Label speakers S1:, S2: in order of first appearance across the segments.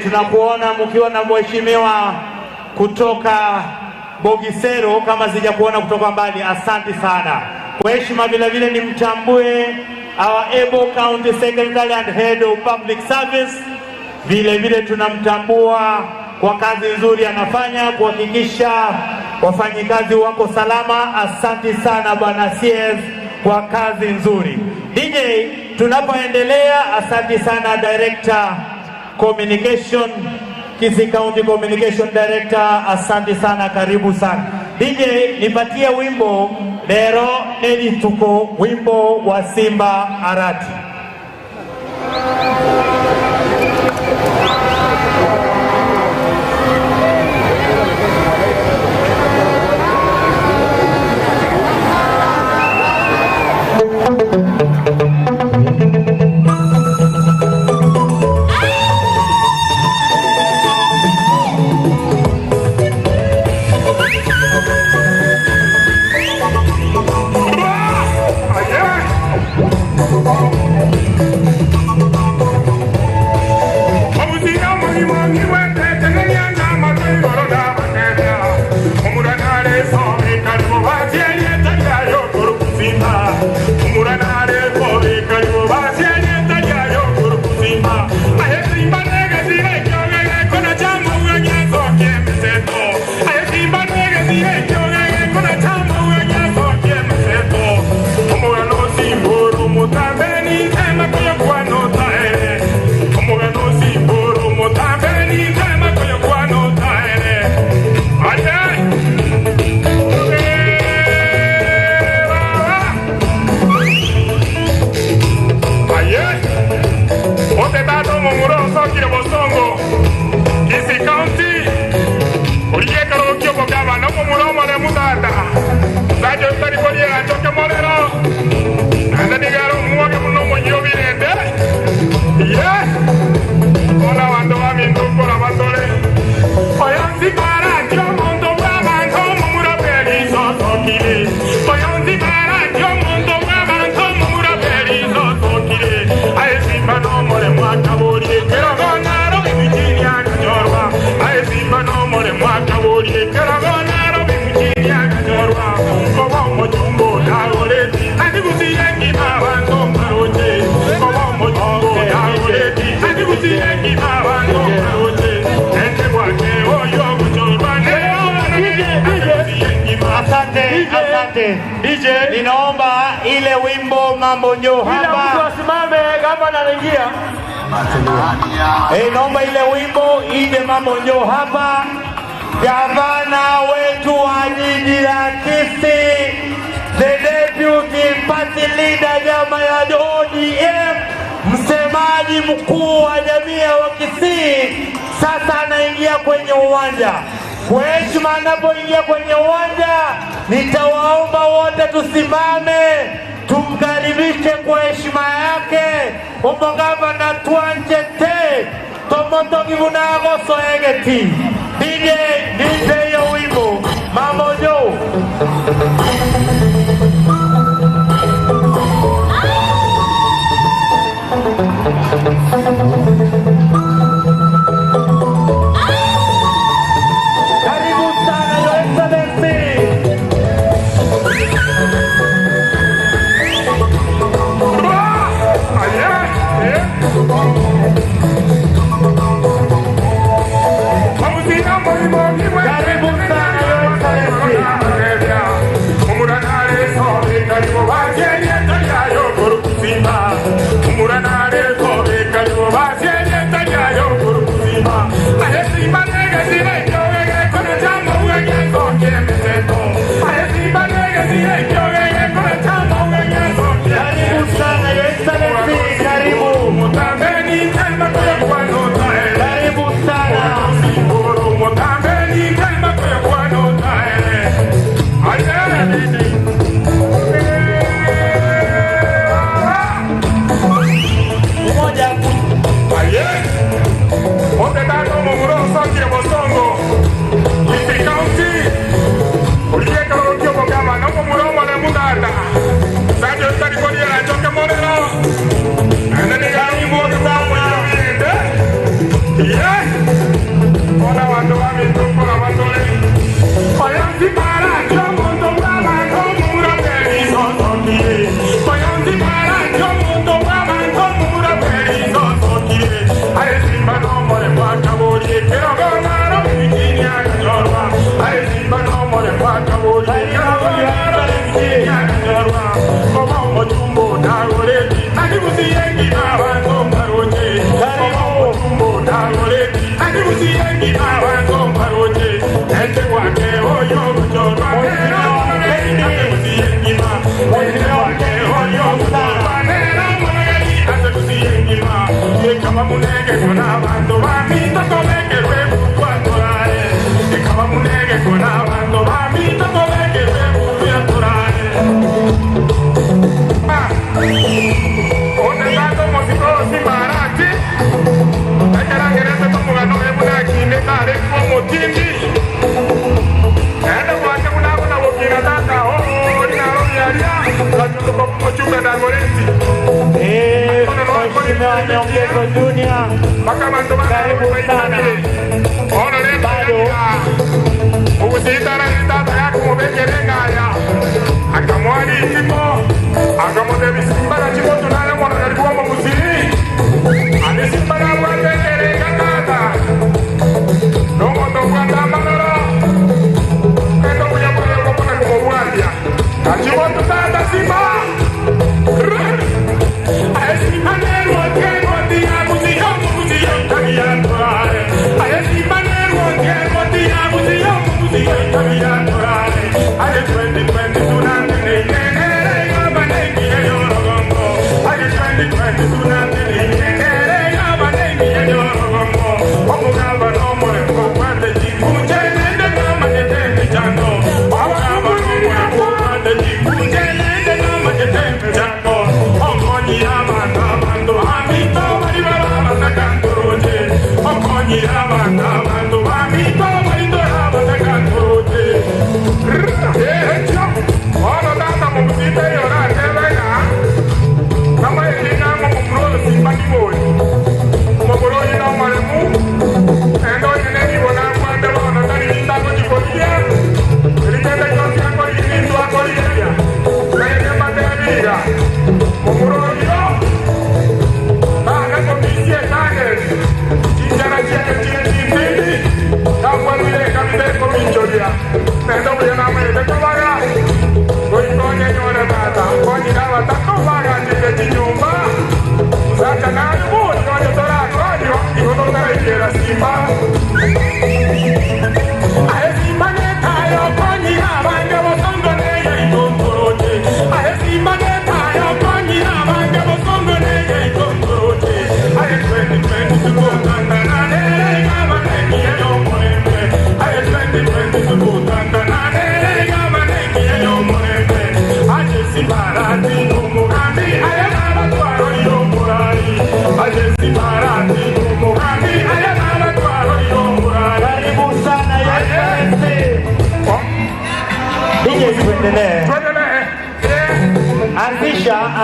S1: Tunakuona mkiwa na mheshimiwa kutoka Bogisero, kama sijakuona kutoka mbali, asante sana. Kwa heshima vile vile nimtambue our able county secretary and head of public service, vile vile tunamtambua kwa kazi nzuri anafanya kuhakikisha wafanyikazi wako salama. Asante sana bwana CS kwa kazi nzuri. DJ, tunapoendelea, asante sana director communication, Kisii County Communication Director, asante sana, karibu sana. DJ, nipatie wimbo lero neli tuko, wimbo wa Simba Arati. Asante. DJ, ninaomba ile wimbo mambo njo hapa.
S2: Kila mtu asimame kama anaingia.
S1: Naomba ile wimbo ije mambo njo hapa. Gavana wetu wa jiji la Kisii, the deputy party leader chama ya ODM, msemaji mkuu wa jamii ya Kisii, sasa anaingia kwenye uwanja. Kwa heshima anapoingia kwenye uwanja, nitawaomba wote tusimame tumkaribishe kwa heshima yake. Umogava na tuanchete tomoto kibunago soegeti. DJ yo wimbo Mambo Jo.
S2: Karibu sana.
S1: Nyongezo Junior, karibu sana. Bado
S2: ukusitara nitata yako mubekere ngaya akamwali ikipo akamote bisimba na chimoto nale mwana kalikuwa mabusiri amesimba na wabekere ngata nomoto kwanda manoro kendo kuya kwa kwa kumwambia achimoto tata simba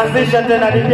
S1: Anzisha tena DJ.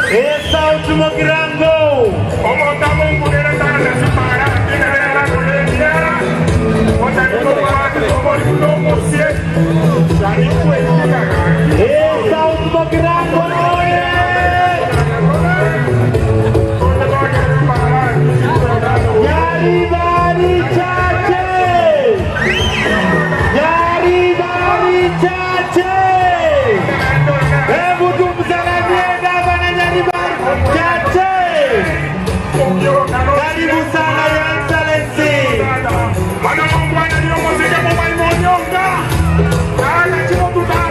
S1: Sauti Mogirango.
S2: Omota Mungu nena tana sipara ina nena kuletia. Ota niko watu kwa kudomo sie. Sani kuetia.
S1: Sauti Mogirango oye. Yaribari chache. Yaribari chache. Hebu tumsalimie gavana Yaribari chache. Karibu sana Your Excellency.
S2: Mana Mungu ananiongozea kwa manyonga. Ana chimo tuta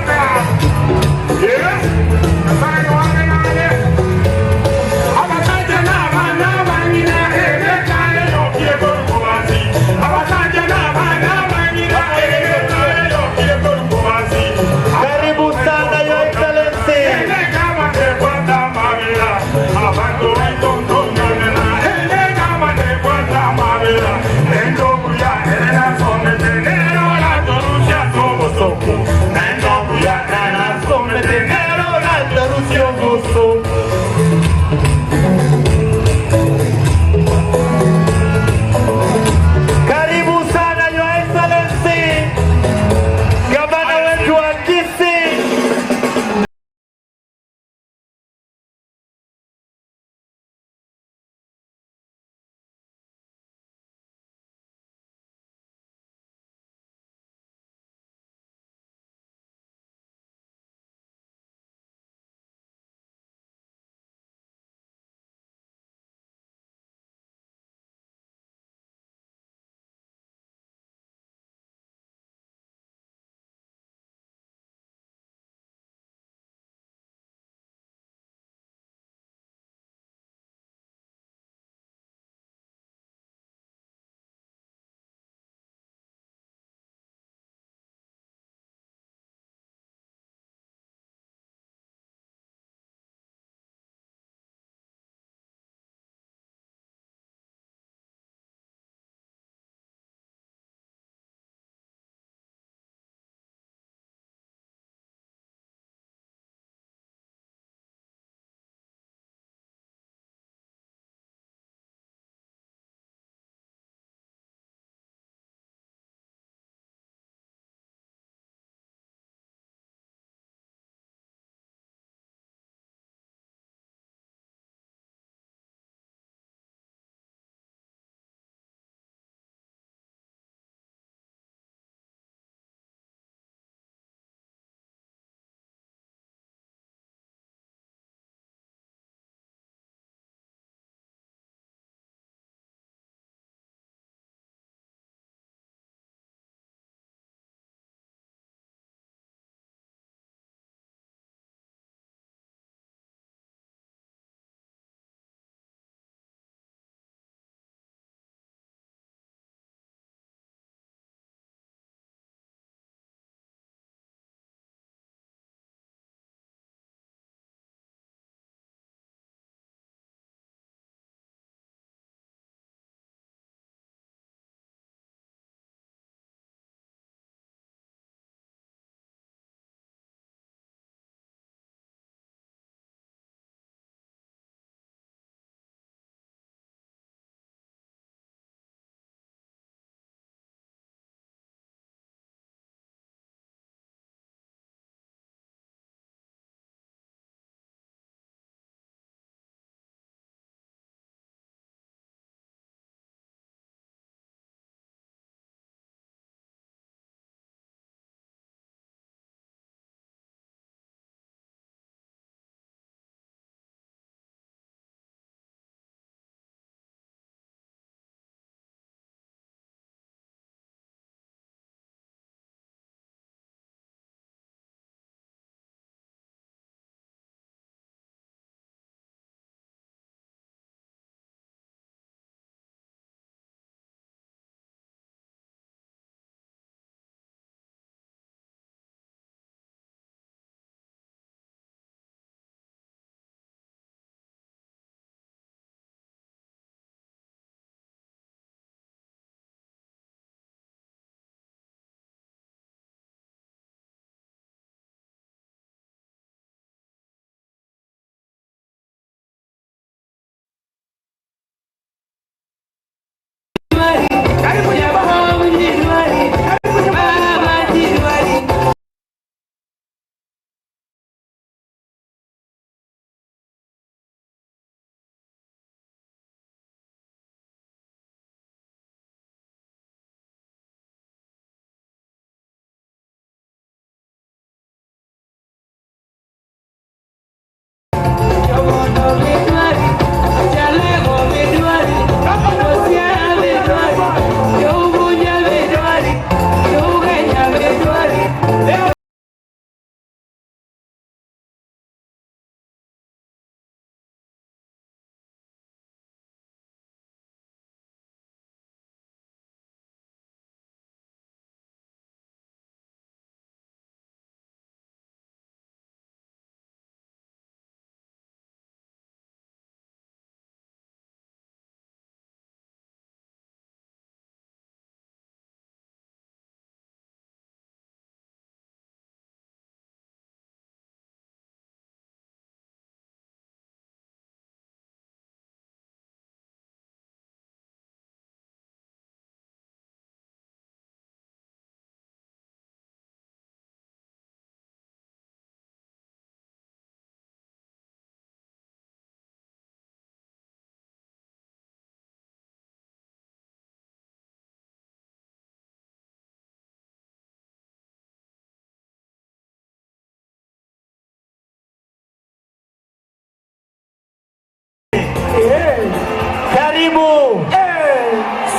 S1: Karibu.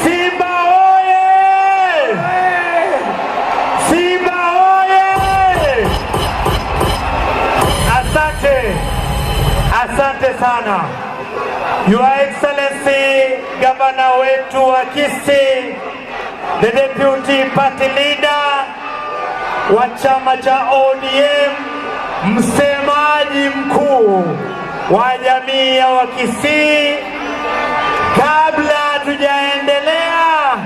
S1: Simba oye! Simba oye! Asante sana. Your Excellency Gavana wetu wa Kisii, the Deputy Party Leader wa chama cha ODM, msemaji mkuu wa jamii ya Wakisii. Kabla tujaendelea,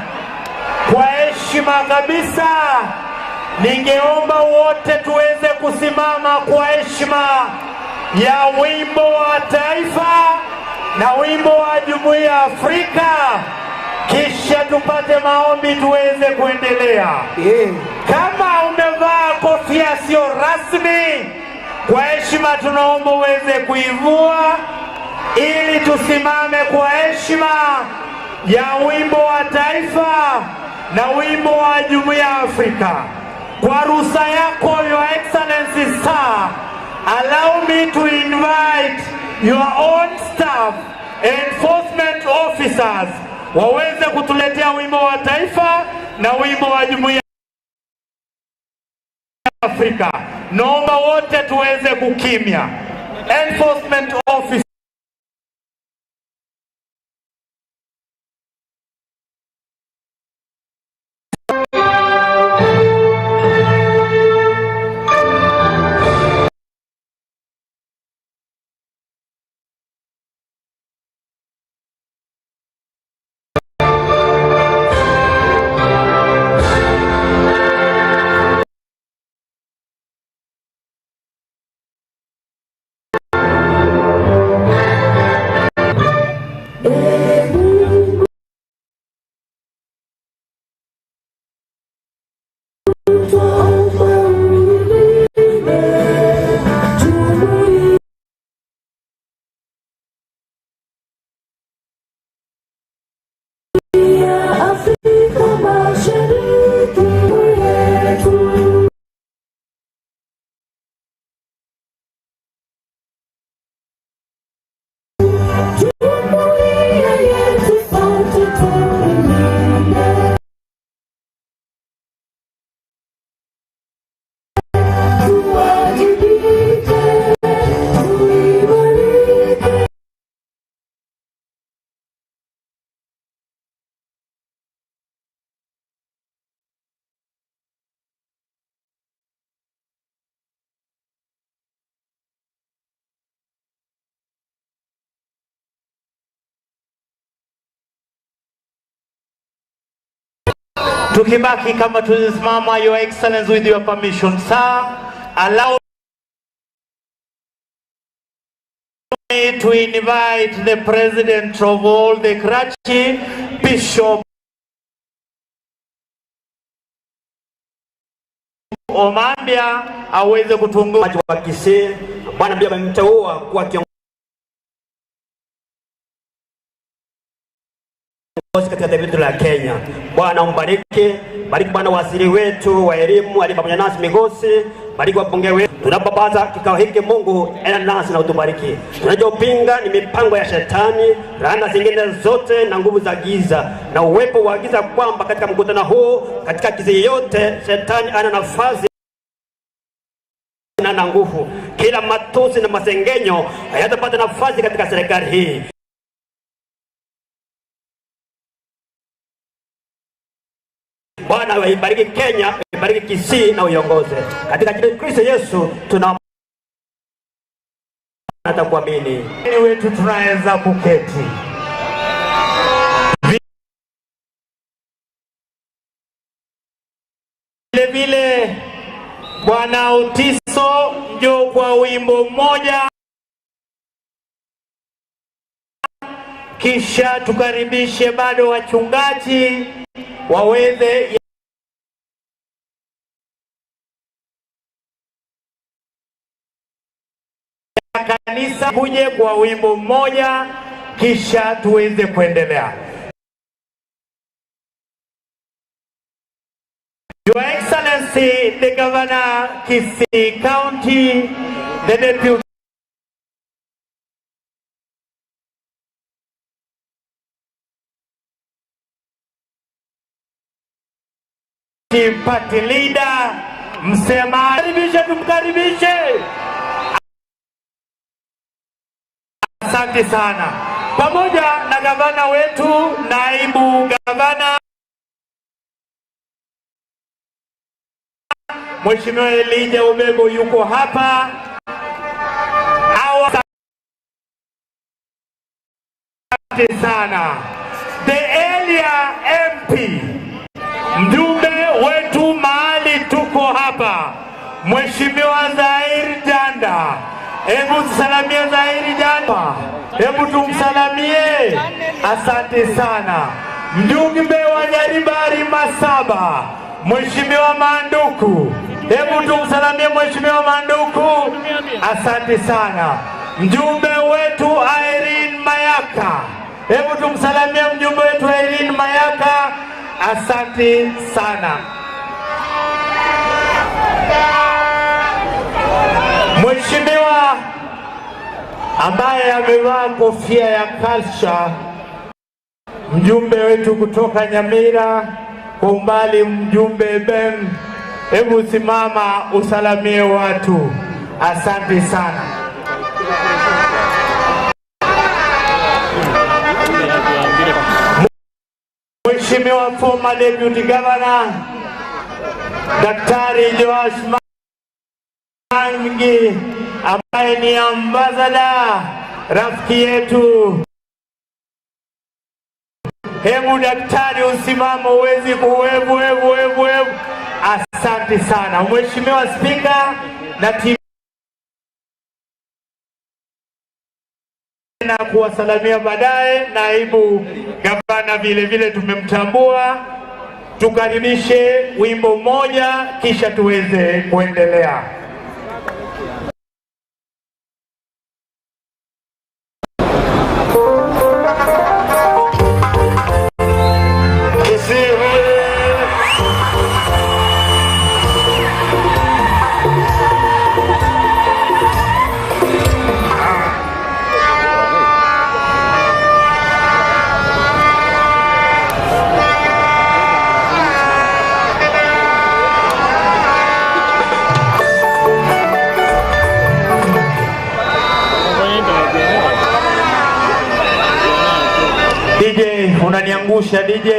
S1: kwa heshima kabisa, ningeomba wote tuweze kusimama kwa heshima ya wimbo wa taifa na wimbo wa Jumuiya ya Afrika, kisha tupate maombi tuweze kuendelea. Kama umevaa kofia sio rasmi, kwa heshima tunaomba uweze kuivua ili tusimame kwa heshima ya wimbo wa taifa na wimbo wa Jumuiya ya Afrika. Kwa ruhusa yako, Your Excellency Sir, allow me to invite your own staff, enforcement officers, waweze kutuletea wimbo wa taifa na wimbo wa Jumuiya ya Afrika. Naomba wote tuweze kukimya. Enforcement officers. Tukibaki kama tulisimama, Your Excellency, with your permission, sir, allow me to invite the President of all the Karachi, Bishop Omambia, aweze kutuongoza
S3: wa Kisii. Bwana ndiye amemteua kuwa kiongozi katika taifa la Kenya. Bwana umbariki, bariki Bwana waziri wetu wa elimu ali pamoja nasi Migosi, bariki wabunge wetu. Tunapopaza kikao hiki, Mungu enda nasi na utubariki. Tunachopinga ni mipango ya shetani, laana zingine zote na nguvu za giza, na uwepo wa giza, kwamba katika mkutano huu, katika Kisii yote, shetani ana nafasi na nguvu. Kila matusi na masengenyo hayatapata nafasi katika serikali hii. Bwana ibariki Kenya, ibariki Kisii na uiongoze. Katika jina la Kristo Yesu tunaomba na kuamini.
S1: Wetu tunaweza kuketi. Vile vile Bwana Utiso, njoo kwa wimbo mmoja, kisha tukaribishe bado wachungaji waweze kanisa kuje kwa wimbo mmoja, kisha tuweze kuendelea. Your Excellency, the Governor, Kisii County, the Deputy party leader, msemaji, tumkaribishe. Asante sana. Pamoja na gavana wetu, naibu gavana Mheshimiwa Elijah Obebo yuko hapa. Asante sana. The area MP, mjumbe wetu mahali tuko hapa, Mheshimiwa Zahir Janda. Hebu tusalamie Zahir Janda. Hebu tumsalamie. Asante sana. Mjumbe wa Nyaribari Masaba, Mheshimiwa Manduku. Hebu tumsalamie Mheshimiwa Manduku. Asante sana. Mjumbe wetu Irene Mayaka. Hebu tumsalamie mjumbe wetu Irene Mayaka. Asante sana. Mheshimiwa ambaye amevaa kofia ya culture, mjumbe wetu kutoka Nyamira, kwa umbali mjumbe Ben, hebu simama usalamie watu. Asante sana. Mheshimiwa former deputy governor Daktari Joash Mangi, ambaye ni ambassador, rafiki yetu. Hebu daktari usimamo, uwezi kuwevu. Asante sana. Mheshimiwa Spika na timu na kuwasalamia baadaye. Naibu gavana vile vile tumemtambua. Tukaribishe wimbo mmoja kisha tuweze kuendelea. DJ, unaniangusha DJ.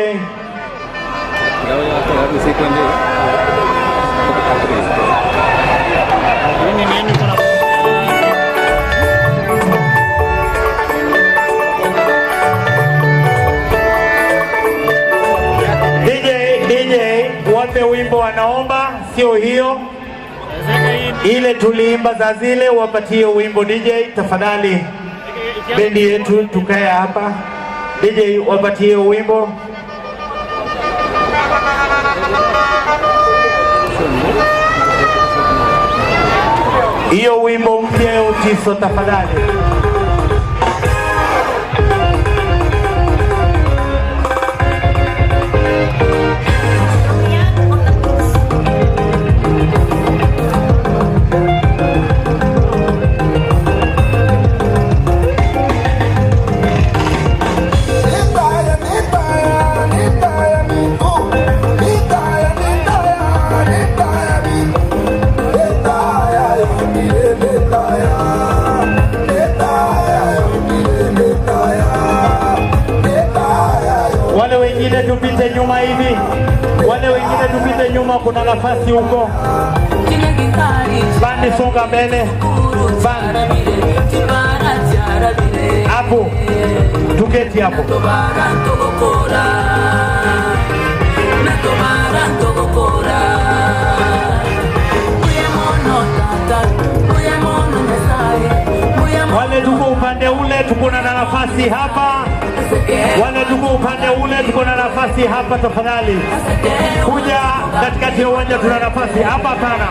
S1: DJ, wape wimbo wanaomba, sio hiyo ile tuliimba za zile, wapatie wimbo DJ tafadhali. Bendi yetu tukae hapa. DJ, wapatie wimbo. Hiyo wimbo mpya ya Utiso tafadhali. Wale wengine tupite nyuma hivi. Wale wengine tupite nyuma, kuna nafasi huko. Bandi songa mbele. Bandi. Hapo. Tuketi hapo. Wale tuko upande ule tuko na nafasi hapa. Wale tuko upande ule tuko na nafasi hapa, tafadhali. Kuja katikati ya uwanja, tuna nafasi hapa. Hapana.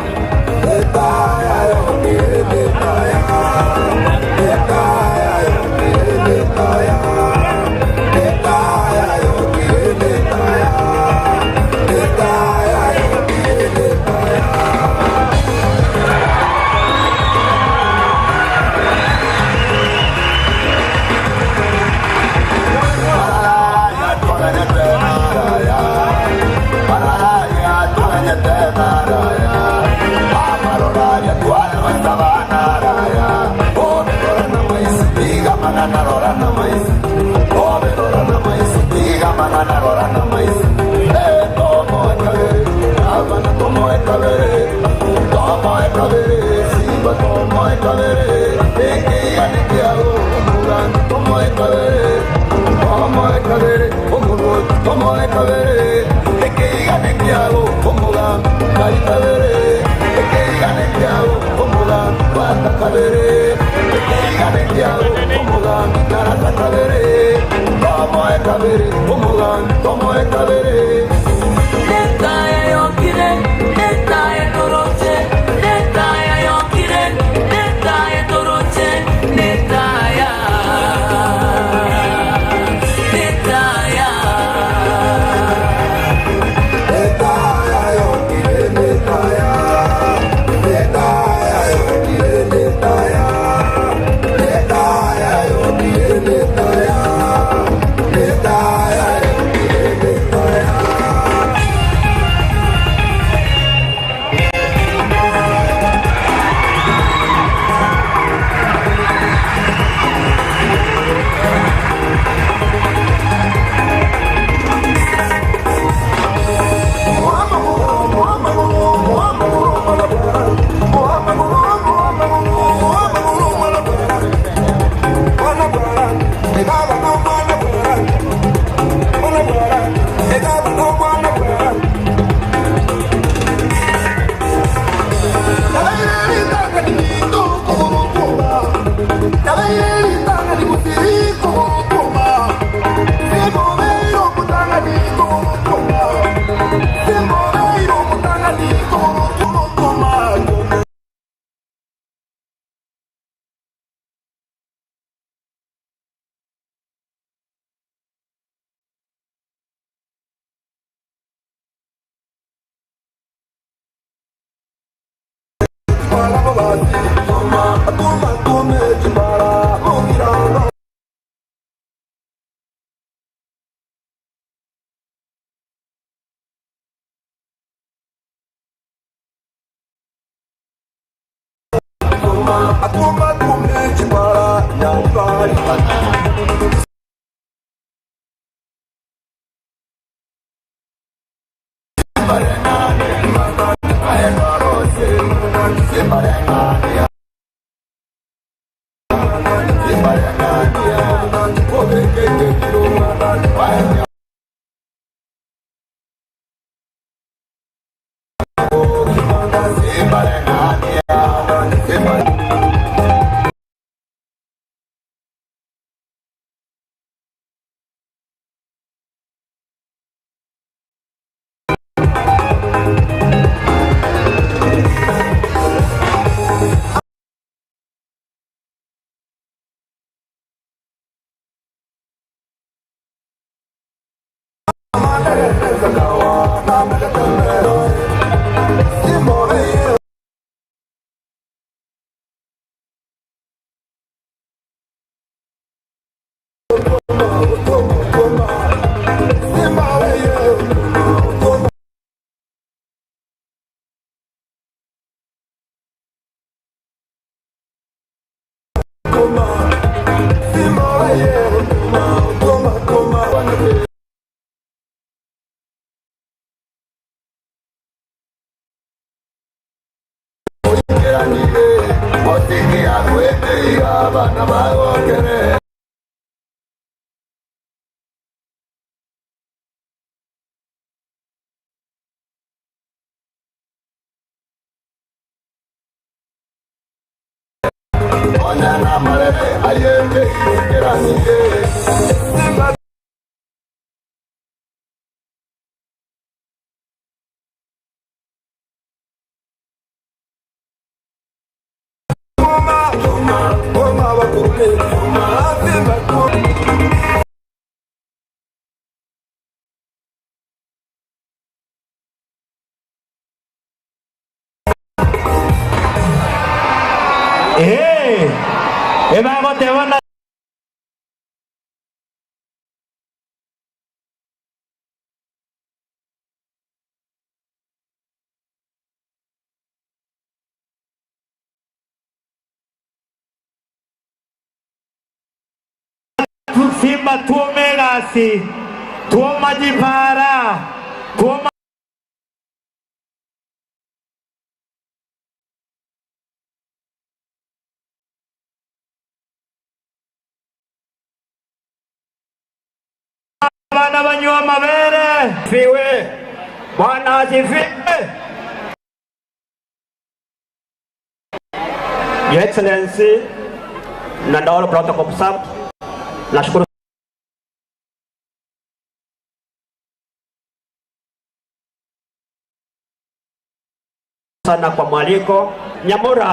S1: Emang te wana Simba tuome gasi, tuoma jipara, tuoma bana banywa mabere.
S3: Fiwe Bwana asifiwe. Your Excellency Nandolo Protocol Sub, nashukuru sana kwa mwaliko. Nyamura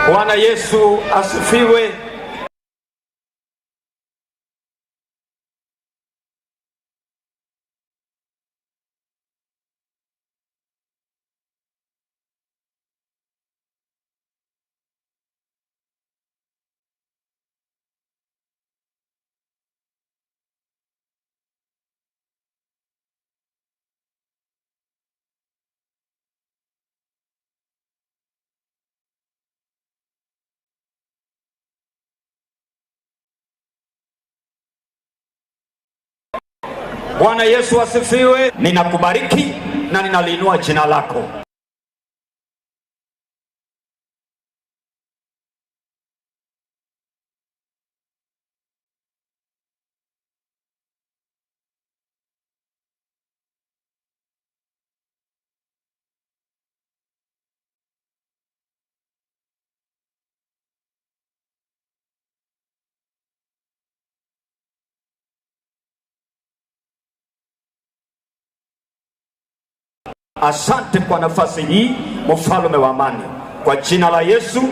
S4: Bwana Yesu asifiwe. Bwana Yesu asifiwe. Ninakubariki na ninaliinua jina lako. Asante kwa nafasi hii, mfalme wa amani. Kwa jina la Yesu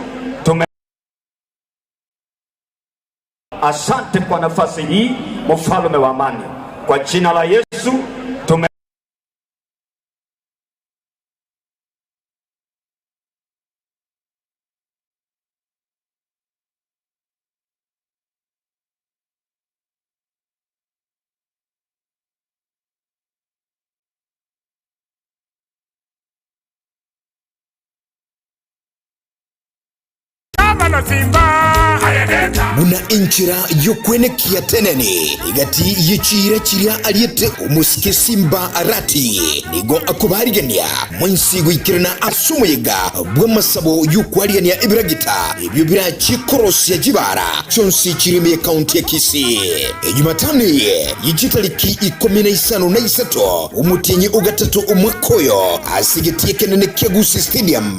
S4: asante kwa nafasi hii, mfalme wa amani. Kwa jina la Yesu
S5: muna inchira yokwenekia teneni igati yicira chiria aliete umusike Simba Arati nigo akubarigania mwensi gwikirana asumuyiga bw'amasabo y'ukwarigania ibiragita ibyo birakikorosi ya Jibara chonsi chirime kaunti ya Kisii Jumatano yigitariki 13 umutinyi ugatatu umwakoyo asigitie kenene Kyagusi Stadium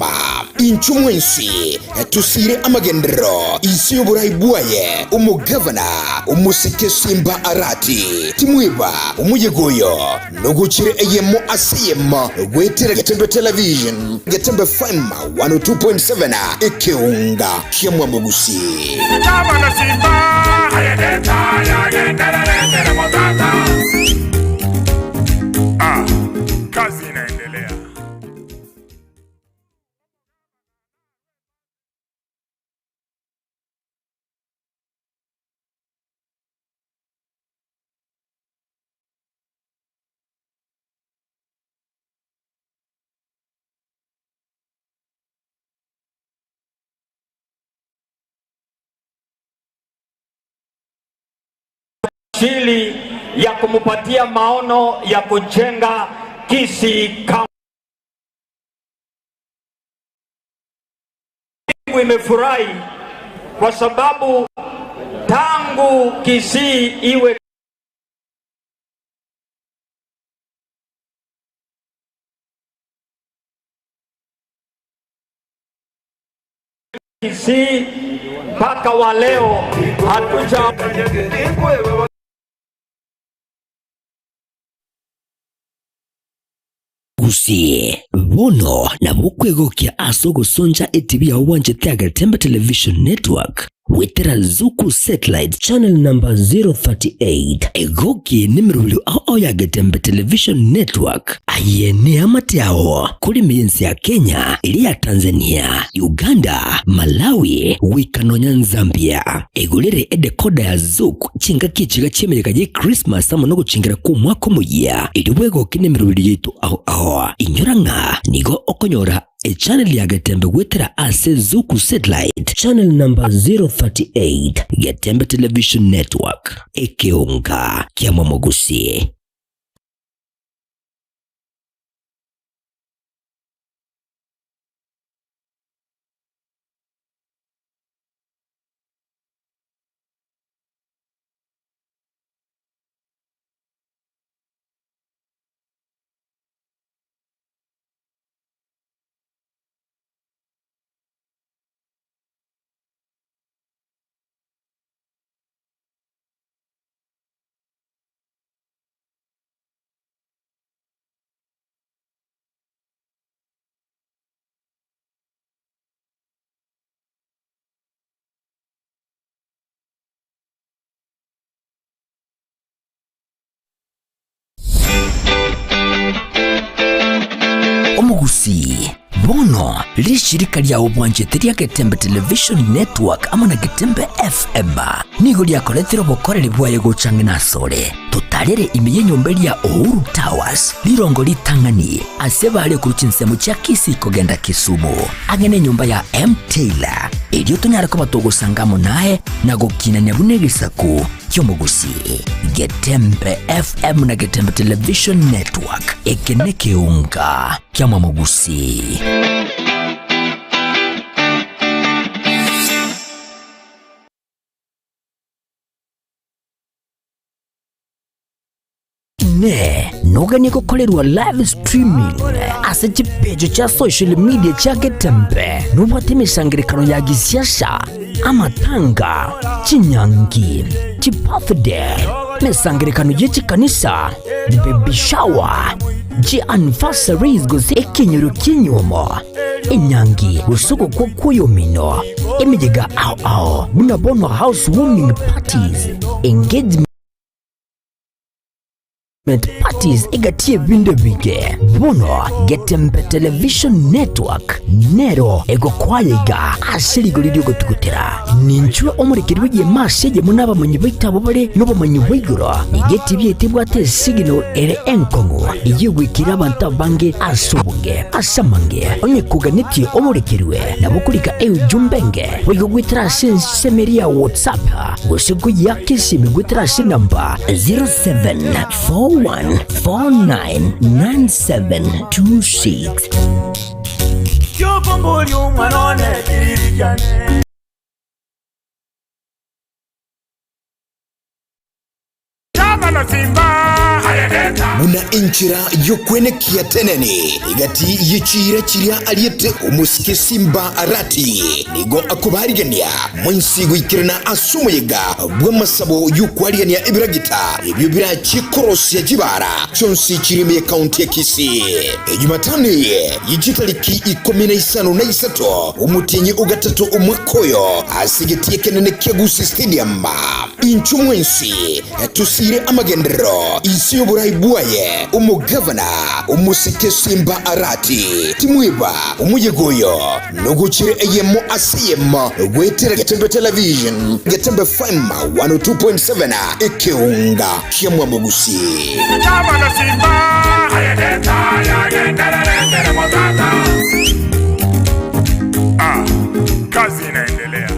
S5: inchu mwensi tusire amagendero isi y'uburayi bwaye umugavana umusike Simba Arati timwiba umuyegoyo nogukire eyemo asiyemo gwetera Gatembe Television Gatembe FM 102.7 ekeunga kyamwa mugusi
S2: kazi inaendelea.
S4: chili ya kumupatia maono ya kujenga Kisii County. Imefurahi kwa sababu tangu Kisii iwe Kisii mpaka wa leo hatuja
S6: Gusie bono na bukwegokia asogo sonja etibia wanje tia Gatembe Television Network wetera Zuku Satellite Channel number 038 egoki nimirulu ao ya Gatembe Television Network ayene amatiao kuli mienzi ya Kenya, ili ya Tanzania, Uganda, Malawi, Wikanonya, Zambia egulere edekoda ya Zuku chinga kichiga chemereka je Christmas amono guchingira ku mwaka muya ili wegoki nimirulu yitu ao inyoranga nigo okonyora channel ya Gatembe wetera ase Zuku Satellite Channel number 038 Gatembe Television Network ekeunga kyamwa mugusi. Omugusi bono lishirika lya ubwanjetiria Gatembe Television Network amana Gatembe FM nigo lyakoretero bokorere bwaye gucanga nasore tutarere imiye nyomberi ya Uhuru Towers lirongo litangani asebale kuruchinsemo cha Kisii kogenda Kisumu agene nyumba ya M Taylor elio tonyara ko batogosangamo naye na gukina nyabunegisaku kyomugusi Gatembe FM na Gatembe Television Network ekeneke unga kyamwa mugusi. Ne noganye gukorerwa live streaming ase chipejo cha social media cha Gatembe nubate misangirikano ya gisiasha amatanga chinyangi chibirthday misangirikano y'ekikanisa baby shower Ji anniversaries guze ekinyuru kinyumo Inyangi usuko kwa kuyomino Imijiga ao Bunabono housewarming parties Engagement parties igatie vinde bige Bono Getembe Television Network Nero ego kwayiga asiri golidio gotukutera Ninchwe omurikirwe ye masege munaba manyibita bobale nobo manyibiguro igeti byetibwate signal ere enkongo igwikira abantu bange asubuge asamange onye kuganiti omurikirwe nabukulika jumbenge wigwitira semeria WhatsApp usiku yakisi migwitira namba 0741499726
S2: Kyobongoli umwanone kiririjane Chama Simba
S5: muna inchira yokwenekia teneni igati yichira chiria aliyete umusike Simba Arati nigo akubarigania mwensi gwikirana asumuyiga bw'amasabo y'ukwarigania ibiragita ibyo birachi korosi ya jibara chonsi chirime kaunti ya Kisii Jumatani yigitariki 13 umutinyi ugatatu umwekoyo asigetie kenene Kyagusi Stadium inchu mwensi tusire amagendero isi yoburaibuaye umugavana umusike Simba Arati timwiba umuyegoyo noguchire eyemo asiyemo gwetera Getembe Television Getembe FM 102.7 ekeunga kyamwa mugusi
S2: Chama Simba yagendere mozata kazi inaendelea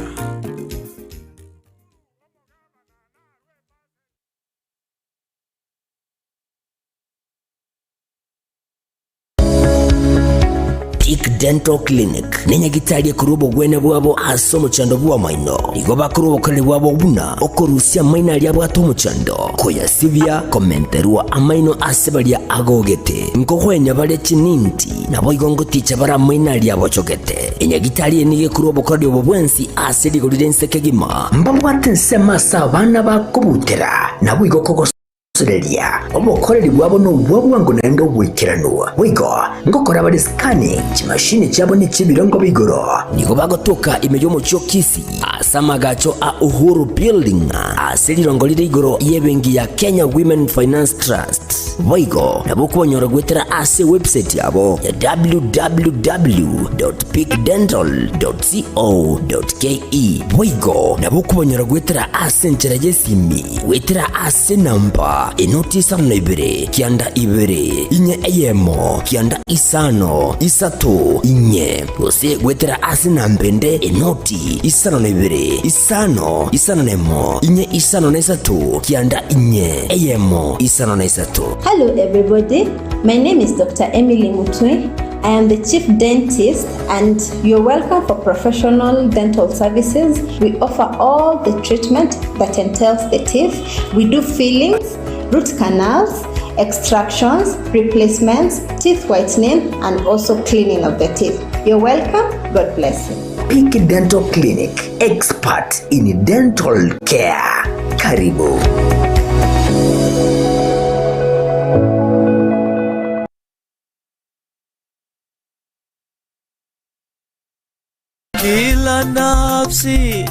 S6: Peak Dental Clinic nenyagitalie kurubo gwene bwabo asomo chando bwa maino nigo bakurubo kale bwabo buna okorusia maina lya bwa tomu chando koya sivya komenterwa amaino asebalia agogete nkohwenya bale chininti nabo igongo ticha bara maina lya bochogete enyagitalie nige kurubo kale bwo bwensi asedi golidense kegima mbabwate nsema sabana bakubutera nabo igokoko Surelia omukoreri bwabo no bwabwango nanga bwikirano wigo ngokora bali scanning chimashini cyabo ni kibirongo bigoro nigo bagotoka imeyo mu cyokisi asamagacho a Uhuru Building aselirongo liri igoro yebengi ya Kenya Women Finance Trust wigo nabukubonyora gwetera ase website yabo ya www.peakdental.co.ke wigo nabukubonyora gwetera ase nchera yesimi wetera ase namba inoti isano ibere kianda ibere inye eyemo kianda isano isatu inye ose gwetera asina mbende inoti isano ibere isano nemo inye isano isatu kianda inye eyemo isano isatu.
S7: Hello everybody, my name is Dr. Emily Mutwe. I am the Chief Dentist and you're welcome for professional dental services. We offer all the treatment that entails the teeth. We do fillings, root canals, extractions, replacements, teeth whitening, and also cleaning of the teeth. You're welcome. God bless you.
S6: Peak Dental Clinic, expert in dental care. Karibu.
S8: Kila nafsi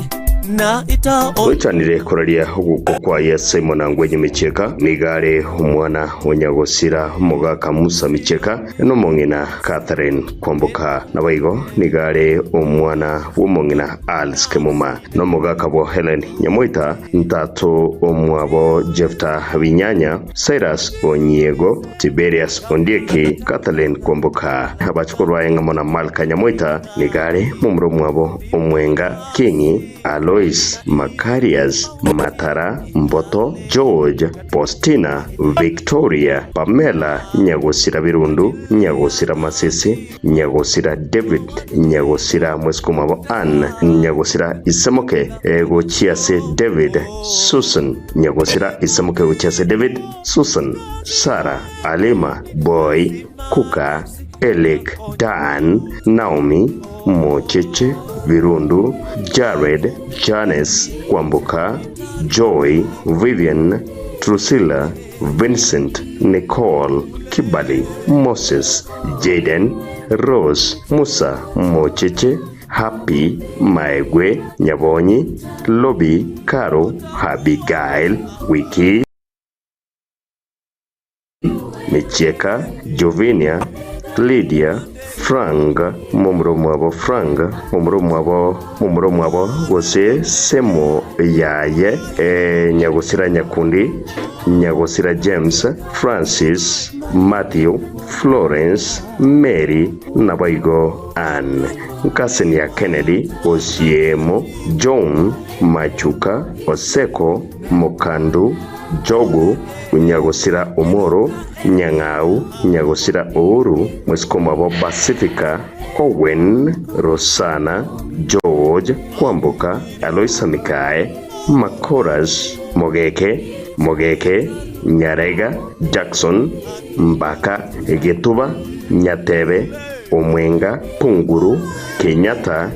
S8: na ita
S9: Wechanire kuralia huko kwa Yesu Monangwenye Micheka nigare umwana wanyagosira mugaka Musa Micheka no mongina Catherine Kwamboka na baigo nigare umwana w'umongina Alice Kemuma no mugaka bo Helen Nyamoita ntatu umwabo Jefta Binyanya Cyrus Onyego Tiberius Ondieki Catherine Kwamboka abachukurwa engamona Malka Nyamoita nigare mumro mwabo umwenga Kingi Alois Macarius Matara Mboto George Postina Victoria Pamela Nyagosira Birundu Nyagosira Masisi Nyagosira David Nyagosira Mweskumabo Ann Nyagosira Isamoke Gochiase David Susan Nyagosira Isamoke Gochiase David Susan Sarah Alima Boy Kuka Elek Dan Naomi Mocheche Virundu Jared Janice Kwamboka Joy Vivian Drusilla Vincent Nicole Kibali, Moses, Jaden, Rose, Musa, Mocheche, Happy, Maegwe, Nyabonyi, Lobby, Caro, Abigail, Wiki, Micheka, Jovinia, Lydia, Frank, Frank, Mumro Gose, Semo, Yaye, Nyagosira Nyakundi, Nyagosira James, Francis, Matthew, Florence, Mary, Nabaigo, Anne, Nkasenia Kennedy, Osiemo, John, Machuka, Oseko, Mokandu, Jogu, Nyagosira Omoro, Nyangau, Nyagosira Ouru, Mwiskomabo Pacifica, Owen, Rosana, George, Kwamboka, Aloisa Mikae, Makoras, Mogeke, Nyarega, Jackson, Mbaka, Egetuba, Nyatebe, Omwenga, Punguru, Kenyatta,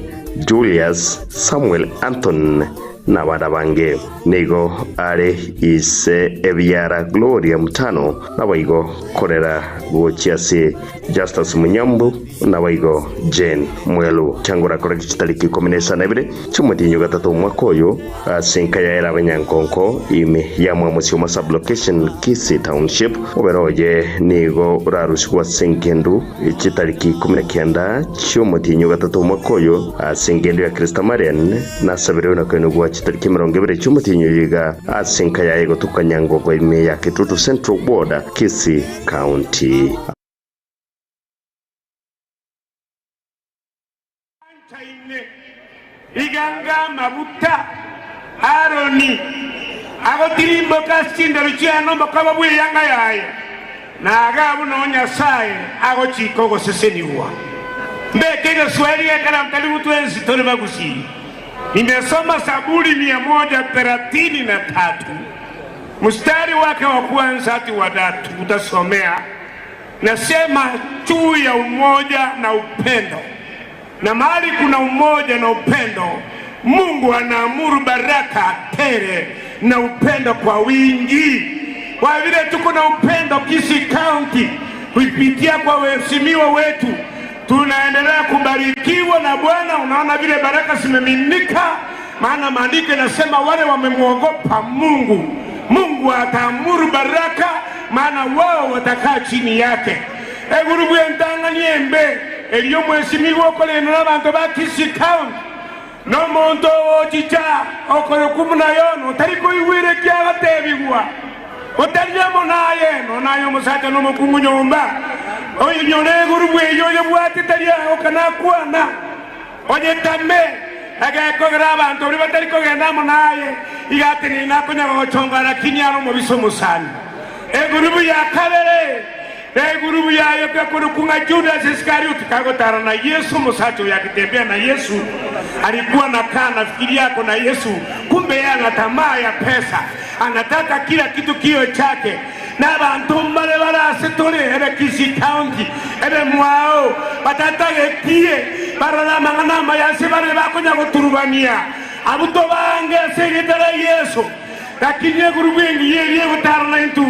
S9: Julius, Samuel Anton, Nabadabange, Nego Are ise Ebiara Gloria Mutano, Nabaigo Korera Gochiasi, Justus Munyambu, Nabaigo Jane Mwelu, Changora Korechtaliki Kominesa Nebre, Chumutinho Gatatu Mwakoyo, Sinkaya Era Benyankonko, Ime Yamwa Musioma Sublocation, Kisi Township, Oberoye, Nego Rarushwa Sinkendu, Chitaliki Kominakianda, Chumutinho Gatatu Mwakoyo, Sinkendu ya Krista Marian, Nasaberuna Kenugua Chitaliki Mrongebere Chumutinho Yiga, Sinkaya Ego Tukanyango kwa ime ya Kitutu Central Border, Kisii County.
S2: Iganga mabuta Aroni ago tirimbo kasinda ruchiano bakaba bwe yanga yaye na agabu no nyasaye ago chiko go seseniwa mbeke ga swali ya kala mtali mtwenzi tole bagusi. Nimesoma Zaburi 133 mstari wake wa kwanza hadi wa 3 utasomea. Nasema juu ya umoja na upendo. Na mahali kuna umoja na upendo, Mungu anaamuru baraka tele na upendo kwa wingi. Kwa vile tuko na upendo Kisii County, kupitia kwa waheshimiwa wetu, tunaendelea kubarikiwa na Bwana. Unaona vile baraka zimeminika, maana maandiko yanasema wale wamemwogopa Mungu, Mungu ataamuru baraka, maana wao watakaa chini yake. Egurubu entanga niembe eliyo mweshimiwa okoleno n'abantu ba Kisii County n'omuntu ochicha okole kumunayo otariko iwire kyagatebigwa otaryamo naye omusaka n'omukungu nyomba oyo nyone egurubu eyo yobwate tarya okanakwana onyetame agakogera abantu oli batariko gendamo naye igate ninakonyaga gochongana kinyaro mu bisomusani. Egurubu ya kabere gurubu yayo kwa kunga Judas Iscariot kagotana na Yesu, musacho yakitembea na Yesu, alikuwa nakaa nafikiri yako na Yesu, kumbe yeye ana tamaa ya pesa, anataka kila kitu kio chake. Na abantu mbale barase tole ebe Kisii County ebe mwao batatagetie barala mangana yase bare bakonya goturubania abuto bange segitara Yesu, lakini gurubu yeye gutana into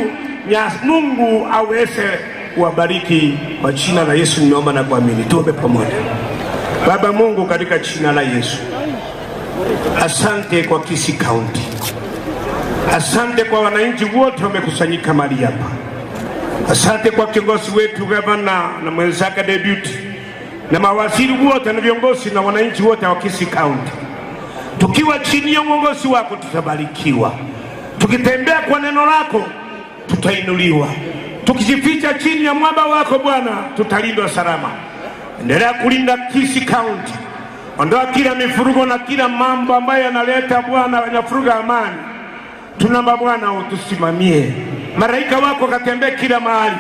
S2: Mungu aweze kuwabariki kwa jina la Yesu. Niomba na kuamini. Tuombe pamoja. Baba Mungu, katika jina la Yesu, asante kwa Kisii County. Asante kwa wananchi wote wamekusanyika mahali hapa. Asante kwa kiongozi wetu gavana na mwenzake deputy na mawaziri wote na viongozi na wananchi wote wa Kisii County. Tukiwa chini ya uongozi wako tutabarikiwa. Tukitembea kwa neno lako tutainuliwa. Tukijificha chini ya mwamba wako Bwana, tutalindwa salama. Endelea kulinda Kisii County. Ondoa kila mifurugo na kila mambo ambayo yanaleta Bwana yanafuruga amani. Tunaomba Bwana utusimamie. Malaika wako katembee kila mahali.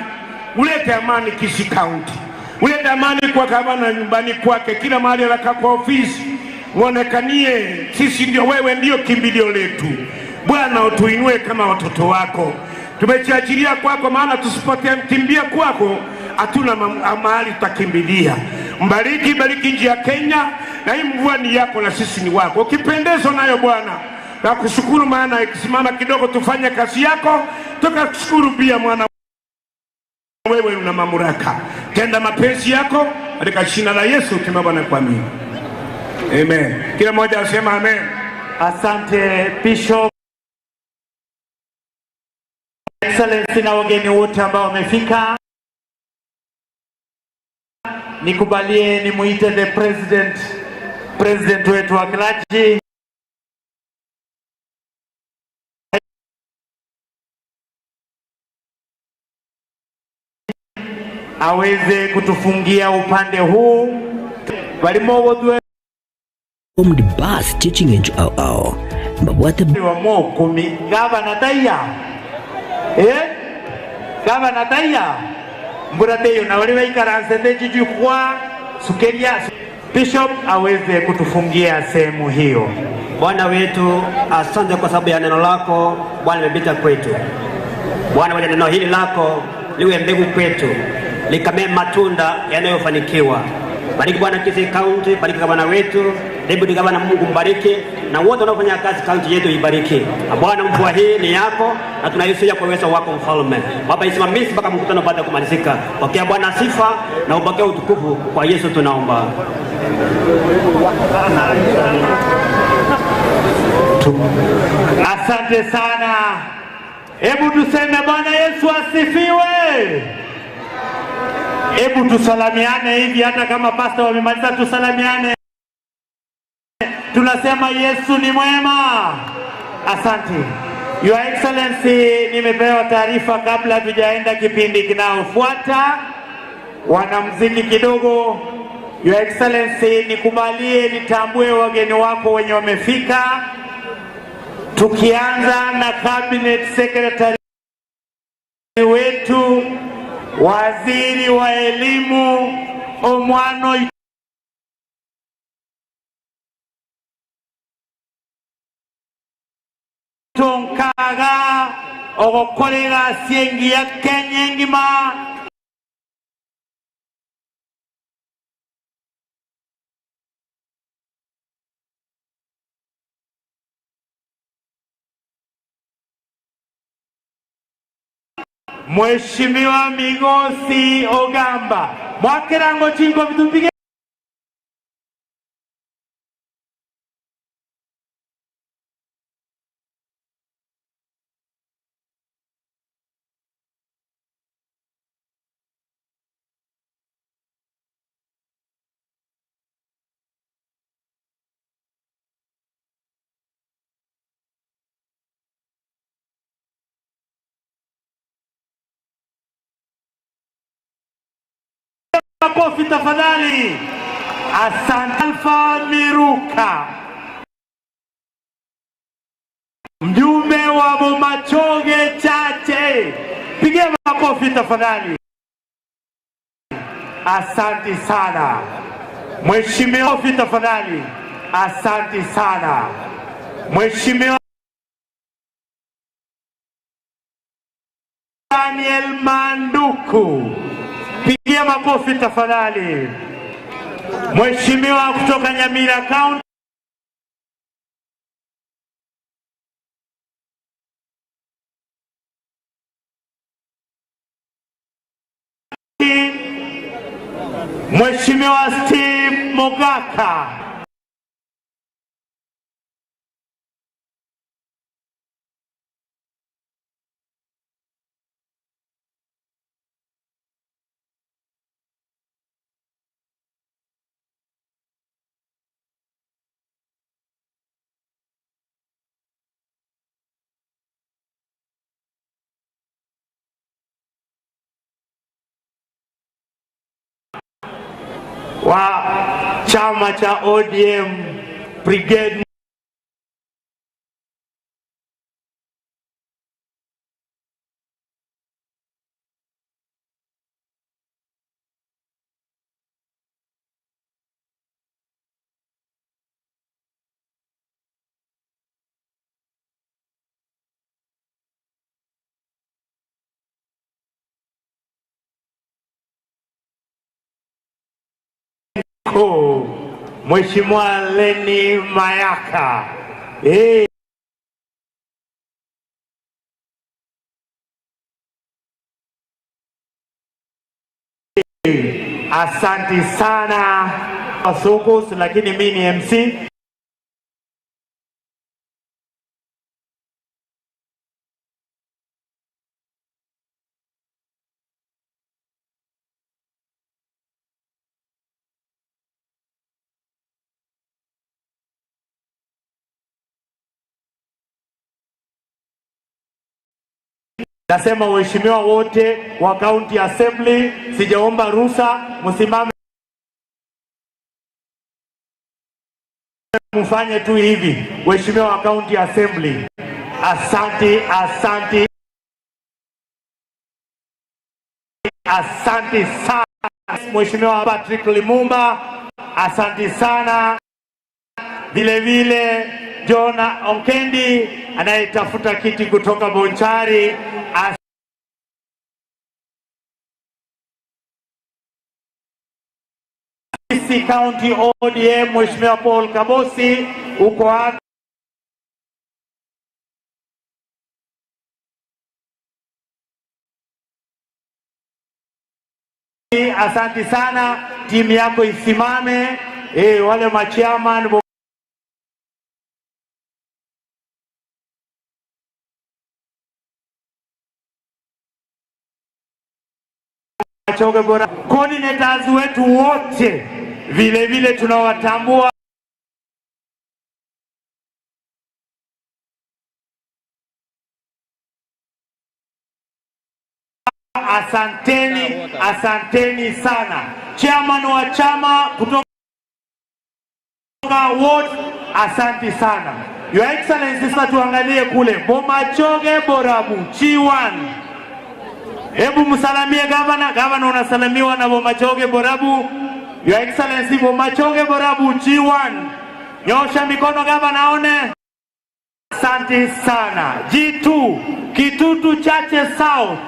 S2: Ulete amani Kisii County. Ulete amani kwa gavana nyumbani kwake, kila mahali anakaa kwa ofisi. Muonekanie sisi ndio, wewe ndio kimbilio letu. Bwana utuinue kama watoto wako. Tumejiachilia kwako, maana tusipotea mkimbia kwako hatuna mahali tutakimbilia. Bariki nchi ya Kenya, na hii mvua ni yako na sisi ni wako. Ukipendezwa nayo Bwana, na kushukuru, maana ikisimama kidogo tufanye kazi yako, tukakushukuru pia mwana wewe una mamlaka. Tenda mapenzi yako katika jina la Yesu tumeomba na kuamini. Amen. Kila mmoja asema amen.
S1: Asante Bishop. Excellency na wageni wote ambao wamefika. Nikubalie nimuite the president wetu wa Klaji aweze kutufungia upande huu.
S6: Om the bath teaching in our mbabwate
S1: wa mokumi gavana taya gavana taya mburateyo na wale waikaranse teji kwa sukeria. Bishop aweze kutufungia sehemu hiyo.
S3: Bwana wetu, asante kwa sababu ya neno lako Bwana limepita kwetu. Bwana, wacha neno hili lako liwe mbegu kwetu, likamee matunda yanayofanikiwa. Bariki Bwana Kisii County, bariki gavana wetu, deputy gavana, Mungu mbariki, na wote wanaofanya kazi county yetu ibariki. Bwana, mvua hii ni yako na tunaisuia kwa uwezo wako mfalme. Baba, isimamizi mpaka mkutano baada ya kumalizika. Pokea Bwana sifa na upokea utukufu kwa Yesu tunaomba.
S1: Asante sana. Hebu tuseme Bwana Yesu asifiwe. Hebu tusalamiane hivi, hata kama pastor wamemaliza tusalamiane. Tunasema Yesu ni mwema. Asante. Your Excellency, nimepewa taarifa kabla hatujaenda kipindi kinaofuata. Wanamuziki kidogo. Your Excellency, nikubalie nitambue wageni wako wenye wamefika. Tukianza na Cabinet Secretary wetu, Waziri wa Elimu Omwano Tonkaga ogokorera siengi ya Kenya ngima. Mheshimiwa Migosi Ogamba mwakerango chingo vitupige makofi tafadhali. Asante. Alfa Miruka, mjumbe wa Bomachoge Chache, pigia makofi tafadhali. Asante sana. Mheshimiwa, makofi tafadhali. Asante sana. Mheshimiwa Daniel Manduku, pigia makofi tafadhali. Mheshimiwa kutoka Nyamira County, Mheshimiwa Steve Mogaka, wa chama cha ODM Brigade Mheshimiwa Leni Mayaka. Asanti sana Sukus, lakini mimi ni MC. Nasema waheshimiwa wote wa County Assembly, sijaomba ruhusa, msimame mfanye tu hivi. Waheshimiwa wa County Assembly, asante, asante, asante sana. Mheshimiwa Patrick Lumumba, asante sana. Vile vile John Onkendi anayetafuta kiti kutoka Bonchari, County ODM, Mheshimiwa Paul Kabosi, uko wapi? Asante sana, timu yako isimame. Wale machairman Machoge bora, coordinators wetu wote vile vile tunawatambua. Asanteni, asanteni sana. Chairman wa chama kutoka ward, asante sana. Your Excellency, sasa tuangalie kule Bomachoge Borabu G1. Hebu msalamie gavana. Gavana unasalamiwa na Bomachoge Borabu. Your Excellency, Bomachoge Borabu G1. Nyosha mikono gavana aone. Asante sana. G2 Kitutu Chache South.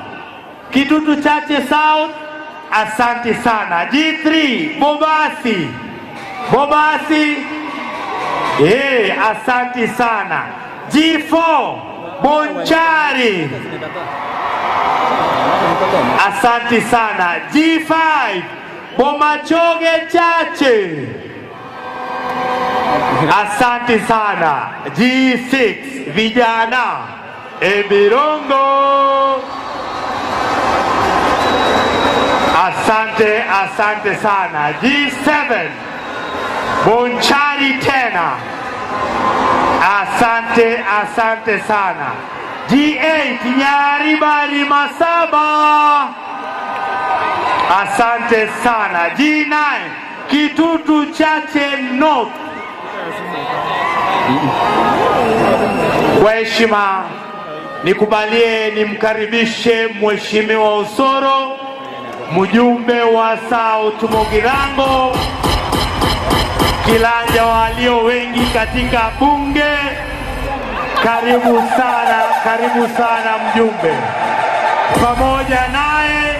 S1: Kitutu Chache South, asante sana. G3 Bobasi. Bobasi, asante sana. G4 Bonchari, asante sana. G5 Bomachoge Chache, asante sana. G6 Vijana Ebirongo, asante, asante sana. G7 Bonchari tena, asante, asante sana. G8 Nyaribari Masaba, asante sana. G9 Kitutu Chache North. Kwa heshima nikubalie nimkaribishe Mheshimiwa Osoro, mjumbe wa South Mugirango, kilanja walio wengi katika bunge. Karibu sana mjumbe. Pamoja naye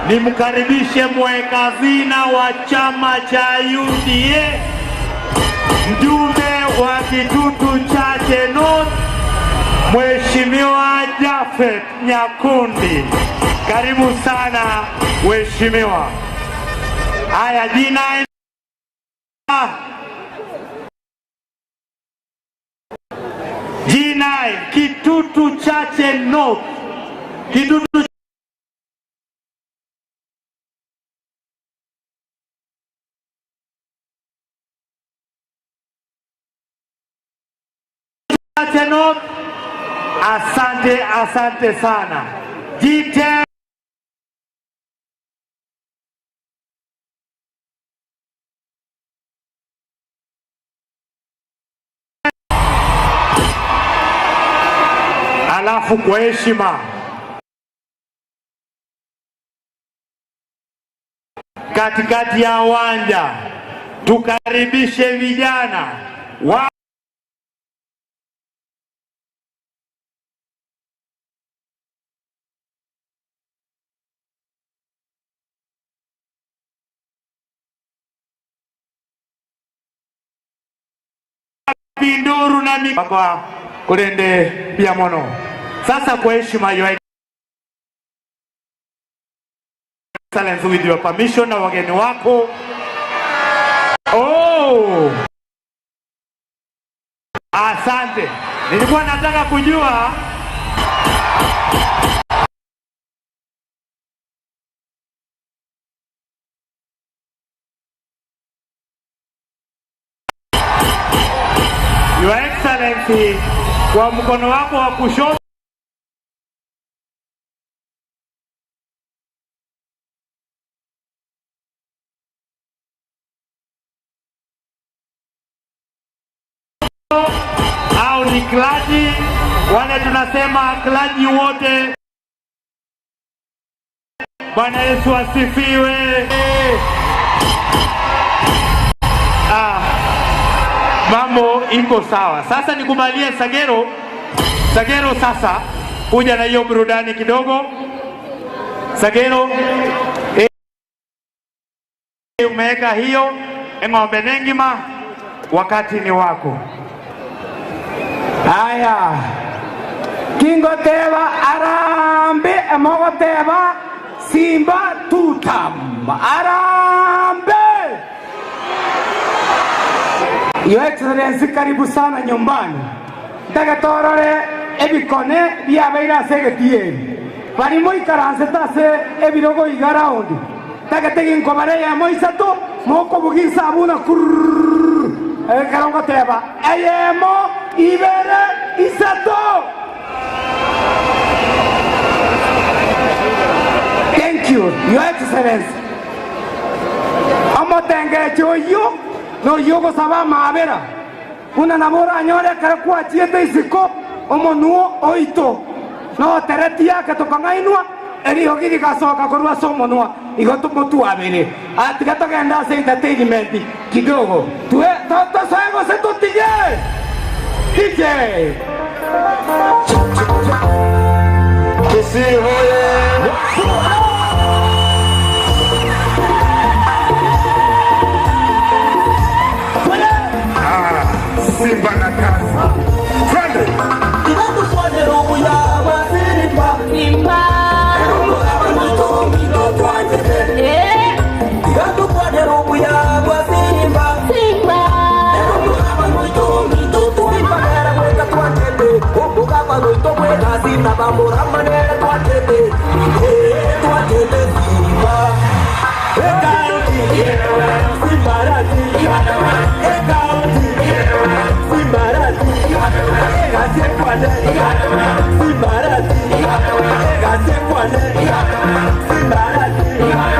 S1: nimkaribishe mweka hazina wa chama cha UDA, mjumbe wa Kitutu Chache North, Mheshimiwa Jafet Nyakundi. Karibu sana waheshimiwa. Haya, G9 G9 Kitutu Chache North. Kitutu Chache North, asante, asante sana. G10 alafu kwa heshima katikati ya uwanja tukaribishe vijana wa Binduru na mikwa kulende pia mono. Sasa kwa heshima Excellency, with your permission na wageni wako. Oh! Asante. Nilikuwa nataka kujua Your Excellency, kwa mkono wako wa kushoto au ni klaji, wale tunasema klaji wote. Bwana Yesu asifiwe. Mambo iko sawa. Sasa nikubalie Sagero. Sagero sasa kuja na hiyo burudani kidogo. Sagero umeweka hiyo ng'ombe nengima, wakati ni wako.
S2: Aya Kingoteva Arambe Amogoteva Simba Tutam Arambe. Your Excellency, karibu sana nyumbani. Tagatorore ebikone byabaira segetieni. Bari moikaranse tase ebirogo igaraundi. Tagategi nkobare ya moisato moko bugisa abuna kurr. Karongoteva ayemo ibere isato. Thank you, Your Excellency. Amotenge choyo no yogo saba mabera. Una namora nyore karakua chiete isiko omonuo oito. No teretia que tokangainua eri hogiri kasoka korua somonua igoto motu abere. Atikata genda se entertainment kidogo. Tue toto sango se tutige. DJ. Kisi hoye.
S10: Simba na kazi. Twende.
S8: Ibandu swade robu ya wasiripa. Simba. Robu ya mito twande. Ibandu swade robu ya wasiripa. Simba. Robu ya mito twande. Gara mweka twande. Robu kama mwito mweka sina bambura manera twande. Twande Simba. Ekauti. Simba rati. Ekauti. Simbarati, egase kwane, Simbarati, egase kwane, Simbarati. Simba,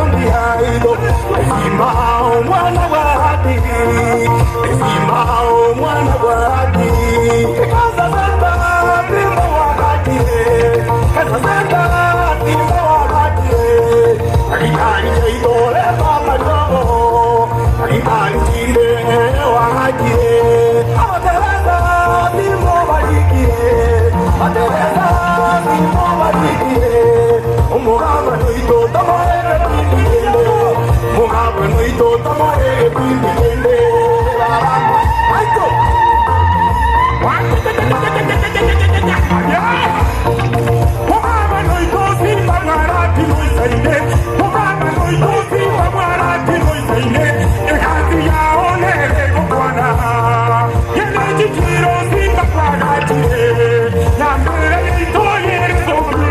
S8: kaunti ya Ido. Simao mwana wadi, simao mwana wadi. Kaza senda timbo wakati, kaza senda timbo wakati. Alikani chaitole papa jogo, alikani chile wakati. Atereza timbo wakati, atereza timbo wakati. Mugaba nuito tamaere pindikende, mugaba nuito tamaere pindikende. Aito. Mugaba nuito simba marati nuisaide, mugaba nuito simba marati nuisaide. Ekati ya onere kukwana, yene chichiro simba marati. Yamere ito yere sokuru.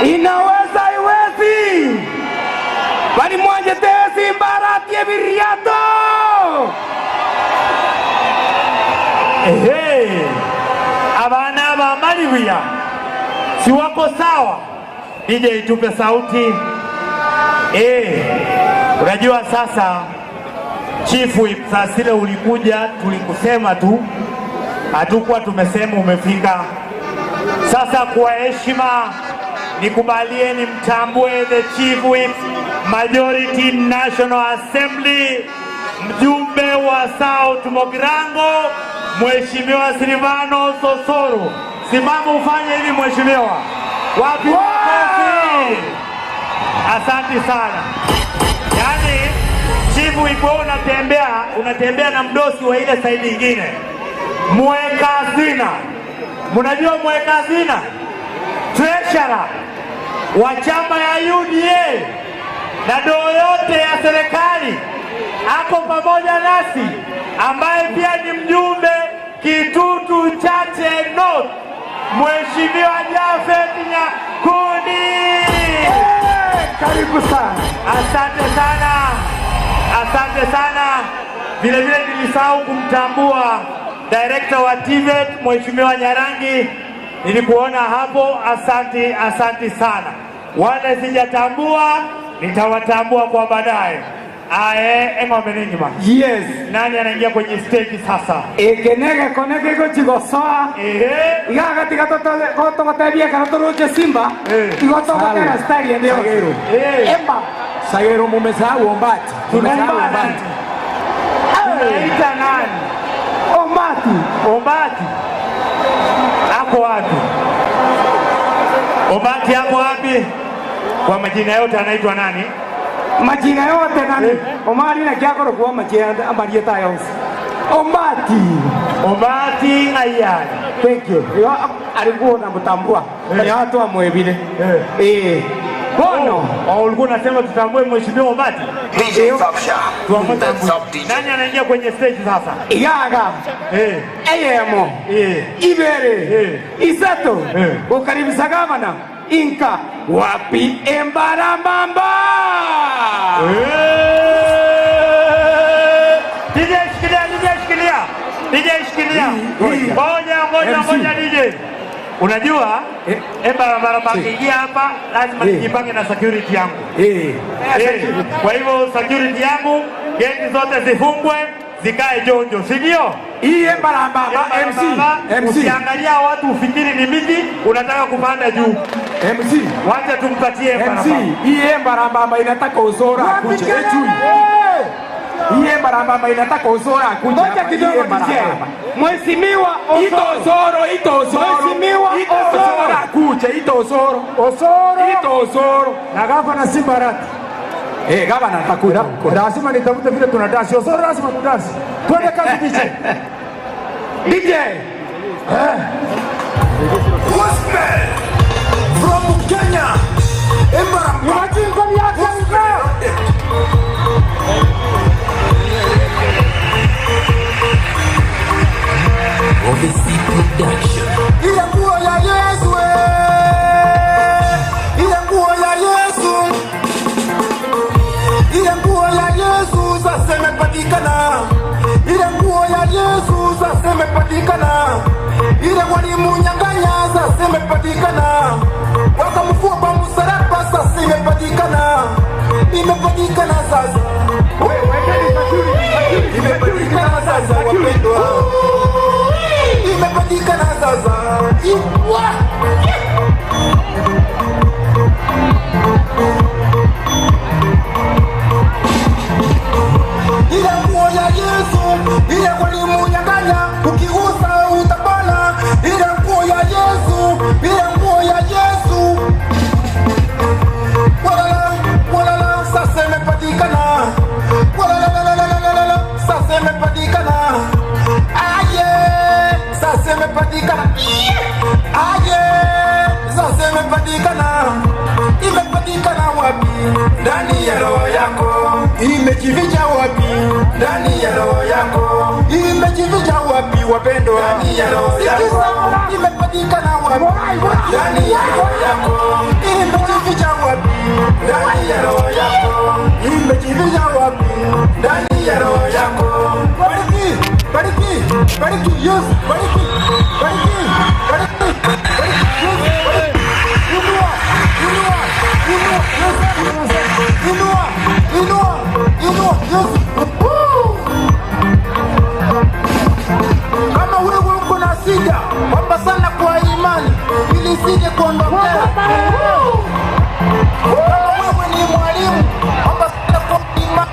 S8: Inaweza iwezi bali mwanje tezi mbarati ebiriato.
S1: Abana ba Malivia si wako sawa? DJ itupe sauti. Unajua sasa chifu sasile ulikuja tulikusema tu, hatukuwa tumesema umefika. Sasa kwa heshima nikubalieni mtambue the chief whip Majority National Assembly, mjumbe wa South Mogirango, Mheshimiwa Silvano Sosoro. Simama ufanye hivi mheshimiwa. Wapi makofi? Asante sana. Yaani chifu ipo unatembea na mdosi wa ile side nyingine. Mweka hazina. Mnajua mweka hazina? Treasurer wa chama ya UDA na doo yote ya serikali ako pamoja nasi, ambaye pia ni mjumbe Kitutu Chache North, Mheshimiwa Jafet Nyakundi.
S8: Karibu sana.
S1: Asante sana. Asante sana. Vile vile nilisahau kumtambua Director wa TVET Mheshimiwa Nyarangi, nilikuona hapo. Asante sana. Wale sijatambua nitawatambua kwa baadaye. Engombe ningima.
S8: Yes.
S1: Nani anaingia kwenye stage sasa?
S8: Ekenege konege go chigosoa. Igaga tikatoto koto kotabia karotoroche Simba. Igoto kotera stari ndio. Emba. Sagero mumesahau Ombati. Tumesahau Ombati.
S1: Unaita nani? Ombati. Ako wapi? Ombati ako wapi? Kwa majina yote anaitwa nani?
S8: Majina yote nani? Omari na kiakoro kwa majina ambarieta yonsi. Ombati ngayani. Thank you. Yo alikuwa anamtambua. Ya watu wa Mwebile.
S1: Bono. Ulikuwa unasema tutambue mheshimiwa Ombati? Nani anaingia kwenye stage sasa?
S8: Igaga. Eyemo. Ibere. Isato. Ukaribisha gavana. Inka. Wapi Embarambamba.
S1: DJ shikilia. Ngoja DJ. Unajua Embarambamba ingia hapa lazima nijipange na security yangu. Kwa hivyo security yangu geti zote zifungwe zikae jonjo, si ndio?
S8: Hii Embarambamba MC.
S1: Usiangalia watu ufikiri ni miji unataka kupanda juu.
S8: MC,
S1: wacha tumpatie
S8: MC, hii Mbarambamba inataka uzora kuche. Hii Mbarambamba inataka uzora kuche. Ngoja kidogo DJ. Mheshimiwa Osoro. Mheshimiwa Osoro kuche, Osoro. Osoro.
S1: Na gavana Simbarati.
S8: Gavana atakuja.
S1: Lazima nitafute vile tunadasi. Osoro lazima mudasi. Twende kazi DJ.
S8: DJ.
S10: Gospel from Kenya.
S8: Imagine from Africa.
S6: Odyssey Production.
S10: Ile nguo ya Yesu, ile nguo ya Yesu, ile nguo ya Yesu sasa imepatikana. Ile nguo ya Yesu sasa imepatikana. Ile walimunyang'anya sasa imepatikana. Wakamfua kwa msalaba sasa imepatikana. Imepatikana sasa. Imepatikana sasa wapendwa. Imepatikana sasa. Ile nguo ya Yesu, ile walimunyang'anya, ukigusa utapona. Ile nguo ya Yesu, ile nguo ya Yesu. Walala, sasa imepatikana. Walala, sasa imepatikana. Sasa imepatikana. Sasa imepatikana. Imepatikana wapi? Ndani ya roho yako. Imejificha wapi? Ndani ya roho yako. Imejificha wapi wapendwa? Ndani ya roho yako. Imepatikana wapi? Ndani ya roho yako. Imejificha wapi? Ndani ya roho yako. Imejificha wapi? Ndani ya roho yako. Bariki, yes, bariki, yes. Inua, yes. Kama wewe uko na shida, omba sana kwa imani ili isije kuondokea. Kama wewe ni mwalimu, omba sana kwa imani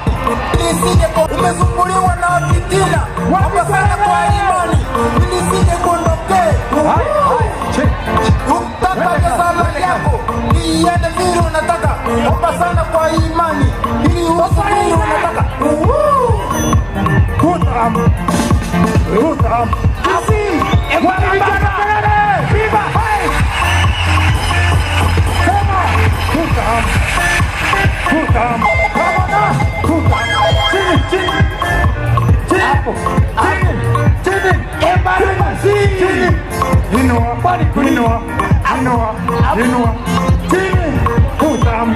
S10: ili isije kuondokea. Umesumbuliwa na fitina, omba sana kwa imani ili isije kuondokea. Ukitaka sala yako iende vile unataka, omba sana kwa imani ili uweze vile unataka.
S8: Kutam. Asi. Viva. Sema. Kutam. Chini. Hapo. Chini. Chini. Inua. Chini. Kutam.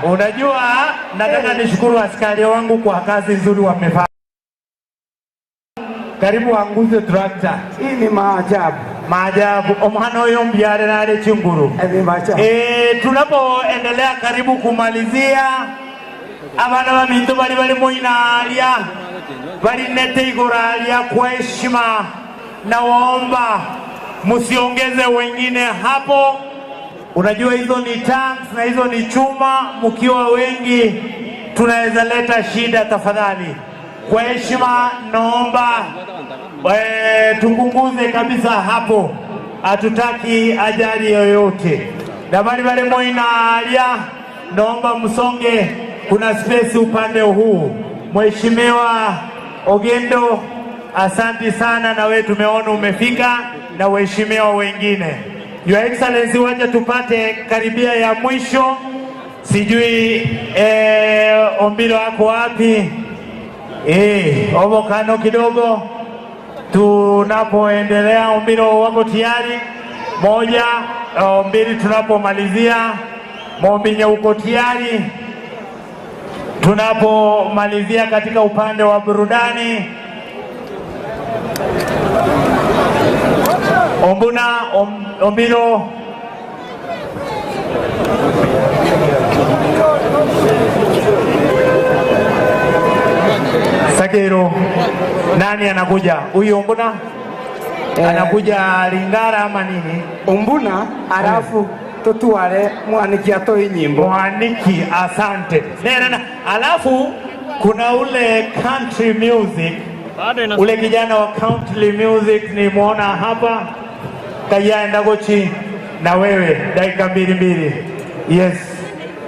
S1: Unajua, nataka nishukuru askari wangu kwa kazi nzuri wamefanya. Karibu wanguze trakta.
S8: Hii ni maajabu.
S1: Omhano huyo mbiare na ale chinguru. Tunapoendelea karibu kumalizia, abana wa minto bali moinalia, bali nete igoralia kwa heshima, na waomba musiongeze wengine hapo. Unajua hizo ni tanks na hizo ni chuma, mkiwa wengi tunaweza leta shida. Tafadhali kwa heshima naomba tupunguze kabisa hapo, hatutaki ajali yoyote. Na bali moinalia, naomba msonge kuna space upande huu. Mheshimiwa Ogendo, asanti sana, na wewe tumeona umefika, na waheshimiwa wengine. Your Excellency, wacha tupate karibia ya mwisho. Sijui Ombilo wako wapi? Ovokano kidogo. Tunapoendelea, Ombilo wako tayari? Moja, mbili, tunapomalizia. Mombinya uko tayari? Tunapomalizia katika upande wa burudani. Ombuna, Ombilo. Sagero, nani anakuja? Huyu Ombuna? Anakuja Lingara ama nini?
S8: Ombuna, alafu tutuare Mwaniki atoi nyimbo.
S1: Mwaniki, asante. Nena, alafu kuna ule country music. Ule kijana wa country music ni muona hapa. Kayaenda gochi na wewe dakika mbili. Yes.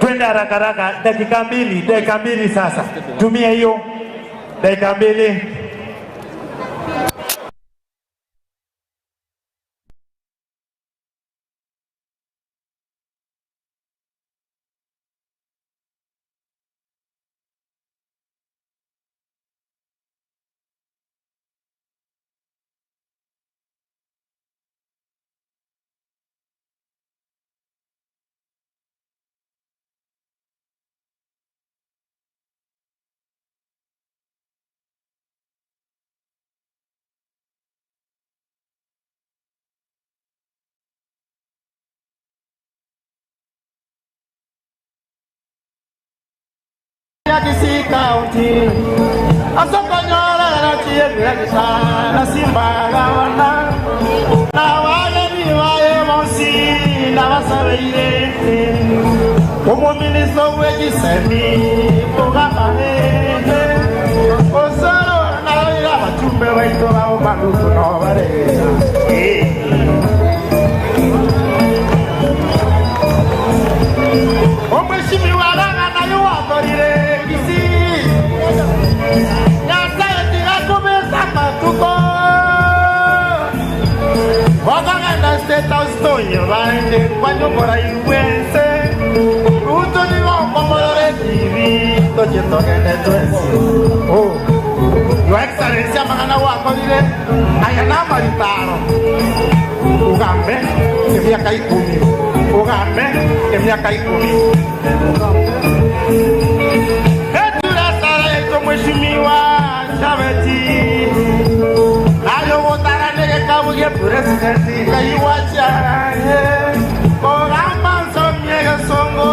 S1: Twende haraka dakika mbili sasa. Tumia hiyo dakika mbili.
S10: Kisii County, asokonyora na chiebira kisana Simba gawana, na wale ni wae mosi na wasabeire, umuminiso wegisemi kugabahehe, osoro na wira wachumbe waitoga umanuku no wareza. Omweshimi waranga na yuwakorire State House Toyo Vande, cuando por ahí fuese, Ruto ni como de TV, toyendo que te tuesi. Oh, Your Excellency, Magana Wako dire, ayana maritaro. Ugambe, que me acai kumi. Ugambe, que me acai kumi. Etura sara eto mweshimiwa, chaveti. Ayo votara nege kabu ye presidenti kaiwacha Oramba somyega songo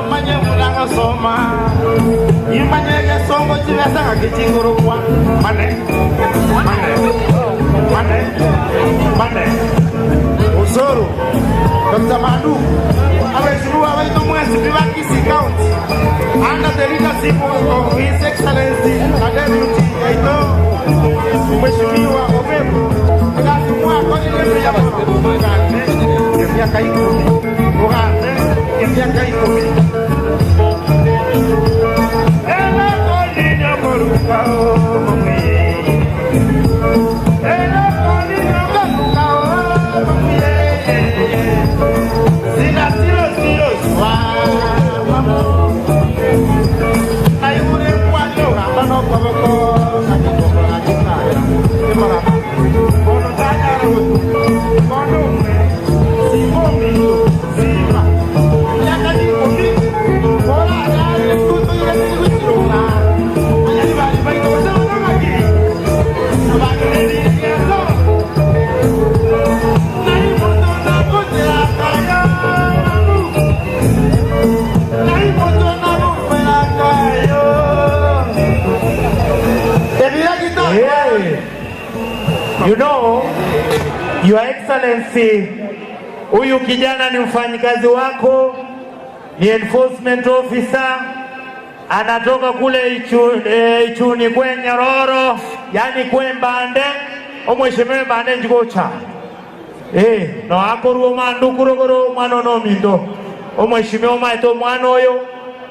S10: manye mulanga soma Imanyega songo chivesa kakichinguru kwa Mane Usoro Dr. Madu Aweshuru awaitu mwesi biwa Kisii County Under the leadership of His Excellency Adeluti Aito Mheshimiwa Obebu Ngatumwa kwa ile ya Ugande ya miaka 10 Ugande ya miaka 10 Ela kolini morukao mwe Ela kolini morukao mwe Sina tiro swa mamo Ayure kwa leo hapana kwa boko
S1: You know, Your Excellency, huyu kijana ni mfanyikazi wako, ni enforcement officer, anatoka kule Ichuni kwe Nyororo, yani kwe Mbande, omweshime Mbande njikocha. No akoruo mandu kurogoro mwano no mindo. Omweshime omaito mwano yo,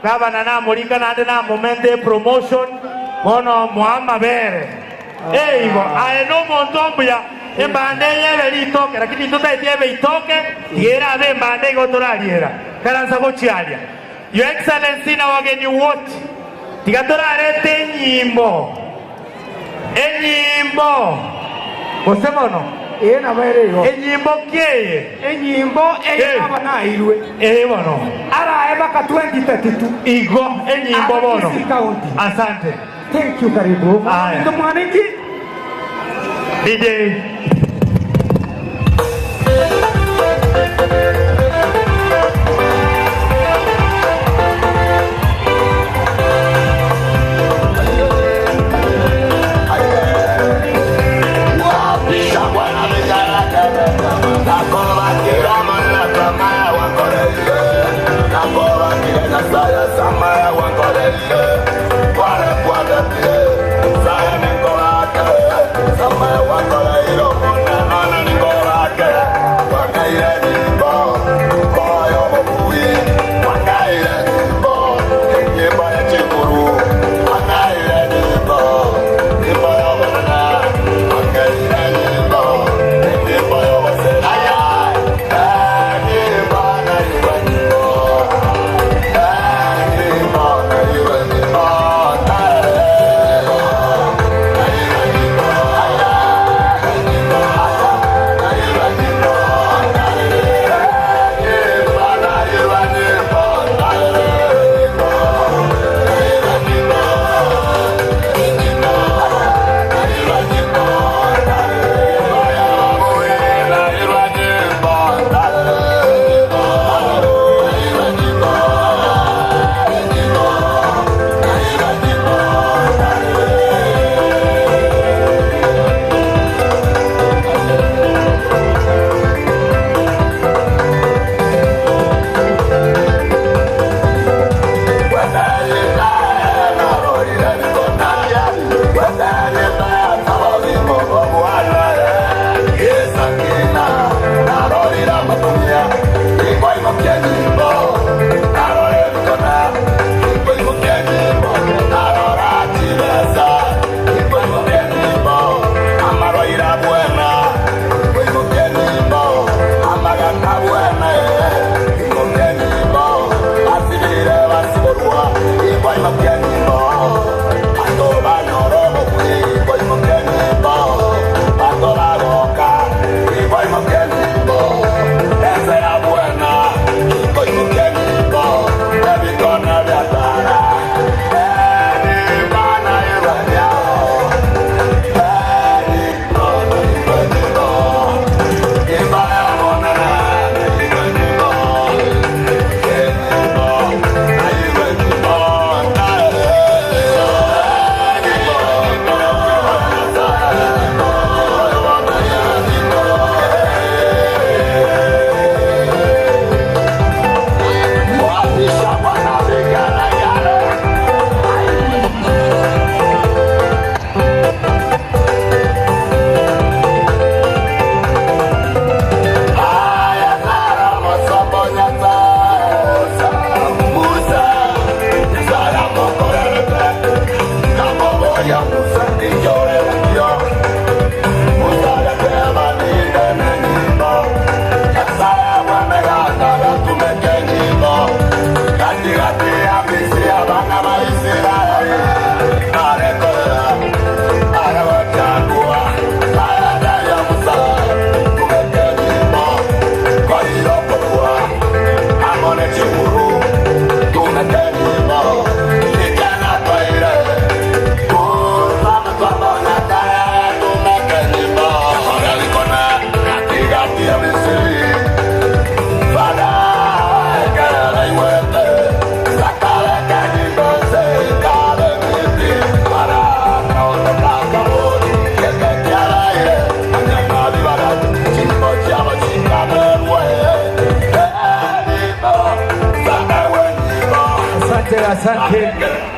S1: gavana na mulika na ande na momente promotion mono muama bere eibo aeno montombya embande yebe litoke lakini tutaitie itoke tiera ade mbande gotoraliera karanza gochialia your excellency na wageni wote tigatorarete nyimbo enyimbo gosemono
S8: ena bairego
S1: enyimbo kieye
S8: enyimbo eyaba na ilwe
S1: bono
S8: ara ebaka 2032
S1: igo enyimbo bono asante
S8: thank you karibu
S1: ndo mwaniki DJ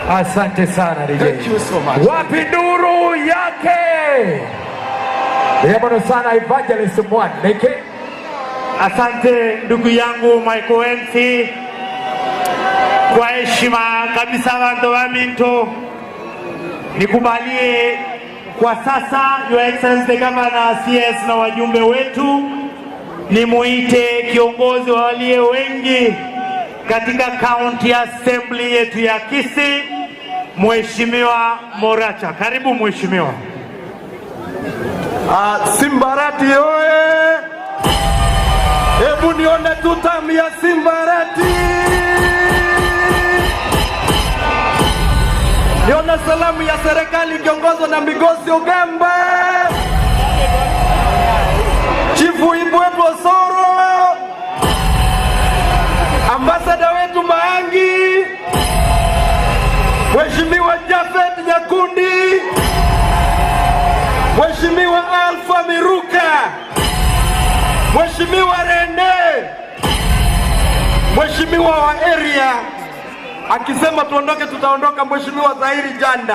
S8: Asante sana DJ. Thank you so much. Wapi nuru yake? Yabona sana Evangelist Mwaneke.
S1: Asante ndugu yangu Michael MC. Kwa heshima kabisa bantu wa Minto, nikubalie kwa sasa Your Excellency the Governor, CS na wajumbe wetu, nimuite kiongozi wa walio wengi katika County Assembly yetu ya Kisii, Mheshimiwa Moracha. Karibu mheshimiwa.
S11: Simbarati oye! Hebu nione tutam ya Simbarati. Nione salamu ya serikali kiongozwa na Migosi Ogembe, Chifu Ibwepo Soro, ambasada wetu Maangi, Mheshimiwa Jafet Nyakundi, Mheshimiwa Alfa Miruka, Mheshimiwa Rende, Mheshimiwa wa area akisema tuondoke tutaondoka, Mheshimiwa Zahiri Janda.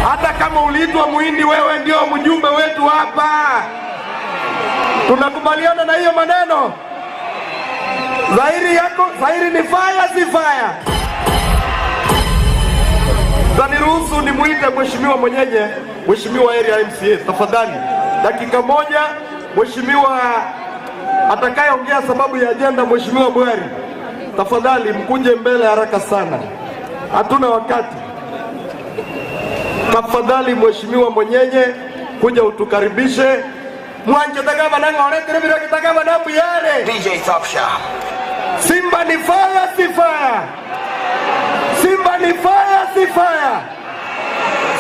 S11: Hata kama uliitwa Muhindi, wewe ndio mjumbe wetu hapa. Tunakubaliana na hiyo maneno? Zahiri yako, Zahiri ni fire si fire? Taniruhusu nimuite Mheshimiwa mwenyeje, Mheshimiwa area MCA tafadhali. Dakika moja, Mheshimiwa atakayeongea sababu ya agenda, Mheshimiwa Bwari. Tafadhali mkuje mbele haraka sana, hatuna wakati. Tafadhali Mheshimiwa mwenyeje, kuja utukaribishe. Mwanje takaba na ngore tiribira kitakaba na buyare. DJ Top Shop. Simba ni fire si fire? Simba ni fire si fire?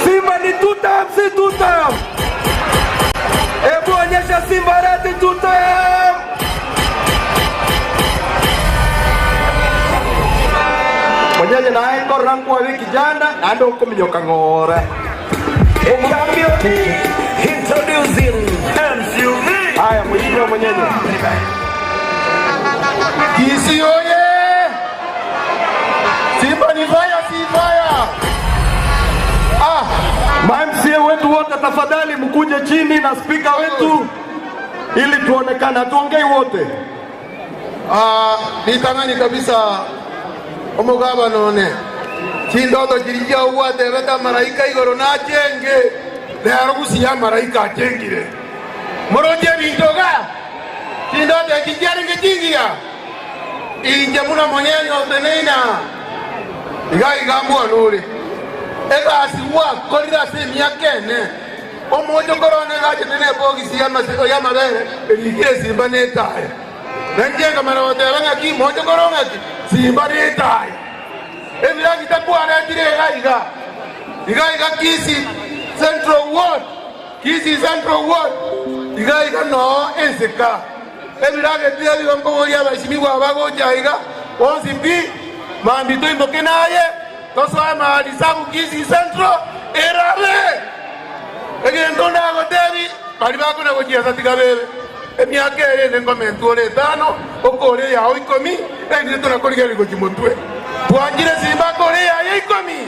S11: Simba ni tutam si tutam? Hebu onyesha Simbarati tutam. Mwenyeje na eko rangu wa wiki jana ando huko minyoka ngore. Introducing MCV. Haya mheshimiwa mwenyeje. Kisii oye! Simba ni fire si fire? MCA wetu wote tafadhali mkuje chini na speaker wetu ili tuonekane, tuongei wote.
S10: Nitamani kabisa omugaba none kindoto kirija uwate beta malaika igoro na chenge lero gusiya malaika achengire moroje bintoga kindoto kijari kijigia inje muna monyenyo tenena igai gambwa nuri ega asiwa korira semia kene omojo korone gaje tene bogisi ya masiko ya mabere eligire Simba netaye nanjenga mara wote banga ki mojo koronga Simba netaye emira kitakuwa anatire iga Kisii Central Ward, Kisii Central Ward iga no enseka emira ketire bambo ya bashimiwa bagoja iga onsipi mambito imbokenaye toswa mahali sabu Kisii Central erabe egendo ndago debi bali bako na kujia satika bebe emyaka ere ngomento ole tano okole ya 10 ndi tunakoliga liko kimotwe tuanjire Simba kole ya 10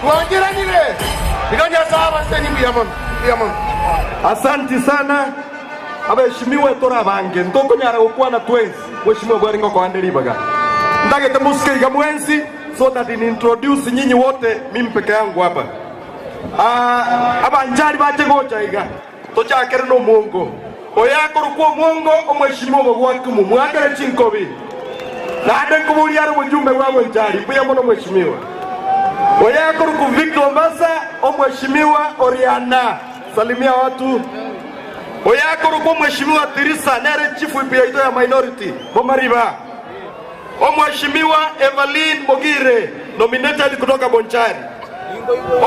S10: tuanjiranire nikonya sawa seni biyamon.
S11: Asante sana abeshimiwe tora bange ndoko nyara ukwa na twins mheshimiwa Bwari ngoko andelibaga ndage temuske igamwensi so that in introduce nyinyi wote mimi peke yangu hapa. Abanjari baje gocha iga tochakere no mungo oyako ruko mungo omweshimiwa bwaki mu mwakere chinkobi nade kubuli yaro mjumbe wabo njari buya mono mheshimiwa oyako ruko Victor Mbasa omweshimiwa Oriana salimia watu oyako ruko mheshimiwa Tirisa nere chifu ipiaito ya minority Bomariba omweshimiwa Evelyn Mogire nominated kutoka Bonchari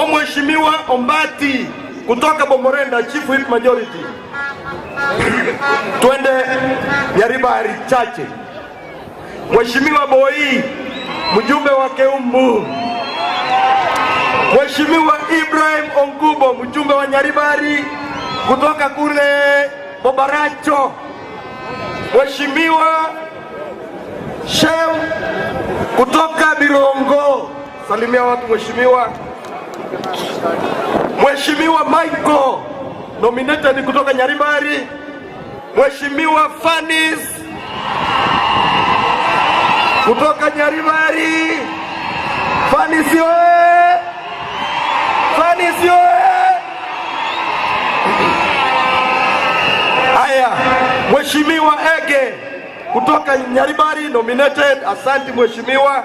S11: omweshimiwa Ombati kutoka Bomorenda chief whip majority. Twende Nyaribari chache. Mheshimiwa Boi mjumbe wa Keumbu, Mheshimiwa Ibrahim Ongubo mjumbe wa Nyaribari kutoka kule Bobaracho, Mheshimiwa Shem kutoka Birongo salimia watu mheshimiwa. Mheshimiwa Michael nominated kutoka Nyaribari, Mheshimiwa Fanis kutoka Nyaribari. Fanisi oye! Fanisi oye! Haya, Mheshimiwa Ege kutoka Nyaribari nominated. Asante Mheshimiwa.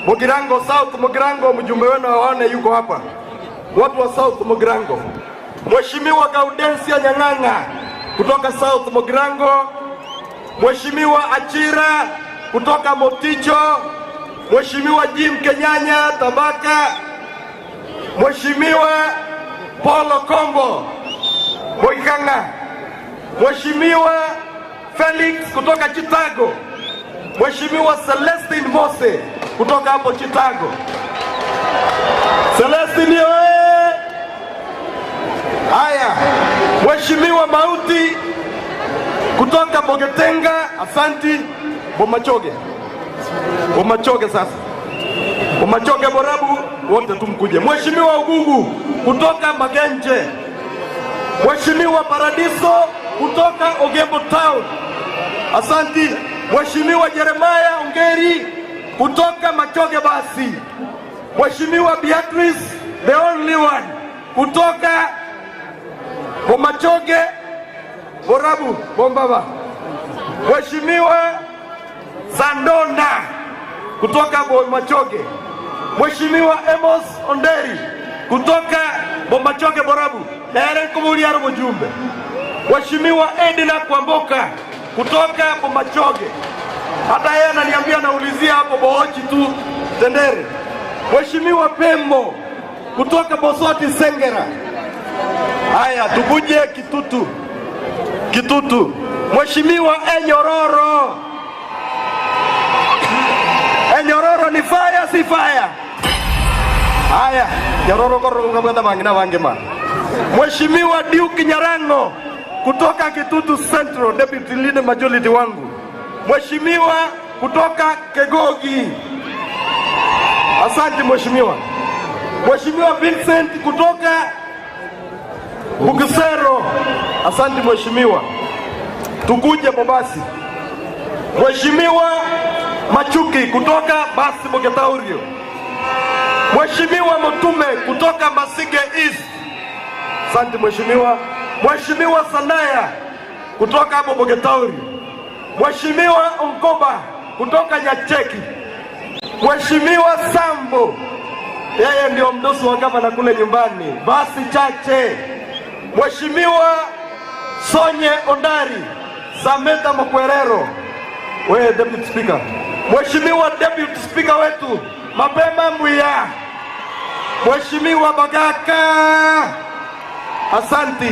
S11: Mugirango South, Mugirango, mjumbe wenu waone yuko hapa. Watu wa South Mugirango. Mheshimiwa Gaudensia Nyang'anga kutoka South Mugirango. Mheshimiwa Achira kutoka Moticho. Mheshimiwa Jim Kenyanya Tabaka. Mheshimiwa Paulo Kombo Moikanga. Mheshimiwa Felix kutoka Chicago. Mheshimiwa Celestine Mose kutoka hapo Chicago. Celestine oye! Haya, Mheshimiwa Mauti kutoka Bogetenga. Asanti. Bomachoge. Bomachoge sasa. Bomachoge Borabu wote tumkuje. Mheshimiwa Ugugu kutoka Magenje. Mheshimiwa Paradiso kutoka Ogembo Town. Asanti. Mheshimiwa Jeremiah Ongeri kutoka Machoge Basi. Mheshimiwa Beatrice the only one kutoka Bomachoge Borabu Bombaba. Mheshimiwa Sandona kutoka Bomachoge. Mheshimiwa Amos Onderi kutoka Bomachoge Borabu. Ere kumuli yaro mjumbe. Mheshimiwa Edina Kwamboka kutoka Bomachoge. Hata yeye ananiambia naulizia hapo Bohochi tu Tendere. Mheshimiwa Pembo kutoka Bosoti Sengera. Haya, tukuje Kitutu. Kitutu. Mheshimiwa Enyororo. Enyororo ni fire si fire? Haya, Nyororo koro ngabanda mangina wangema. Mheshimiwa Duke Nyarango kutoka Kitutu Central, Deputy Leader Majority wangu. Mheshimiwa kutoka Kegogi. Asante Mheshimiwa. Mheshimiwa Vincent kutoka Bugesero. Asante Mheshimiwa. Tukuje Bobasi. Mheshimiwa Machuki kutoka Basi Bogetaurio. Mheshimiwa Mutume kutoka Masige East. Asante Mheshimiwa. Mheshimiwa Sanaya kutoka hapo Bogetaurio. Mheshimiwa Onkoba kutoka Nyacheki. Mheshimiwa Sambo, yeye ndio mdosi wa gavana kule nyumbani. Basi chache. Mheshimiwa Sonye Ondari Sameta Mokwerero, wewe Deputy Speaker. Mheshimiwa Deputy Speaker wetu Mapema Mbuya. Mheshimiwa Bagaka. Asanti.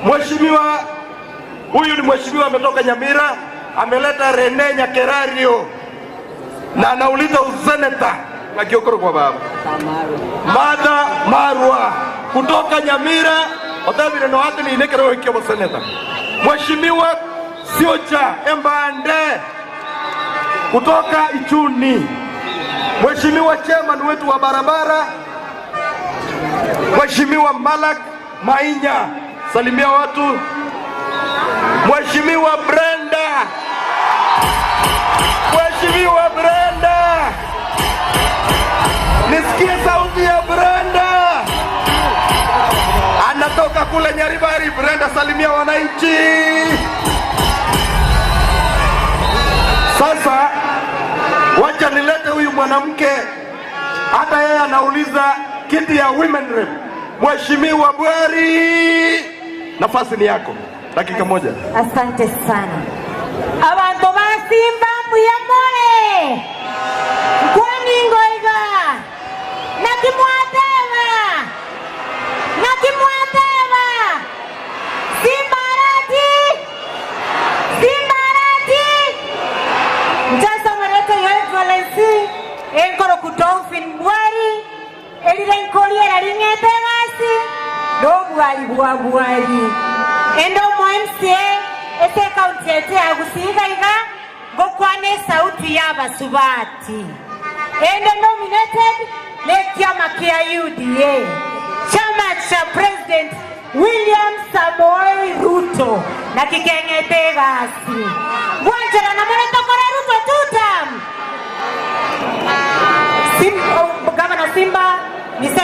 S11: Mheshimiwa huyu ni mheshimiwa ametoka Nyamira, ameleta Rene Nyakerario na anauliza useneta na kiokoro kwa baba Mada Marwa kutoka Nyamira. Otavile no hati ni inekero ikiwa useneta. Mheshimiwa Siocha Embande kutoka Ichuni. Mheshimiwa chairman wetu wa barabara Mheshimiwa Malak Mainya, salimia watu. Mheshimiwa Brenda. Mheshimiwa Brenda. Nisikie sauti ya Brenda. Anatoka kule Nyaribari. Brenda, salimia wananchi. Sasa wacha nilete huyu mwanamke, hata yeye anauliza kiti ya women rep. Mheshimiwa Bwari, nafasi ni yako, dakika moja.
S12: Asante sana. Abantu basimba muyamore kwani ngoiga nakimwateva simbarati mtasa marete yoevalensi enkoro kutofin Bwari elirenkolia ringete basi do Bwari endo mwense ese kaunti yete agusiga iga gokwane sauti y'abasubati endo nominated lekyama kia UDA chama cha President William Samoei Ruto na kikengete basi Bwanjera na mwana tokora Ruto tutam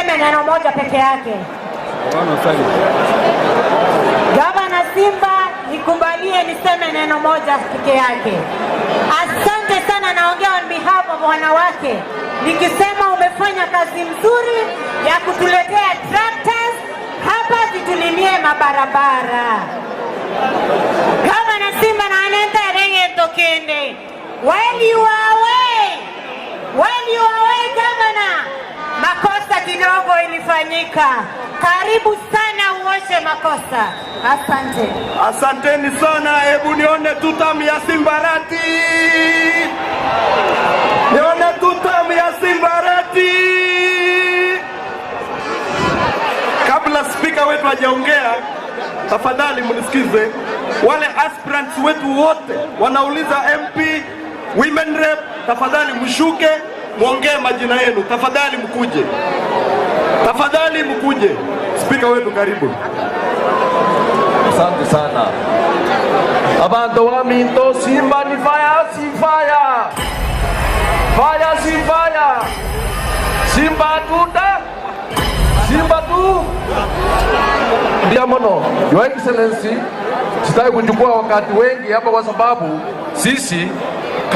S12: niseme neno moja peke yake. Gavana Simba, nikubalie niseme neno moja peke yake. Asante sana, naongea on behalf of wanawake. Nikisema umefanya kazi nzuri ya kutuletea tractors hapa zitulimie mabarabara. Gavana Simba na anenda renge tokende. While you are away, Gavana, makosa kidogo ilifanyika. Karibu sana uoshe makosa. Asante.
S11: Asanteni sana. Hebu nione tutam ya Simbarati. Nione tutam ya Simbarati. Kabla speaker wetu hajaongea, tafadhali mnisikize. Wale aspirants wetu wote wanauliza MP, women rep, tafadhali mshuke, muongee majina yenu. Tafadhali mkuje. Tafadhali mkuje. Speaker wetu karibu.
S13: Asante sana. Abantu wa Minto, Simba ni fire, si fire. Fire, si fire. Simba tuta. Simba tu. Ndio mono. Your Excellency, sitaki kuchukua wakati wengi hapa kwa sababu sisi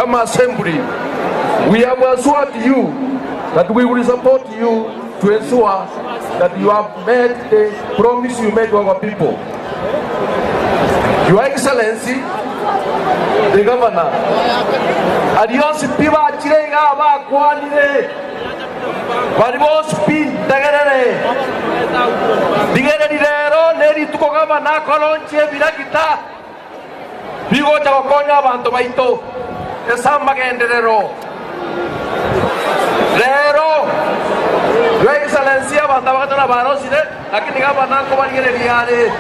S13: kama assembly we have assured you that we will support you to ensure that you have made the promise you made to our people. Your Excellency, the Governor, adios piva chirega ba kwanire baribos pin tagerere digere direro neri tuko Governor kolonche birakita bigo cha konya bantu baito esa magenderero lero. Your Excellency, abantu na barosire lakini Governor ko barigere riale.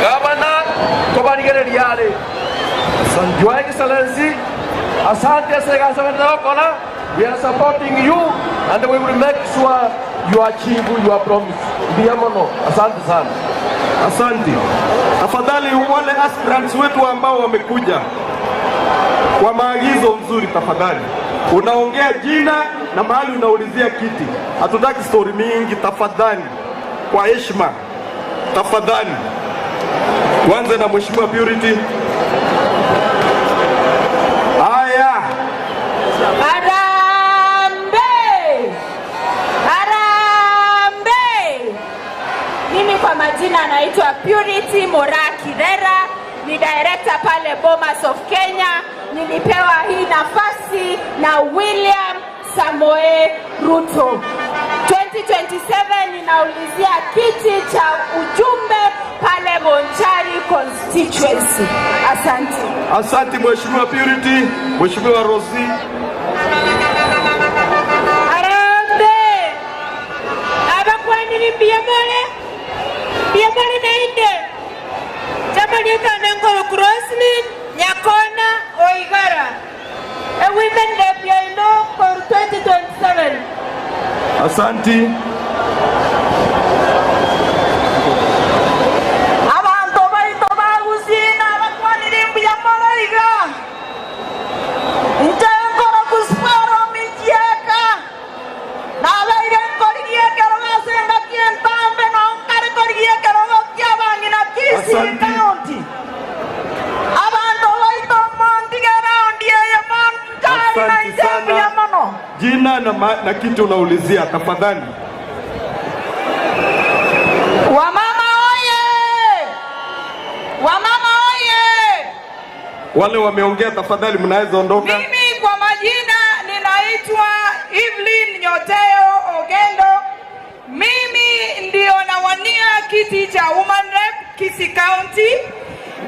S13: Governor ko barigere riale. Your Excellency, asante sega sabenda kola. We are supporting you and we will make sure you achieve your promise. Ndio mono. Asante sana.
S11: Asante. Tafadhali wale aspirants wetu ambao wamekuja kwa maagizo mzuri, tafadhali unaongea jina na mahali unaulizia kiti. Hatutaki story mingi, tafadhali kwa heshima. Tafadhali tuanze na Mheshimiwa Purity. Haya,
S14: Harambe. Mimi kwa majina naitwa Purity Morakirera, ni director pale Bomas of Kenya. Nilipewa hii nafasi na William Samoei Ruto. 2027 ninaulizia kiti cha ujumbe pale Bonchari constituency. Asante.
S11: Asante Mheshimiwa Purity. Mheshimiwa Rosie.
S12: Harambe. Abakwani ni biamole nainde. Jamani kanengoro Crossman Nyakona Oigara. A women rep for 2027.
S11: Asante.
S14: Abantu baito bagusina bakwani limbia moroiga. Ntengoro kusparo mijiaka. Na baire korigia kerogasenga kientambe na onkare korigia kerogokia bangina kisi county. Abantu baito mondigera ondie yaman kai na isembi yamano.
S11: Jina na kitu unaulizia, tafadhali.
S14: Wamama oye! Wamama oye!
S11: Wale wameongea, tafadhali mnaweza ondoka.
S14: Mimi kwa majina ninaitwa Evelyn Nyoteo Ogendo. Mimi ndio nawania kiti cha woman rep Kisii County.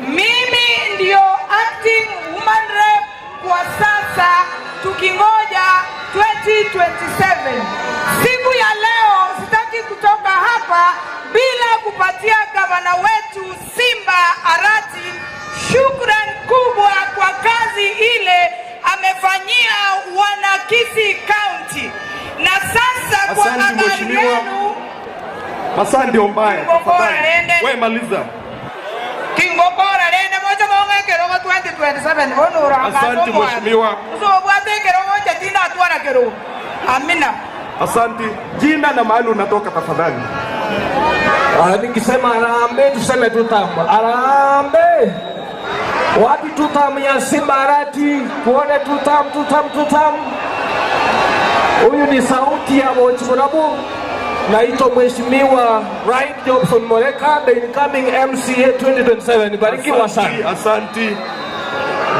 S14: Mimi ndio acting woman rep kwa sasa, tukingoja 2027. Siku ya leo sitaki kutoka hapa bila kupatia gavana wetu Simba Arati shukrani kubwa kwa kazi ile amefanyia wana Kisii County. Na sasa kwa habari yenu,
S11: Asante Ombaya, tafadhali. Wewe maliza.
S14: Kingokora lende moja monge kerogo 2027 onura.
S11: Asante mheshimiwa.
S14: So bwate kerogo chatina atwara kerogo. Amina.
S11: Asanti. Jina na mahali unatoka tafadhali.
S13: Nikisema Harambee tuseme tutam. Harambee. Wapi tutam ya Simba Arati? Kuone tutam. Huyu ni sauti ya Mochurabu. Naitwa Mheshimiwa Wright Jobson Moleka, the incoming MCA 2027. Barikiwa sana.
S11: Asanti.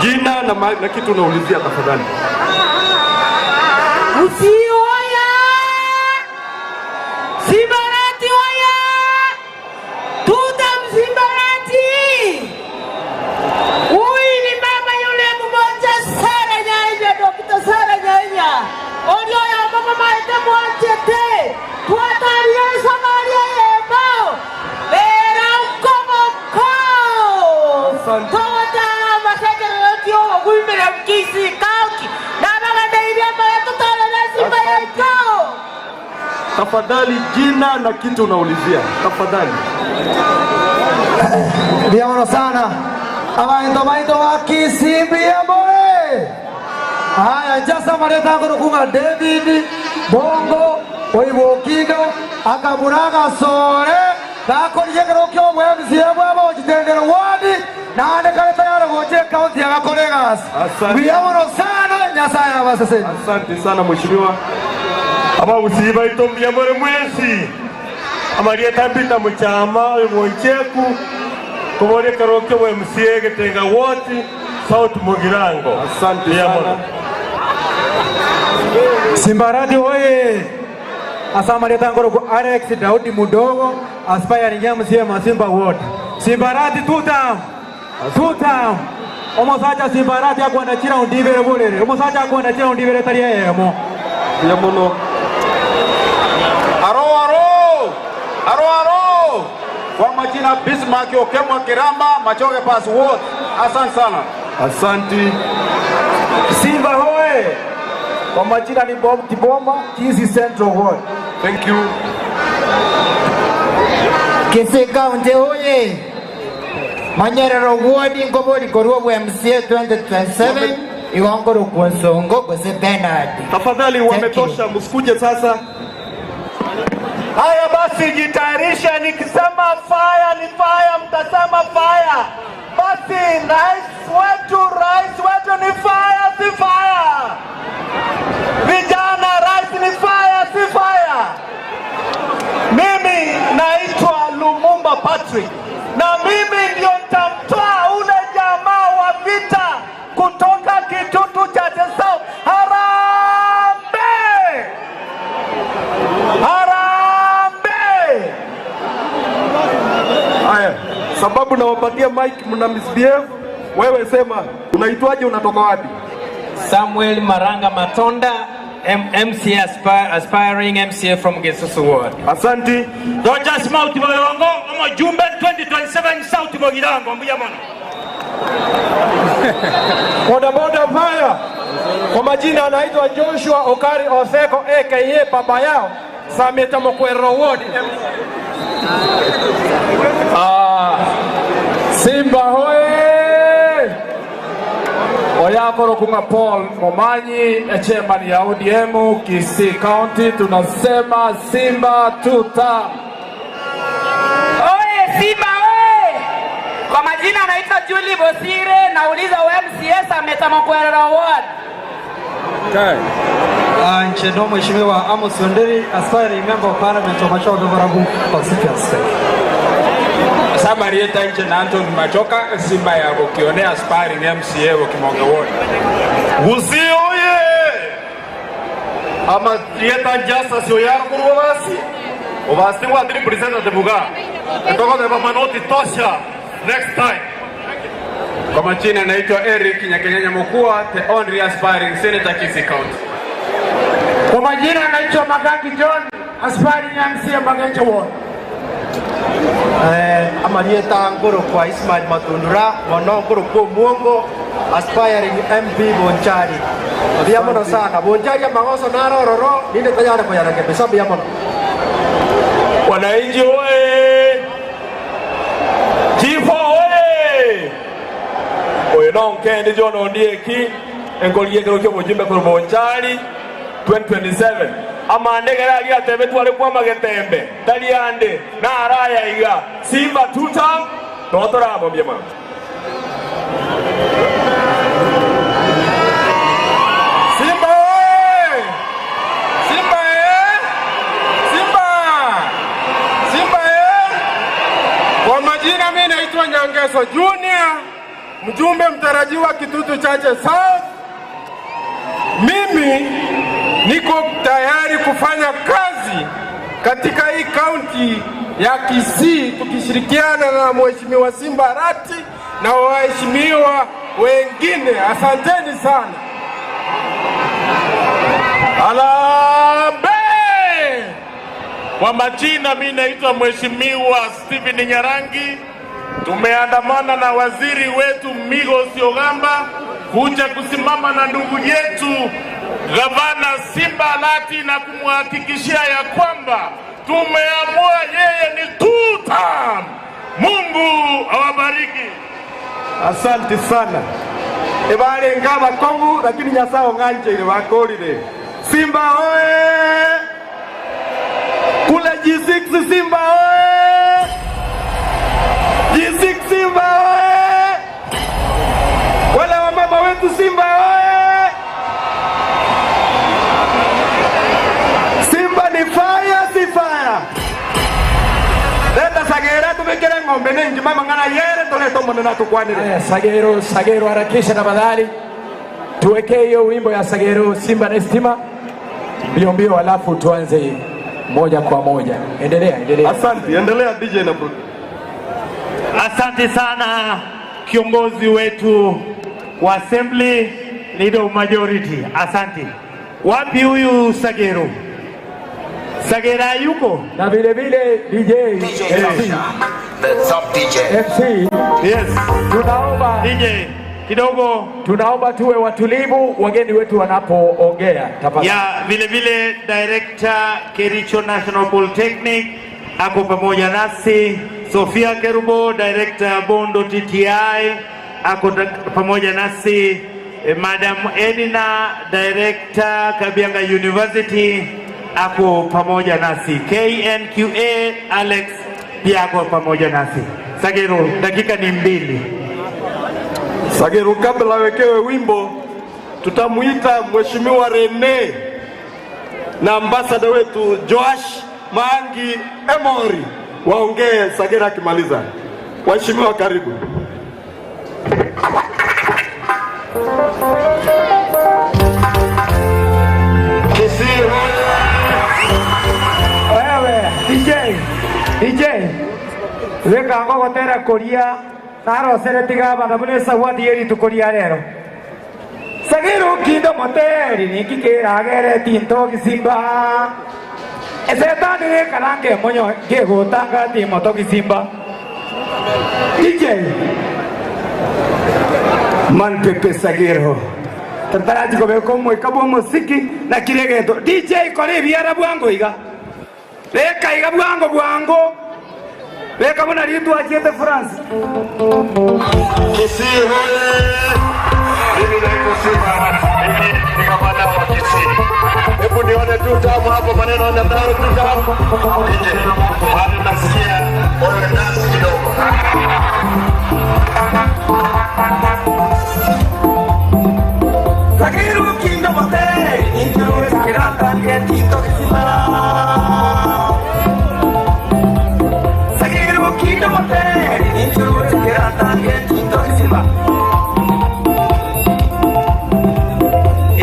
S11: Jina na kitu unaulizia tafadhali.
S12: Usioya! Simba Arati oya! Tutam Simba Arati! Huyu ni mama yule mmoja Sara Nyanya, Dr. Sara Nyanya. Olio ya mama maite mwachete. Tuataria Somalia yebo. Era ukomoko. Tuata maseke rotio wimera mkisi kauki. Na mga nairia maya tutala na Simba yako.
S11: Tafadhali jina na kitu unaulizia. Tafadhali.
S8: Biamono sana. Amaito wakisibi ya boe. Haya jasa mareta kurukunga David Bongo Oibokido akaburaga sore nakorije kerokyo mwemzi yabwo kitendero wadi na ndekale tayari goje kaunti ya Kolegas. Biamono sana nyasaya abasese.
S11: Asante sana mheshimiwa. Aba usiba itombia mbere mwezi. Amaria tambita muchama mwoncheku kubore kerokyo mwemzi getenga wodi South Mugirango. Asante sana.
S8: Simba Arati oye! Asama leta ngoro ku Alex Daudi Mudogo aspiring MCA Simba Ward. Simba Arati tutam. Omosacha Simba Arati akwenda chira undibere bolere. Omosacha akwenda chira undibere taria yemo.
S11: Yamono. Aro. Kwa majina Bismarck Okemwa Kiramba Machoge Pass Ward. Asante sana. Asante.
S8: Simba hoye! Kwa majina ni Bob Tiboma, Kisi Central Ward.
S11: Thank you.
S15: Kisi County hoye! Manyerero Ward ngobori koruwa MCA 2027 iwangoro kunsongo kuse Bernard.
S11: Tafadhali wametosha, msikuje sasa.
S1: Haya basi jitayarisha, nikisema fire ni fire, mtasema fire. Basi rais wetu ni fire, si fire. Vijana, rais ni fire, si fire. Mimi naitwa Lumumba Patrick na mimi ndio nitamtoa ule jamaa wa vita kutoka Kitutu cha South. Harambee!
S11: Haya, sababu nawapatia mic mna misbehave. Wewe sema unaitwaje, unatoka wapi?
S16: Samuel Maranga Matonda, MCA aspiring MCA from Gesusu Ward.
S11: Asante.
S1: Dr. Smauti Borongo, Jumbe 2027 South Mugirango, Mbuyamona.
S8: Bodaboda fire. Kwa majina anaitwa Joshua Okari Oseko aka baba yao Sameta Mokwero Ward. Simba hoye! Oyakoro kunga Paul Momanyi, chairman ya ODM Kisii County, tunasema Simba tuta.
S14: Oye Simba oye! Kwa majina anaitwa Julie Bosire, nauliza MCA Sameta Mokwero Ward.
S8: Okay. Nchendo Mheshimiwa Amos Wanderi, aspiring member of parliament of Machoka Barabu Pacific State.
S16: Samarieta nje na Anton Machoka, Simba ya ukionea aspiring MCA wa Kimonge Ward.
S11: Usioye! Ama Rieta Njasa sio yako kurwasi. Obasti wa ndiri representative buga. Etoka de manoti tosha. Next time.
S16: Kwa majina naitwa Eric Nyakenyanya Mokua, the only aspiring senator Kisii County.
S8: Kwa majina naitwa Magangi John, aspiring MCA Magangi Ward.
S17: Amarieta ngoro kwa Ismail Matundura, mono ngoro kwa Muongo, aspiring MP Bonchari. Biamono sana, Bonchari ya magoso naro roro, ninde tayari kwa yarake pesa biamono.
S11: Wananchi oye! Chifu oye! Oye non kendi John Ondieki, engoliye kero kyo mujimbe kwa Bonchari 2027.
S13: amandegera agiatebe twari kwa magetembe taliande na araya iga Simba tuta totorabo byema
S11: Simba oye! Simba Simba! Simba Kwa majina mimi naitwa Nyangeso Junior, mjumbe mtarajiwa Kitutu Chache South. Mimi niko tayari kufanya kazi katika hii kaunti ya Kisii tukishirikiana na Mheshimiwa Simba Arati na waheshimiwa wengine. Asanteni sana.
S18: Alambe! Kwa majina mimi naitwa Mheshimiwa Stephen Nyarangi. Tumeandamana na waziri wetu Migos Ogamba kuja kusimama na ndugu yetu Gavana Simba Arati na kumhakikishia ya kwamba tumeamua yeye ni two-term. Mungu awabariki.
S11: Asante sana. Ebale ngaba kongu lakini nyasao nganje ile wakolile. Simba oye! Kule G6 Simba oye! G6 Simba oye! Wala wamama wetu Simba oye! Simba ni fire si fire. Leta Sagera tumekele ngombe nengi mama ngana yere toleto mwana tukwanile.
S8: Sagero harakisha tafadhali. Tuwekee hiyo wimbo ya Sagero Simba na Stima. Mbio alafu tuanze moja kwa moja. Endelea.
S11: Asante, endelea DJ na bro.
S1: Asante sana kiongozi wetu wa assembly leader of majority. Asante. Wapi huyu Sagero? Sagera yuko?
S8: Na vile vile DJ
S5: The top DJ.
S8: FC.
S1: Yes.
S8: Tunaomba
S1: DJ kidogo,
S8: tunaomba tuwe watulivu wageni wetu wanapoongea tafadhali.
S1: Ya vile vile director Kericho National Polytechnic ako pamoja nasi. Sofia Kerubo, director Bondo TTI ako pamoja nasi. Madam Edina, director Kabianga University ako pamoja nasi. KNQA Alex pia ako pamoja nasi. Sagero, dakika ni 2.
S11: Sagero, kabla wekewe wimbo, tutamuita Mheshimiwa Rene na ambassador wetu Joash Mangi Emori waongee Sagera akimaliza. Waheshimiwa karibu.
S8: Wewe DJ weka ngoko tera koria naro seretiga bana bunesa wadi eri tukoria rero Sagero kindo moteri nikikera gere tinto Simba esetani kalange monyo gego tanga ti moto Simba DJ man pepe Sagero tantaraji ko como ikabo musiki na kiregeto DJ kore biara bwango iga leka iga bwango leka bona ritu achiete France
S18: Kisii hoye! Mimi naitwa Simba, mimi ni gavana wa Kisii. Hebu nione two-term hapo, maneno ya ndaro two-term. Hapo nasikia wewe nasi kidogo.
S8: Sagero kindo mote injo sakirata ngetito Simba Sagero kindo mote injo sakirata ngetito Simba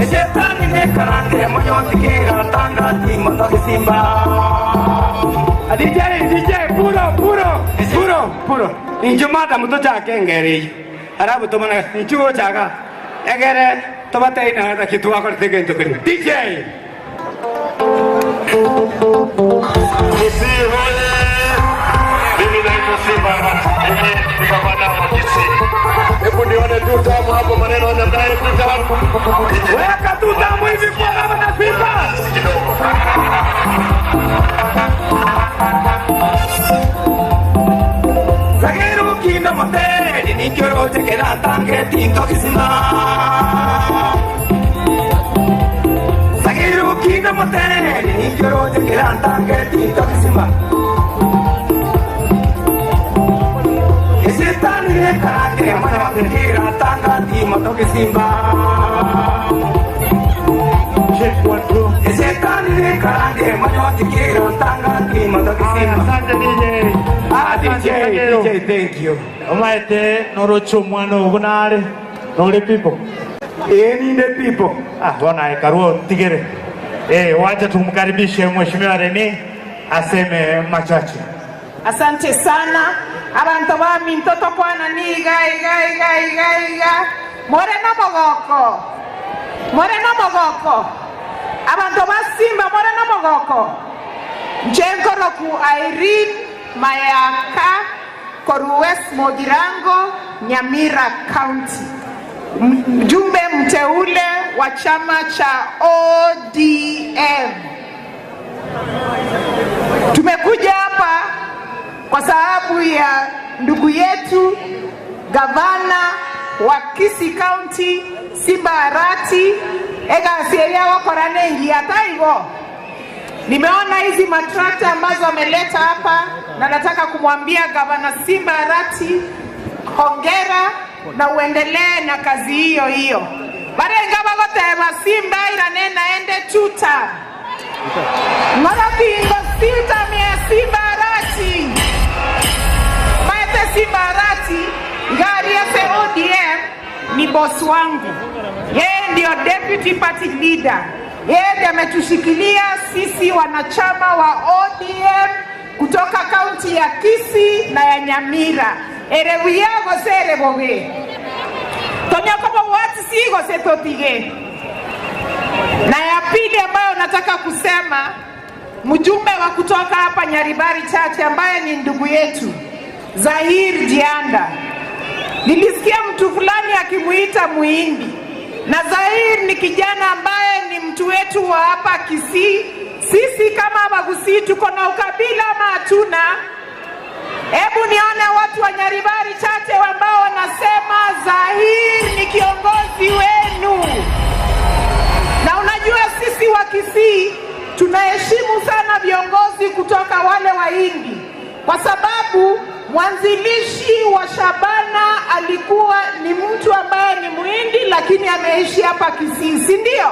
S8: esetani ne karande moyo tikira tanga ti moto Simba DJ puro injo mata muto chake ngeri arabu to mana injo chaka egere tobate ina hata kitu wako tegento kini DJ
S18: Kisii hoye! Mimi naitwa Simba, mimi ni gavana wa Kisii. Hebu nione two-term hapo, maneno ya ndaro two-term.
S8: Weka two-term hivi kwa gavana Simba Sagero kindo moteri nikyo tekera tange tinto Simba Sagero kindo
S10: Ina motere ni kero te kiranta ngeti tokisimba. Isitani ne karate mwana kiranta ngati motokisimba. Check one two. Isitani ne karate mwana kiranta ngati motokisimba.
S1: Asante DJ.
S10: DJ, thank you.
S1: Omaete norocho mwana ubunare. Nole people.
S10: Any the people.
S1: Bwana ikaruo tigere. Wacha tumkaribishe Mheshimiwa Rene aseme machache.
S19: Asante sana. Abantu bami mtoto kwana ni iga. Moreno mogoko. Abantu basimba moreno mogoko. Mchenkoro ku Irene Mayaka Koruwes Mogirango Nyamira County. Mjumbe mteule wa chama cha ODM. Tumekuja hapa kwa sababu ya ndugu yetu gavana wa Kisii County Simba Arati Egasiya wakoranengi ataigo. Nimeona hizi matrakta ambazo ameleta hapa na nataka kumwambia gavana Simba Arati hongera na uendelee na kazi hiyo. Barenga bagoteba Simba iranena ende tuta. Maratingo sita mia Simba Arati. Maete Simba Arati ngari ya ODM ni boss wangu. Yeye ndio deputy party leader. Yeye ndiye ametushikilia sisi wanachama wa ODM kutoka kaunti ya Kisii na ya Nyamira. Erewiago sereboge. Tonya kama watu sigo setotige. Na ya pili ambayo nataka kusema, mjumbe wa kutoka hapa Nyaribari Chache ambaye ni ndugu yetu Zahir Jianda. Nilisikia mtu fulani akimuita Muhindi. Na Zahir ni kijana ambaye ni mtu wetu wa hapa Kisii. Sisi kama Bagusii tuko na ukabila ama hatuna? Hebu nione watu wa Nyaribari Chache ambao wanasema Zahir ni kiongozi wenu. Na unajua sisi wa Kisii tunaheshimu sana viongozi kutoka wale Wahindi. Kwa sababu mwanzilishi wa Shabana alikuwa ni mtu ambaye ni Muhindi lakini ameishi hapa Kisii, si ndio?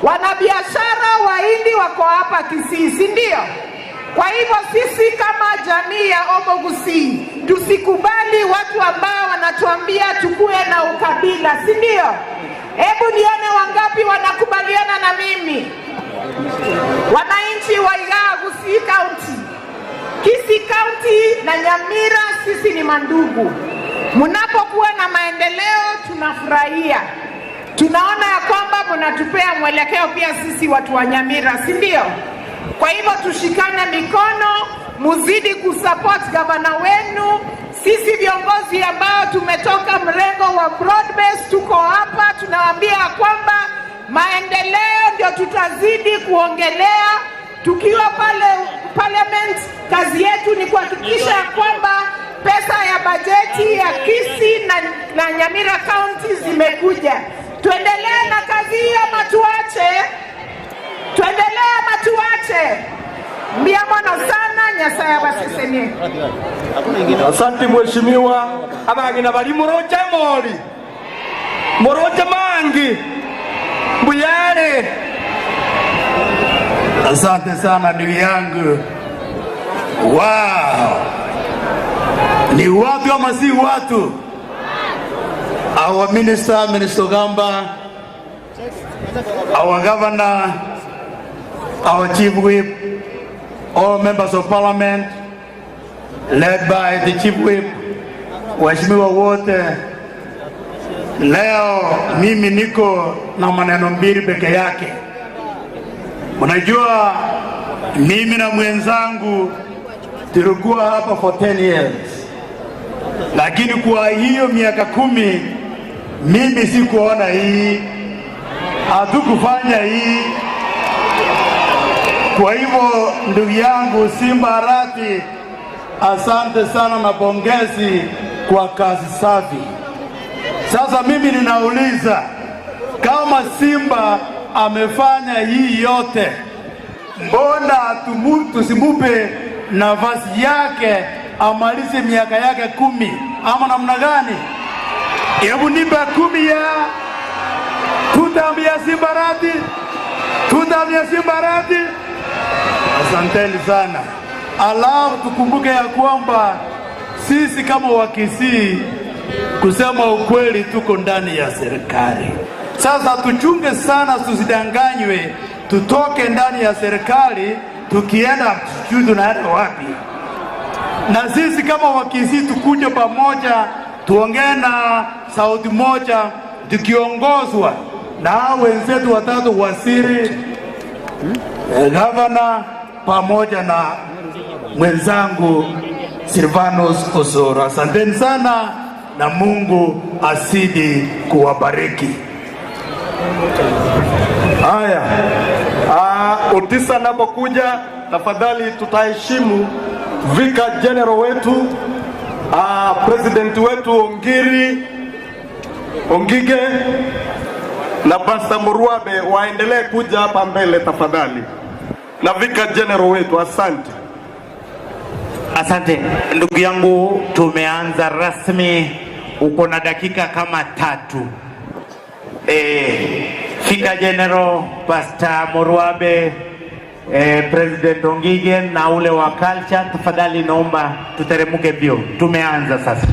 S19: Wanabiashara Wahindi wako hapa Kisii, si ndio? Kwa hivyo sisi kama jamii ya Obogusi tusikubali watu ambao wanatuambia tukue na ukabila, si ndio? Hebu nione wangapi wanakubaliana na mimi. Wananchi wa Gusii County, Kisii County na Nyamira sisi ni mandugu. Mnapokuwa na maendeleo tunafurahia. Tunaona ya kwamba mnatupea mwelekeo pia sisi watu wa Nyamira, si ndio? Kwa hivyo tushikane mikono, muzidi kusupport gavana wenu. Sisi viongozi ambao tumetoka mrengo wa broad base tuko hapa tunawaambia kwamba maendeleo ndio tutazidi kuongelea. Tukiwa pale parliament, kazi yetu ni kuhakikisha kwamba pesa ya bajeti ya Kisii na Nyamira County zimekuja. Tuendelee na kazi hiyo matuache. Tuendelee matuache. Mbiamono sana Nyasaye basisenie.
S11: Asante mheshimiwa. Abagina bali Morocha mori. Morocha mangi. Mbuyare. Asante sana ndugu yangu. Wow. Ni watu ama si watu? Our minister, Minister Gamba, our governor, our chief whip, all members of parliament, led by the chief whip, waheshimiwa wote. Leo mimi niko na maneno mbili peke yake. Unajua mimi na mwenzangu tulikuwa hapa for 10 years. Lakini kwa hiyo miaka 10 mimi sikuona hii, hatukufanya hii. Kwa hivyo ndugu yangu Simba Arati, asante sana na pongezi kwa kazi safi. Sasa mimi ninauliza, kama Simba amefanya hii yote, mbona tusimupe nafasi yake amalize miaka yake 10 ama namna gani? Hebu nipe 10 ya tutambia Simba radi, tutambia Simba radi. Asanteni sana. Alafu tukumbuke ya kwamba sisi kama Wakisii, kusema ukweli, tuko ndani ya serikali. Sasa tuchunge sana, tusidanganywe, tutoke ndani ya serikali tukienda sijui tunaenda wapi. Na sisi kama Wakisii tukuje pamoja, tuongee na sauti moja, tukiongozwa na wenzetu watatu, waziri, gavana pamoja na mwenzangu Silvanus Osoro. Asanteni sana na Mungu asidi kuwabariki.
S18: Haya, Otisa anapokuja, tafadhali tutaheshimu Vika General wetu, President wetu Ongige na Pastor Muruabe waendelee kuja hapa mbele tafadhali, na Vika General wetu. Asante.
S1: Asante ndugu yangu, tumeanza rasmi, uko na dakika kama 3. Fika General, Pastor Muruabe, President Ongige na ule wa culture, tafadhali naomba tuteremuke bio. Tumeanza sasa.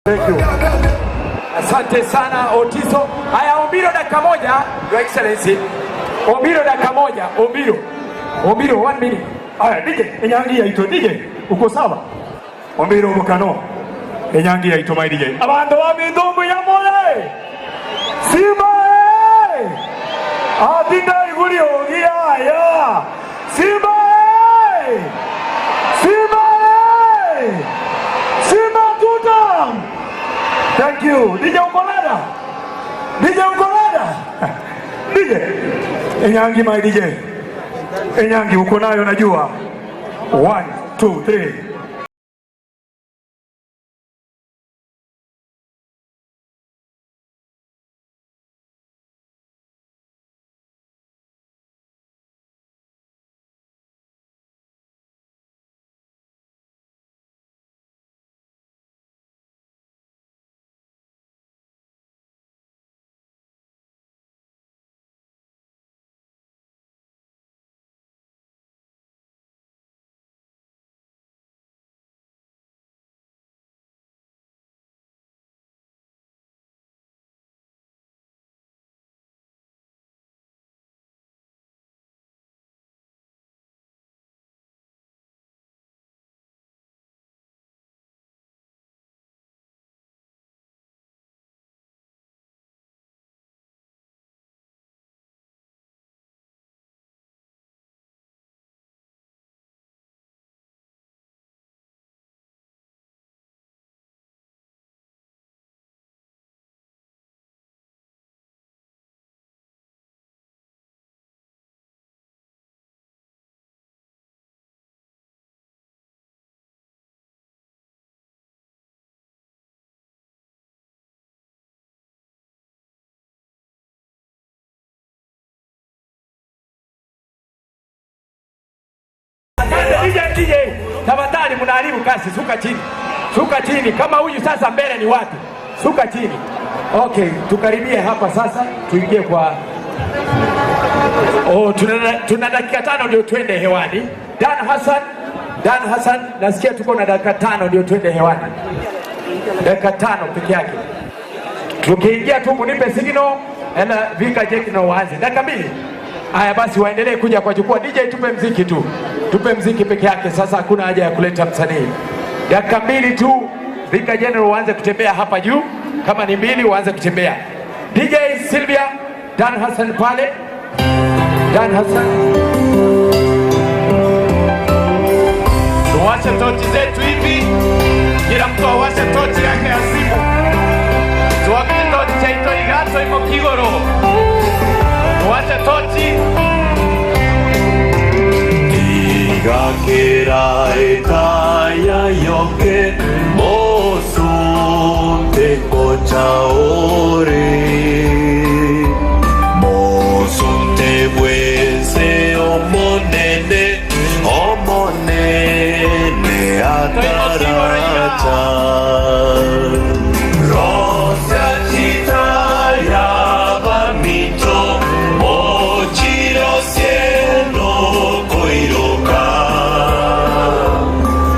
S8: Thank you. Asante sana Otiso. Haya, Ombiro dakika moja, Your Excellency. Ombiro dakika moja, Ombiro 1 minute. Haya, DJ, enyangi yaito DJ. Uko sawa? Ombiro mukano. Enyangi yaito my DJ. Abantu babindumbu ya mole. Simba! Atinda iguri ogia ya. Simba! Simba! Simba tutam! Thank you. DJ Ukolada. DJ Ukolada. DJ. Enyangi my DJ. Enyangi uko nayo najua. 1, 2, 3. DJ, tafadhali mnaharibu kasi, suka chini. Suka chini, kama huyu sasa mbele ni watu. Suka chini. Okay, tukaribie hapa sasa, tuingie kwa tuna dakika 5 ndio twende hewani. Dan Hassan, nasikia tuko na dakika 5 ndio twende hewani. Dakika 5 peke yake. Tukiingia tu munipe signal, ela vika jeki na uanze. Dakika 2. Haya basi waendelee kuja kwa jukwaa. DJ tupe mziki tu. Tupe mziki peke yake, sasa hakuna haja ya kuleta msanii. Dakika 2 tu, Vika General uanze kutembea hapa juu. Kama ni 2 uanze kutembea. DJ Sylvia, Dan Hassan pale. Dan Hassan.
S16: Tuwashe tochi zetu hivi. Kila mtu awashe tochi yake ya simu. Tuwapie tochi cha ito igato imo Kigoro. Tuwashe tochi.
S20: Igakera etaya yoke mosunte kochaore mosunte bwese omonene ataracha rosa chitaya bamito mochiro cielo koiroka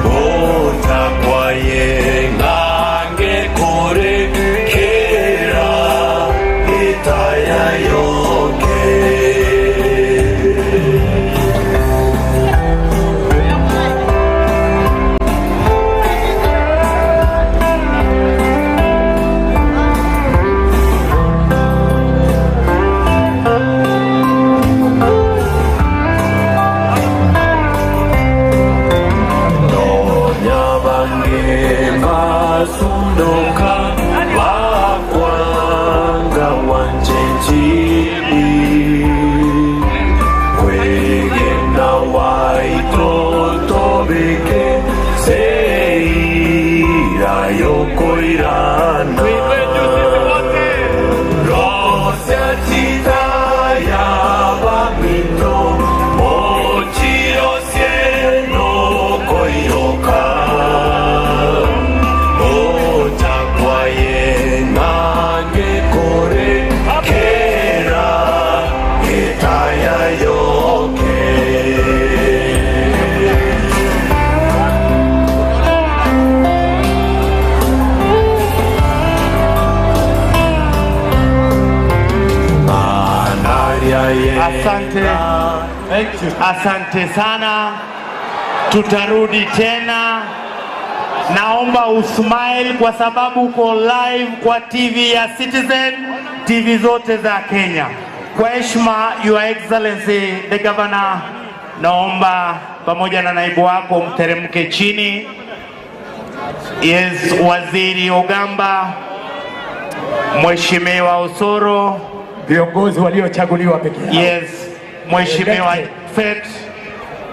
S20: bota kwaye ngange kore kera itaya yoke sundoka wakwanga wanjenjini kwegenda waitotobeke seira yokoirana rosa chitaya bamito mochiro cielo koiroka
S1: Asante. Thank you. Asante sana. Tutarudi tena. Naomba usmile kwa sababu uko live kwa TV ya Citizen, TV zote za Kenya. Kwa heshima, Your Excellency the Governor, naomba pamoja na naibu wako mteremke chini. Yes, Waziri Ogamba, Mheshimiwa Osoro,
S8: viongozi waliochaguliwa peke yao.
S1: Yes, Mheshimiwa Fet,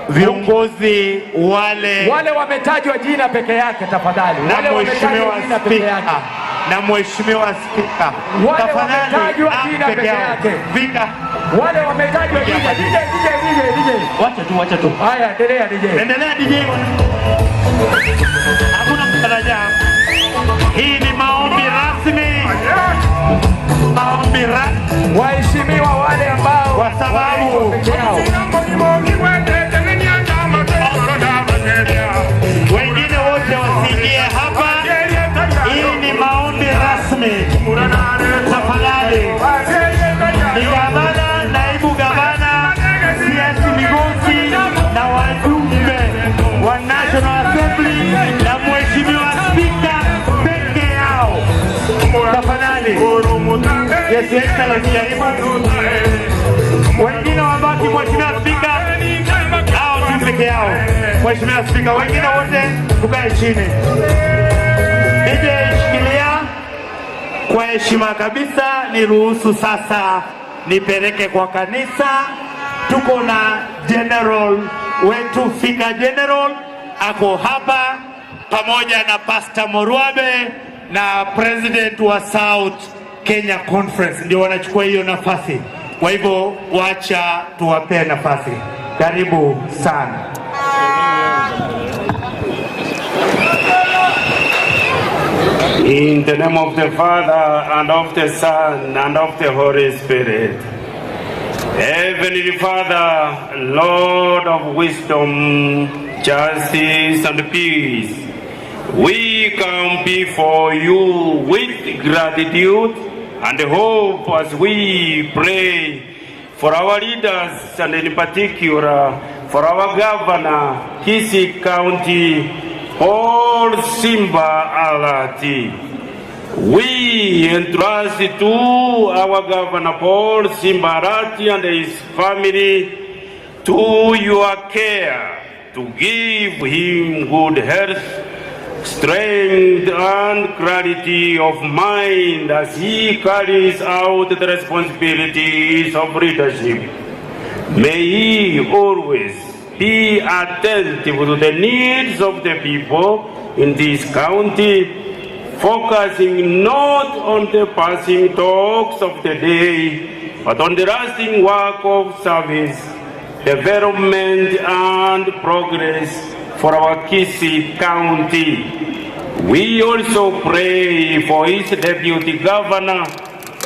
S1: viongozi wale
S8: wametajwa jina peke yake tafadhali.
S1: Na Mheshimiwa Spika. Na Mheshimiwa Spika.
S8: Tafadhali jina peke yake.
S1: Vika.
S8: Wale wametajwa jina. DJ.
S1: Wacha tu.
S8: Haya, endelea DJ.
S1: Endelea DJ. Hakuna mtaraja. Hii ni maombi rasmi. Maombi rasmi.
S8: Waheshimiwa wale ambao
S1: kwa sababu wengine wote wasiingie hapa. Hii ni maombi rasmi. Tafadhali. Ni gavana, naibu gavana, siasi Migosi na wajumbe wa National Assembly na Mheshimiwa Spika peke yao. Tafadhali. Yes, Excellency. Wengine wabaki Mheshimiwa Spika. Hao tu peke yao. Mheshimiwa Spika, wengine wote tukae chini. DJ shikilia. Kwa heshima kabisa niruhusu sasa nipeleke kwa kanisa. Tuko na General wetu, Fika General ako hapa pamoja na Pastor Morwabe na President wa South Kenya Conference, ndio wanachukua hiyo nafasi. Kwa hivyo wacha tuwapee nafasi. Karibu sana.
S2: In the name of the Father, and of the Son, and of the Holy Spirit. Heavenly Father, Lord of wisdom, justice, and peace, we come before you with gratitude and hope as we pray for our leaders, and in particular for our governor, Kisii County, Paul Simba Arati. We entrust to our governor Paul Simba Arati and his family to your care, to give him good health, strength, and clarity of mind as he carries out the responsibilities of leadership. May he always be attentive to the needs of the people in this county, focusing not on the passing talks of the day, but on the lasting work of service, development, and progress for our Kisii County. We also pray for his Deputy Governor,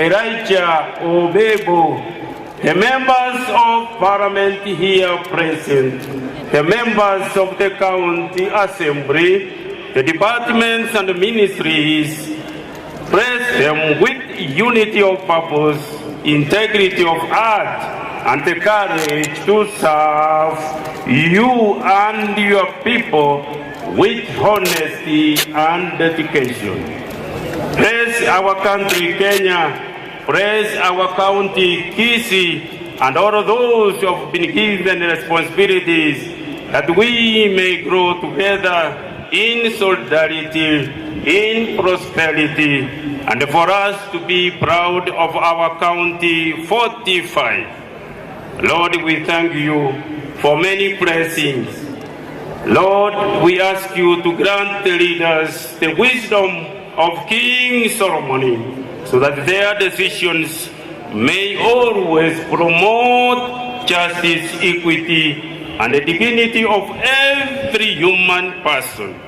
S2: Elijah Obebo, the members of Parliament here present, the members of the County Assembly, the departments and ministries. Bless them with unity of purpose, integrity of heart, and the courage to serve you and your people with honesty and dedication. Bless our country, Kenya. Bless our county, Kisii, and all those who have been given responsibilities, that we may grow together in solidarity, in prosperity, and for us to be proud of our county fortified. Lord, we thank you for many blessings. Lord, we ask you to grant the leaders the wisdom of King Solomon, so that their decisions may always promote justice, equity, and the dignity of every human person.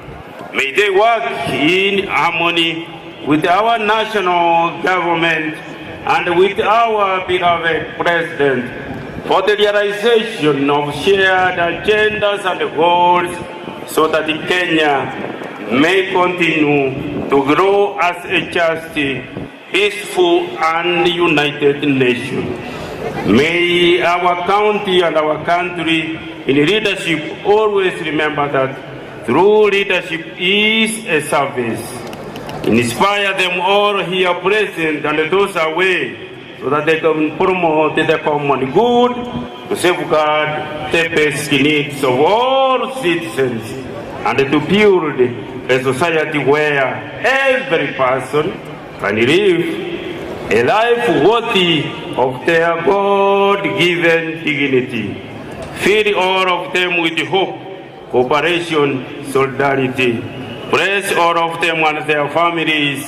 S2: May they work in harmony with our national government and with our beloved President for the realization of shared agendas and goals, so that Kenya may continue to grow as a just, peaceful, and united nation. May our county and our country in leadership always remember that true leadership is a service. Inspire them all here present and those away, so that they can promote the common good, to safeguard the basic needs of all citizens, and to build a society where every person can live a life worthy of their God-given dignity. Fill all of them with hope, cooperation, solidarity. Bless all of them and their families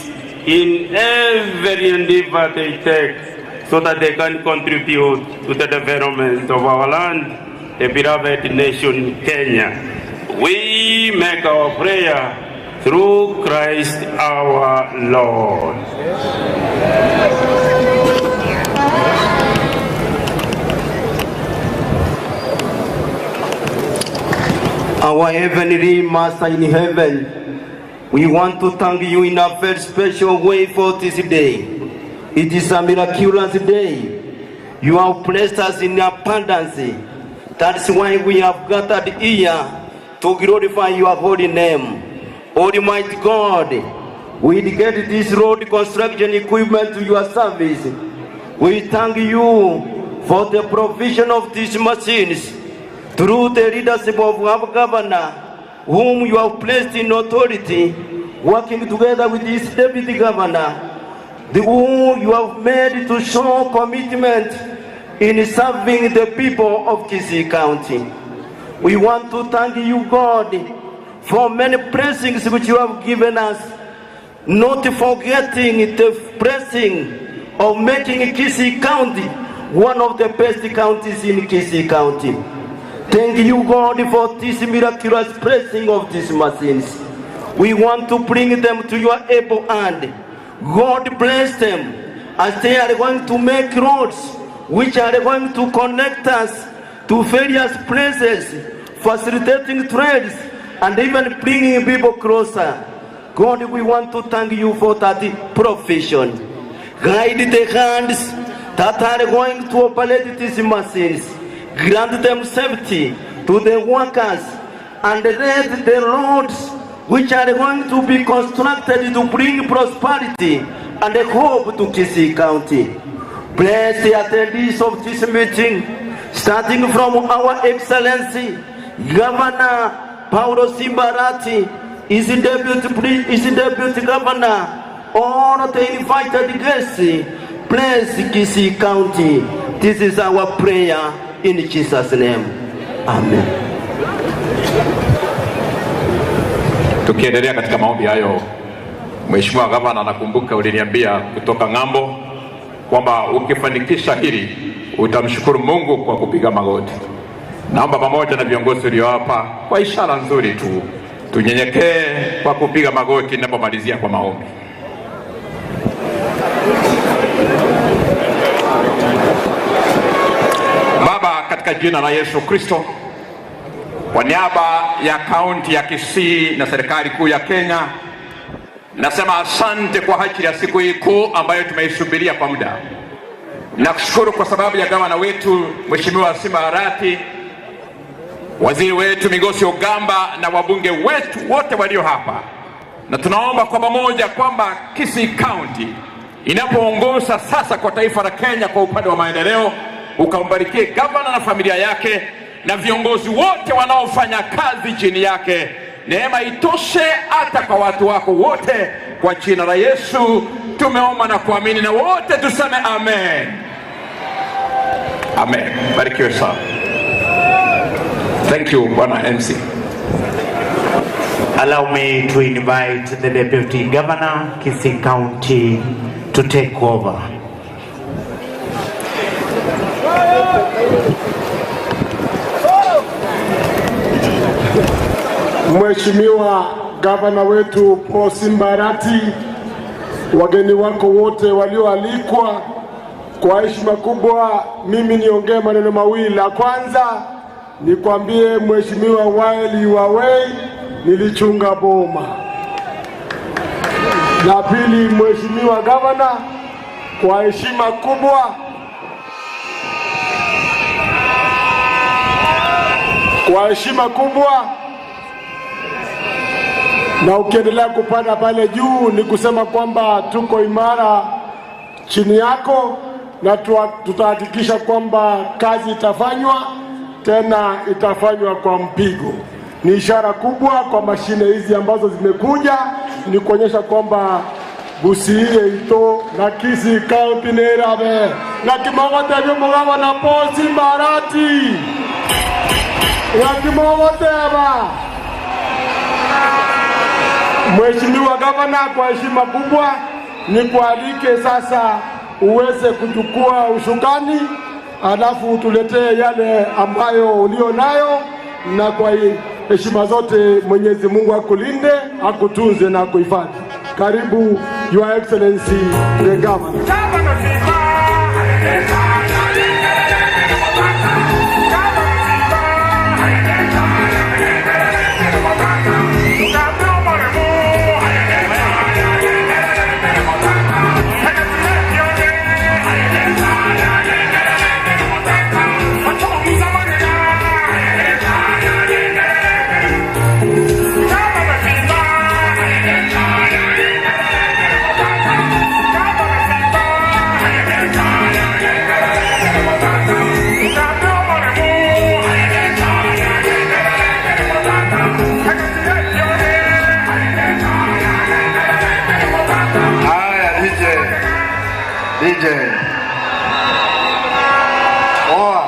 S2: in every endeavor they take, so that they can contribute to the development of our land, the beloved nation Kenya. We make our prayer through Christ our Lord.
S21: Our Heavenly Master in heaven, we want to thank you in a very special way for this day. It is a miraculous day. You have blessed us in abundance. That's why we have gathered here to glorify your holy name. Almighty God, we dedicate this road construction equipment to your service. We thank you for the provision of these machines through the leadership of our governor, whom you have placed in authority, working together with this deputy governor, whom you have made to show commitment in serving the people of Kisii County. We want to thank you, God, for many blessings which you have given us, not forgetting the blessing of making Kisii County one of the best counties in Kisii County. Thank you, God, for this miraculous blessing of these machines. We want to bring them to your able hand. God bless them as they are going to make roads which are going to connect us to various places, facilitating trades and even bringing people closer. God, we want to thank you for that provision. Guide the hands that are going to operate these machines. Grant them safety to the workers and let the roads which are going to be constructed to bring prosperity and hope to Kisii County. Bless the attendees of this meeting, starting from our Excellency Governor Paulo Simbarati, is the deputy governor, all the invited guests. Bless Kisii County. This is our prayer in Jesus' name. Amen.
S4: Tukiendelea katika maombi hayo, Mheshimiwa Gavana, nakumbuka uliniambia kutoka ng'ambo kwamba ukifanikisha hili utamshukuru Mungu kwa kupiga magoti. Naomba pamoja na viongozi ulio hapa kwa ishara nzuri tu tunyenyekee kwa kupiga magoti ninapomalizia kwa maombi. Baba, katika jina la Yesu Kristo, kwa niaba ya kaunti ya Kisii na serikali kuu ya Kenya, nasema asante kwa ajili ya siku hii kuu ambayo tumeisubiria kwa muda. Nakushukuru kwa sababu ya gavana wetu Mheshimiwa Simbarati, waziri wetu Migosi Ogamba na wabunge wetu wote walio hapa. Na tunaomba kwa pamoja kwamba Kisii County inapoongoza sasa kwa taifa la Kenya kwa upande wa maendeleo, ukambarikie gavana na familia yake na viongozi wote wanaofanya kazi chini yake. Neema itoshe hata kwa watu wako wote, kwa jina la Yesu tumeomba na kuamini, na wote tuseme amen. Amen. Barikiwe sana. Thank you, Bwana MC.
S1: Allow me to invite the Deputy Governor, Kisii County, to take over.
S11: Mheshimiwa Gavana wetu Paul Simbarati, wageni wako wote walioalikwa, kwa heshima kubwa mimi niongee maneno mawili. La kwanza nikwambie Mheshimiwa Waeli Wawei, nilichunga boma. La pili, Mheshimiwa Gavana, kwa heshima kubwa, na ukiendelea kupanda pale juu, ni kusema kwamba tuko imara chini yako na tutahakikisha kwamba kazi itafanywa, tena itafanywa kwa mpigo. Ni ishara kubwa kwa mashine hizi ambazo zimekuja, ni kuonyesha kwamba Busie ito na Kisii County nerabe na kimogote vyo mugava na Paul Simbarati na kimogote ba. Mheshimiwa Gavana, kwa heshima kubwa ni kualike sasa uweze kuchukua usukani, alafu utuletee yale ambayo ulio nayo, na kwa heshima zote Mwenyezi Mungu akulinde, akutunze na kuhifadhi. Karibu Your Excellency the Governor.
S18: DJ. Oa.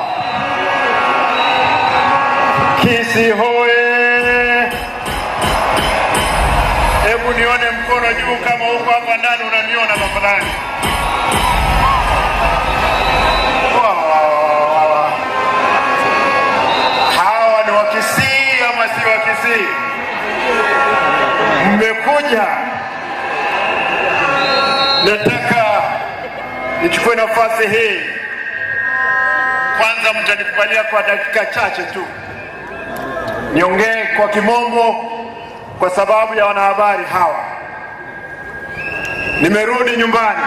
S18: Kisii hoye. Hebu nione mkono juu kama uko hapa ndani unaniona tafadhali. Hawa ni wa Kisii ama si wa Kisii? Mmekuja, nataka nichukue nafasi hii kwanza, mtanikubalia kwa dakika chache tu niongee kwa kimombo kwa sababu ya wanahabari hawa. Nimerudi nyumbani.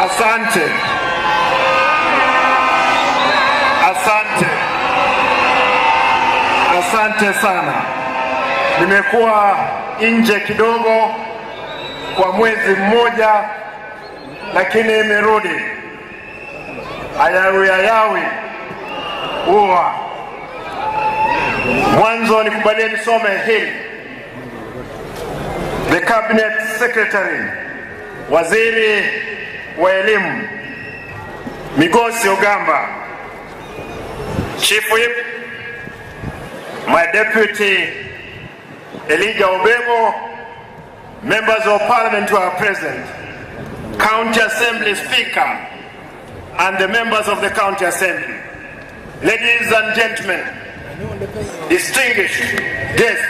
S18: Asante, asante, asante sana. Nimekuwa nje kidogo kwa mwezi mmoja, lakini imerudi. Ayawi uwa mwanzo nikubalie nisome hili. The Cabinet Secretary, Waziri wa Elimu Migosi Ogamba, Chief Whip, my Deputy Elijah Obemo, Members of Parliament who are present, County Assembly Speaker, and the members of the County Assembly, ladies and gentlemen, distinguished guests,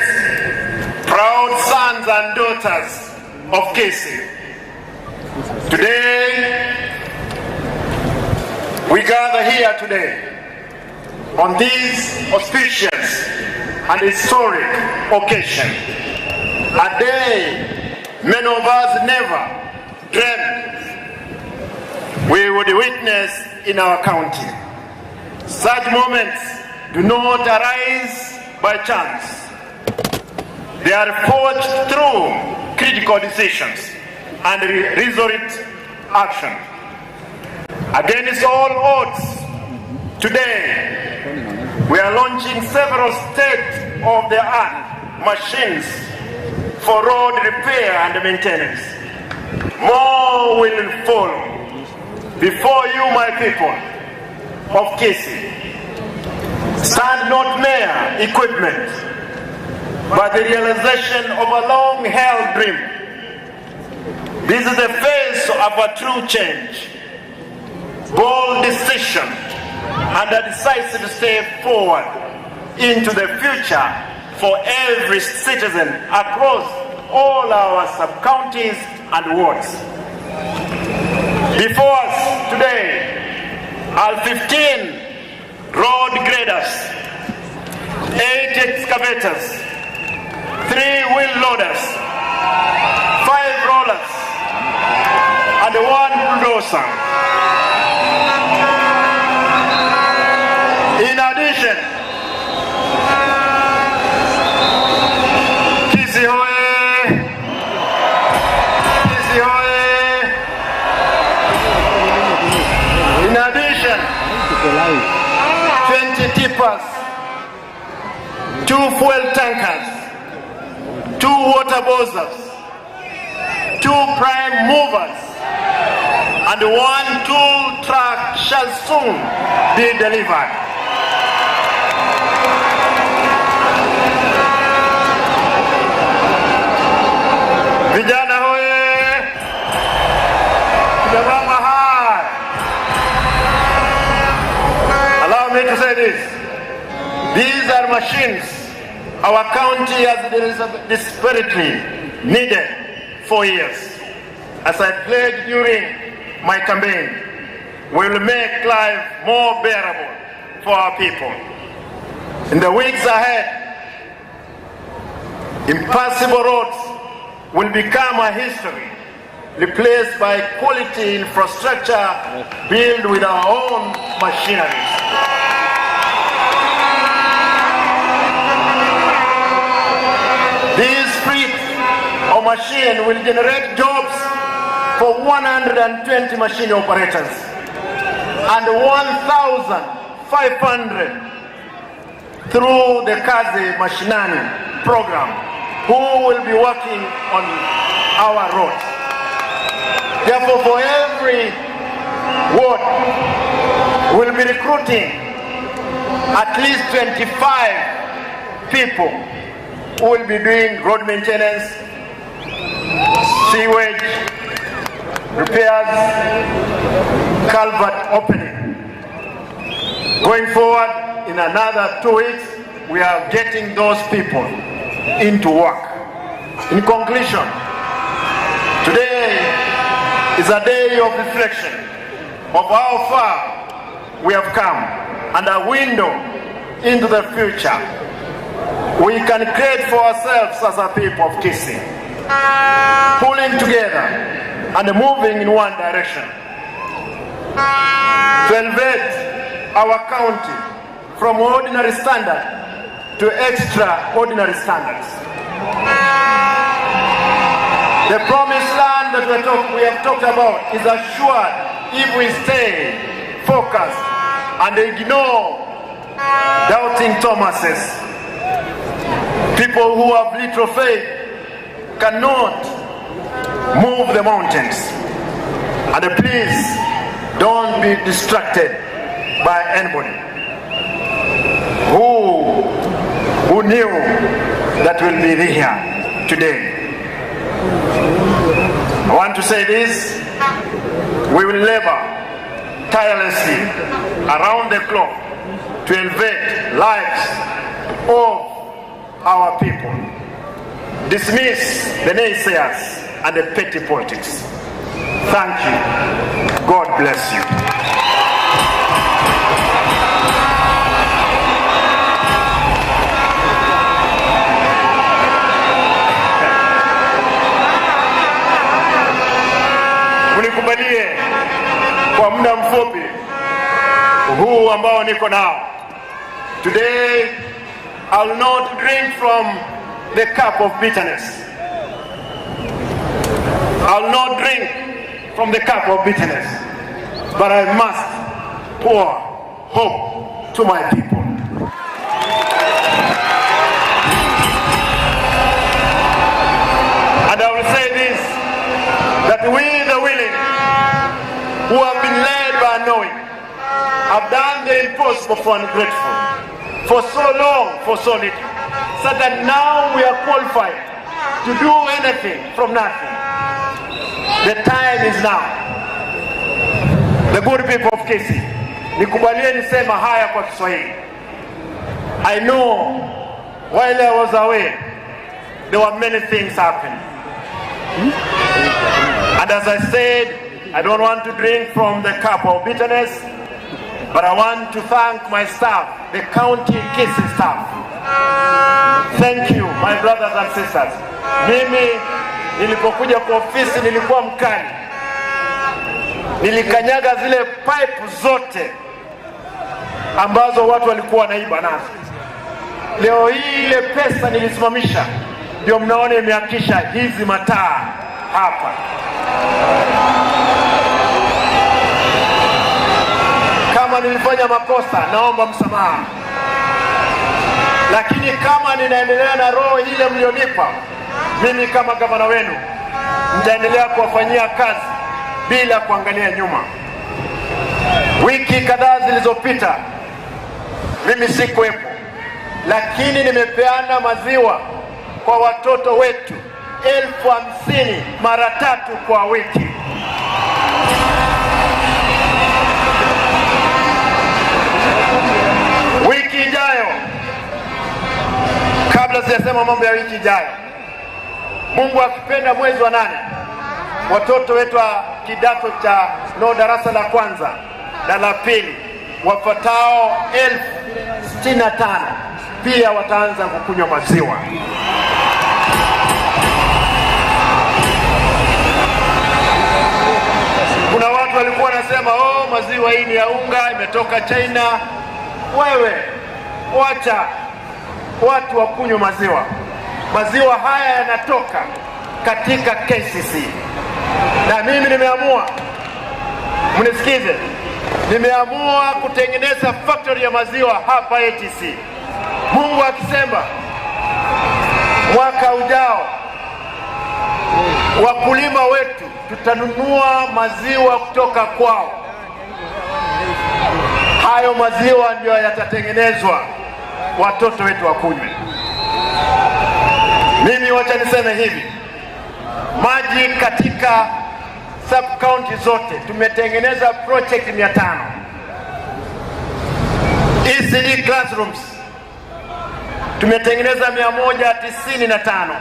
S18: proud sons and daughters of Kisii. Today, we gather here today on this auspicious and historic occasion, a day many of us never dreamt we would witness in our county. Such moments do not arise by chance. They are forged through critical decisions and resolute action. Against all odds, today we are launching several state-of-the-art machines for road repair and maintenance. More will follow. Before you, my people of Kisii, stand not mere equipment, but the realization of a long-held dream. This is the face of a true change, bold decision, and a decisive step forward into the future for every citizen across all our sub-counties and wards. Before us today are 15 road graders, 8 excavators, 3 wheel loaders, 5 rollers, and 1 bulldozer. In addition, Kisii hoye! Kisii hoye! In addition, 20 tippers, 2 fuel tankers, 2 water bozers, 2 prime movers, and 1 tool truck shall soon be delivered. Vijana hoye! Vijana hai! Allow me to say this. These are machines our county has desperately needed for years. As I pledged during my campaign, we will make life more bearable for our people. In the weeks ahead, impassable roads will become a history, replaced by quality infrastructure built with our own machineries. This fleet of machine will generate jobs for 120 machine operators and 1,500 through the Kazi Mashinani program, who will be working on our roads. Therefore, for every ward, we'll be recruiting at least 25 people who will be doing road maintenance, sewage repairs, culvert opening. Going forward, in another 2 weeks, we are getting those people. into work. In conclusion, today is a day of reflection of how far we have come and a window into the future we can create for ourselves as a people of Kisii, pulling together and moving in one direction to elevate our county from ordinary standard to extraordinary standards. The promised land that we have talked about is assured if we stay focused and ignore doubting Thomases. People who have little faith cannot move the mountains. And please don't be distracted by anybody who knew that we'll be here today. I want to say this: we will labor tirelessly around the clock to elevate lives of our people, dismiss the naysayers and the petty politics. Thank you. God bless you. Unikubalie kwa muda mfupi huu ambao niko nao. Today I will not drink from the cup of bitterness. I will not drink from the cup of bitterness, but I must pour hope to my people. And I will say this, that we the willing, who have been led by knowing, have done the impossible for ungrateful, for so long, for so little, so that now we are qualified to do anything from nothing. The time is now. The good people of Kisii, nikubalie nisema haya kwa Kiswahili. I know while I was away, there were many things happening. And as I said, I don't want to drink from the cup of bitterness, but I want to thank my staff, the county Kisii staff. Thank you, my brothers and sisters. Mimi nilipokuja kwa ofisi nilikuwa mkali. Nilikanyaga zile pipe zote ambazo watu walikuwa wanaiba nazo. Leo hii ile pesa nilisimamisha, ndio mnaona imeakisha hizi mataa hapa. Kama nilifanya makosa, naomba msamaha. Lakini kama ninaendelea na roho ile mlionipa, mimi kama gavana wenu nitaendelea kuwafanyia kazi bila kuangalia nyuma. Wiki kadhaa zilizopita mimi sikuwepo, lakini nimepeana maziwa kwa watoto wetu 50,000 mara 3 kwa wiki. Wiki ijayo, kabla sijasema mambo ya wiki ijayo, Mungu akipenda mwezi wa 8, watoto wetu wa kidato cha darasa la kwanza na la pili wafatao 65,000 pia wataanza kukunywa maziwa. Kuna watu walikuwa wanasema maziwa hii ni ya unga, imetoka China. Wewe wacha watu wakunywe maziwa. Maziwa haya yanatoka katika KCC. Na mimi nimeamua, mnisikize, nimeamua kutengeneza factory ya maziwa hapa ATC. Mungu akisema mwaka ujao wakulima wetu tutanunua maziwa kutoka kwao. Hayo maziwa ndio yatatengenezwa watoto wetu wakunywe. Mimi wacha niseme hivi, maji katika sub county zote tumetengeneza project 500 ECD classrooms tumetengeneza 195.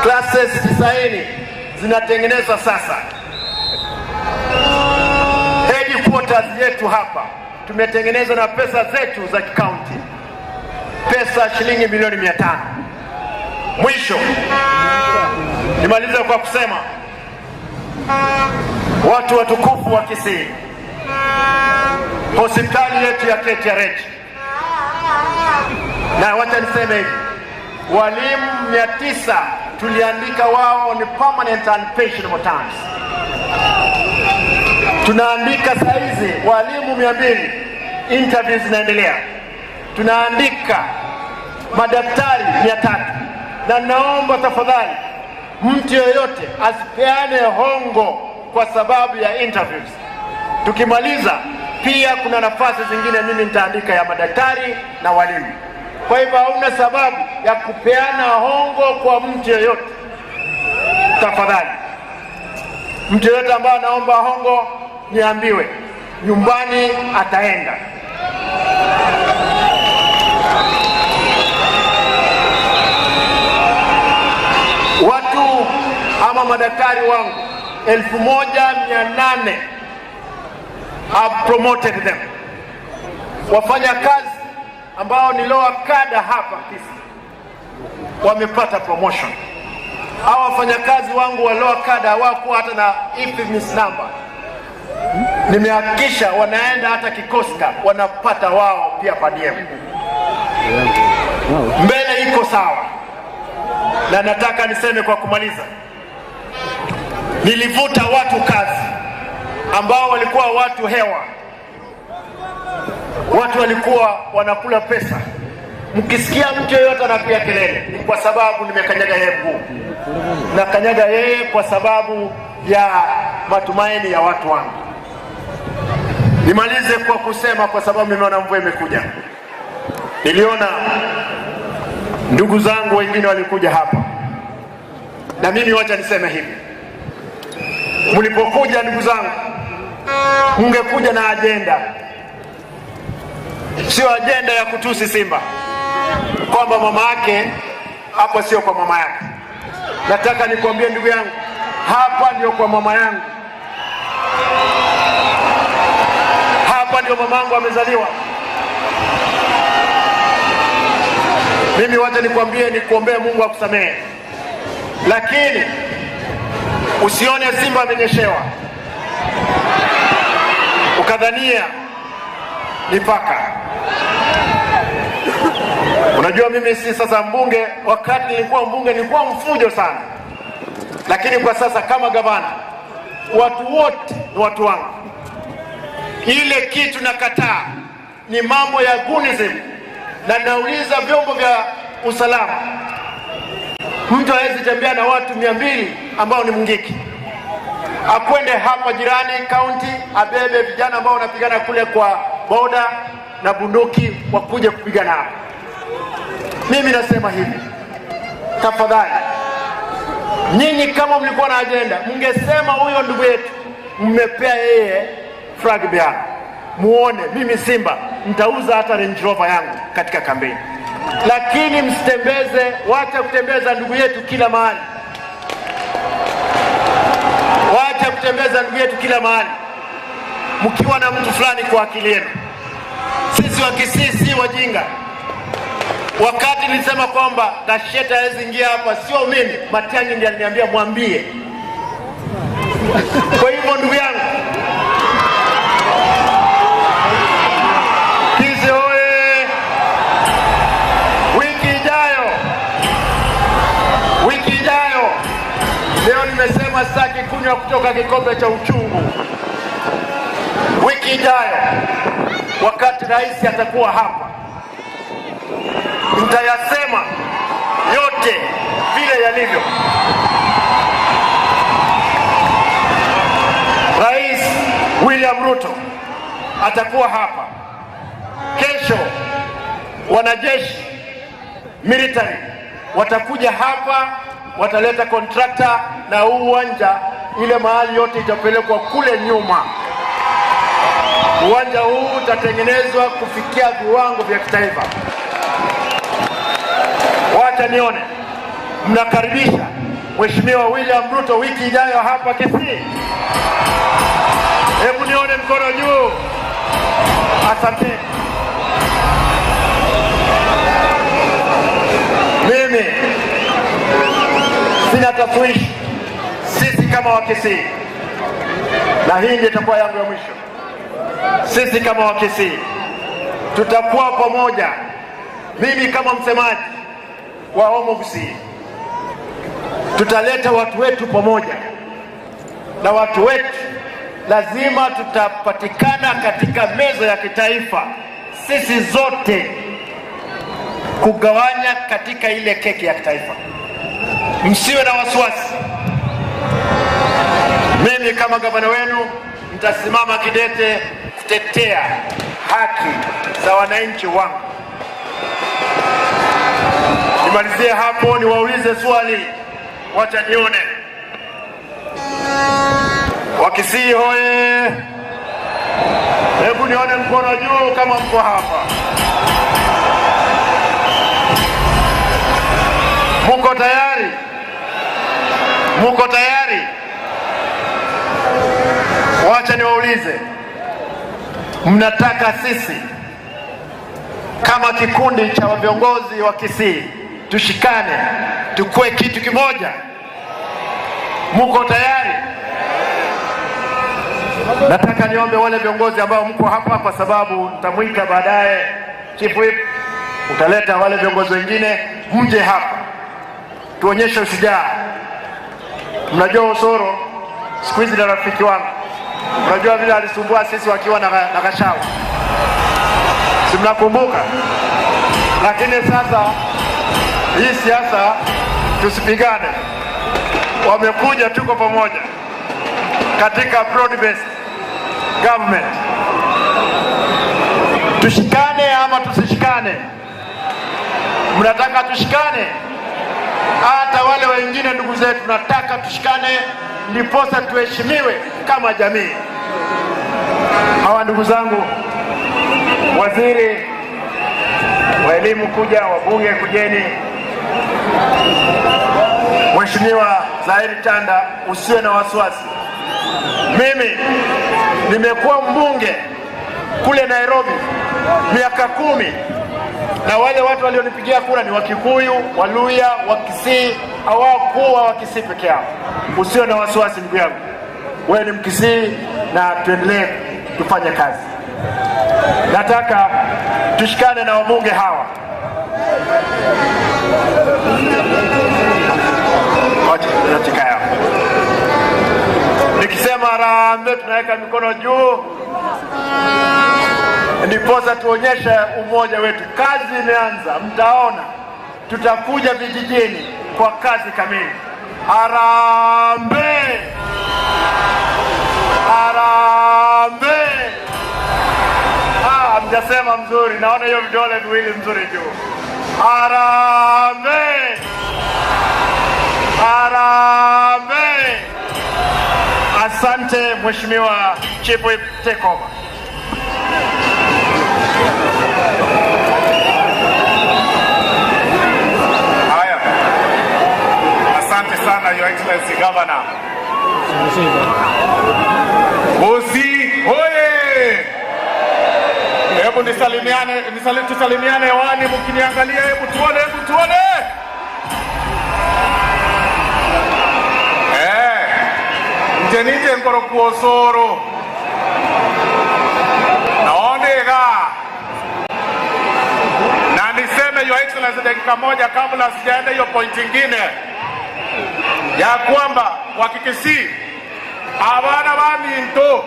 S18: Classes 90 zinatengenezwa sasa. Headquarters yetu hapa tumetengeneza na pesa zetu za county, pesa shilingi milioni 500. Mwisho nimalize kwa kusema watu watukufu wa Kisii, hospitali yetu ya KTRH, na wacha niseme hivi, walimu 900 tuliandika wao ni permanent and pensionable terms. Tunaandika saizi walimu 200, interviews zinaendelea. Tunaandika madaktari 300, na naomba tafadhali mtu yoyote asipeane hongo kwa sababu ya interviews. Tukimaliza pia kuna nafasi zingine mimi nitaandika ya madaktari na walimu. Kwa hivyo hauna sababu ya kupeana hongo kwa mtu yoyote. Tafadhali mtu yoyote ambaye anaomba hongo niambiwe, nyumbani ataenda. Watu ama madaktari wangu 1800 I've promoted them. Wafanya kazi ambao ni lower cadre hapa Kisii wamepata promotion. Hao wafanyakazi wangu wa lower cadre hawakuwa hata na e-fitness number. Nimehakikisha wanaenda hata kikoska wanapata wao pia per diem. Mbele iko sawa. Na nataka niseme kwa kumaliza, nilivuta watu kazi ambao walikuwa watu hewa, watu walikuwa wanakula pesa. Mkisikia mtu yeyote anapiga kelele, ni kwa sababu nimekanyaga yeye mguu. Na kanyaga yeye kwa sababu ya matumaini ya watu wangu. Nimalize kwa kusema, kwa sababu nimeona mvua imekuja, niliona ndugu zangu wengine walikuja hapa, na mimi wacha niseme hivi, mlipokuja ndugu zangu, mungekuja na agenda, sio agenda ya kutusi Simba kwamba mama yake hapa sio kwa mama yake. Nataka nikwambie ndugu yangu, hapa ndio kwa mama yangu, hapa ndio mamangu amezaliwa. Mimi wacha nikwambie, nikuombee Mungu akusamehe, lakini usione Simba amenyeshewa ukadhania ni paka. Unajua mimi si sasa mbunge, wakati nilikuwa mbunge nilikuwa mfujo sana, lakini kwa sasa kama gavana, watu wote ni watu wangu. Ile kitu nakataa ni mambo ya gunism, na nauliza vyombo vya usalama, mtu hawezi tembea na watu 200 ambao ni Mungiki, akwende hapa jirani county abebe vijana ambao wanapigana kule kwa boda na bunduki wakuje kupigana hapa. Mimi nasema hivi, tafadhali nyinyi kama mlikuwa na agenda, mungesema huyo ndugu yetu mmepea yeye flag bearer. Muone mimi Simba nitauza hata Range Rover yangu katika kampeni, lakini msitembeze, wacha kutembeza ndugu yetu kila mahali. Wacha kutembeza ndugu yetu kila mahali mkiwa na mtu fulani kwa akili yenu. Sisi wa Kisii si wajinga. Wakati nilisema kwamba Tasheta hawezi ingia hapa, sio mimi, Matiang'i ndiye aliniambia mwambie. Kwa hivyo ndugu yangu, Kisii oye! Wiki ijayo, leo nimesema sitaki kunywa kutoka kikombe cha uchungu. Wiki ijayo, wakati rais atakuwa hapa, nitayasema yote vile yalivyo. Rais William Ruto atakuwa hapa kesho. Wanajeshi military watakuja hapa, wataleta contractor, na uwanja ile mahali yote itapelekwa kule nyuma. Uwanja huu
S11: utatengenezwa kufikia viwango vya kitaifa. Wacha nione mnakaribisha Mheshimiwa William Ruto wiki ijayo hapa Kisii. Hebu nione mkono juu. Asante. Mimi sina tafwishi, sisi kama Wakisii, na hii ndio itakuwa yangu ya mwisho. Sisi kama Wakisii tutakuwa pamoja. Mimi kama msemaji wa Home of Kisii, tutaleta watu wetu pamoja, na watu wetu lazima tutapatikana katika meza ya kitaifa, sisi zote kugawanya katika ile keki ya kitaifa. Msiwe na wasiwasi. Mimi kama gavana wenu nitasimama kidete kutetea haki za wananchi wangu. Nimalizie hapo, niwaulize swali, wacha nione. Wakisii hoye! Hebu nione mkono juu kama mko hapa. Muko tayari? Muko tayari? Wacha niwaulize, mnataka sisi kama kikundi cha viongozi wa Kisii tushikane, tukue kitu kimoja? Muko tayari? Nataka niombe wale viongozi ambao mko hapa, kwa sababu nitamwita baadaye Chief Whip, utaleta wale viongozi wengine, mje hapa tuonyeshe ushujaa. Mnajua Osoro siku hizi na rafiki wangu, mnajua vile alisumbua sisi wakiwa na Gachagua, si mnakumbuka? Lakini sasa hii siasa tusipigane, wamekuja, tuko pamoja katika broad based government. Tushikane ama tusishikane? Mnataka tushikane? Hata wale wengine ndugu zetu nataka tushikane, ndiposa tuheshimiwe kama jamii. Hawa ndugu zangu, waziri wa elimu kuja, wabunge kujeni. Mheshimiwa Zahiri Tanda, usiwe na wasiwasi. Mimi nimekuwa mbunge kule Nairobi miaka 10, na wale watu walionipigia kura ni Wakikuyu, Waluya, Wakisii, hawakuwa Wakisii peke yao. Usiwe na wasiwasi ndugu yangu, wewe ni Mkisii na tuendelee tufanye kazi. Nataka tushikane na wabunge hawa. Nikisema harambee tunaweka mikono juu, ndiposa tuonyeshe umoja wetu. Kazi imeanza, mtaona tutakuja vijijini kwa kazi kamili. Harambee! Harambee! Mjasema mzuri, naona hiyo vidole viwili mzuri juu. Harambee! Harambee! Asante Mheshimiwa Chief Whip, take over.
S16: Haya. Asante sana Your Excellency Governor. Bosi, hoye! Hebu tusalimiane hewani mkiniangalia, hebu tuone. Njenije ngoro kuosoro. Naondega. Na niseme Your Excellency dakika moja kabla sijaenda hiyo point nyingine, ya kwamba Wakikisii abana baminto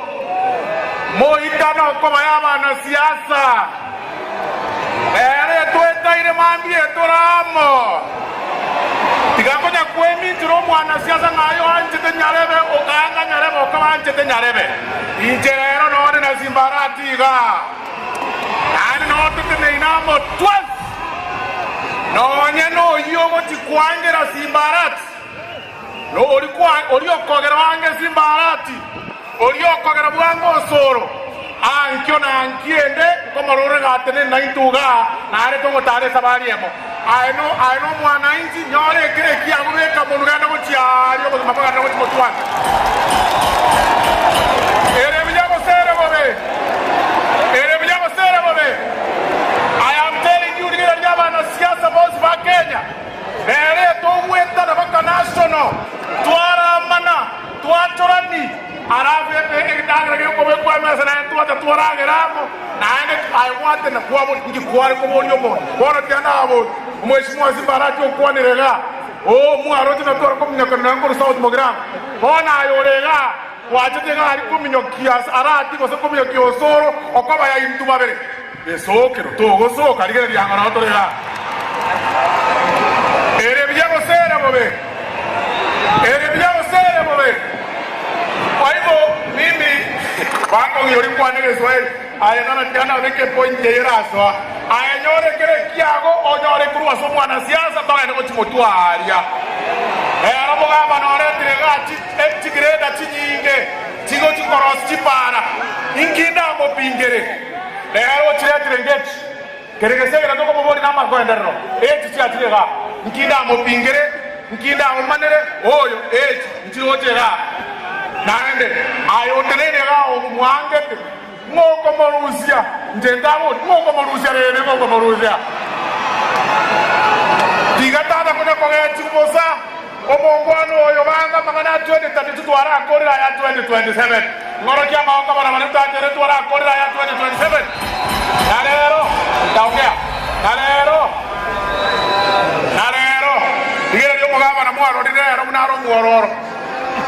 S16: moitano kwa bayabana siasa twetaire mambie turamo tigakonya kwemitiro mwana siasa nayo anjete nyarebe okanga nyarebe okaba anjete nyarebe injerero none na Zimbarati ga ani no tutene inamo twas nonye no yogo tikwangira Zimbarati no olikuwa oliokogera wange Zimbarati oliokogera bwango Osoro ankyo na ankiende komorore gatene na intuga na are tongo tare sabari emo aino mwananchi nyore kire kiago beka monugana gochiari obo mapagana gochi motwan ere bijago sere bobe I am telling you ngira njaba na siasa boss ba Kenya ere to weta na baka national twara mana twatorani arabe ekidagara ke ko bekwa mesa na twata twarage ramo na ene I want na kwa bo ngi kwari ko bonyo mo bora tena abo mheshimiwa Zimbaracho kwa ni rega mu aroti na twara ko mnyaka na ngoro South Mogram bona yorega wajete ga ari ko mnyokia arati ko se ko mnyokia osoro okoba ya intuba bere esokero to gosoka rigere lyangana otorega ere bijago sere bobe kwa hivyo mimi wako ngiyori kwanege Swahili ayana tiana neke point yeraswa ayanyore kere kiago onyore kuruwa so mwana siasa toka ne kochimotwaria arabo gaba nore tiregachi etigreda chinyinge tigo chikoros chipara inkinda mo pingere lero chire ngeti keregesegera toko bobori na magoenderro eti chiatirega inkinda mo pingere inkinda mo manere oyo eti ntiotera naende ayotenene gao mwangete ngoko morusia ndendamo ngoko morusia rene ngoko morusia digatata kuna kogeti kubosa omongwano oyo banga magana 2032 twara akorera ya 2027 ngoro kia maoka bana bana tajere twara akorera ya 2027 nalero taongea nalero digere yo mogaba na mwaro dinero munaro muororo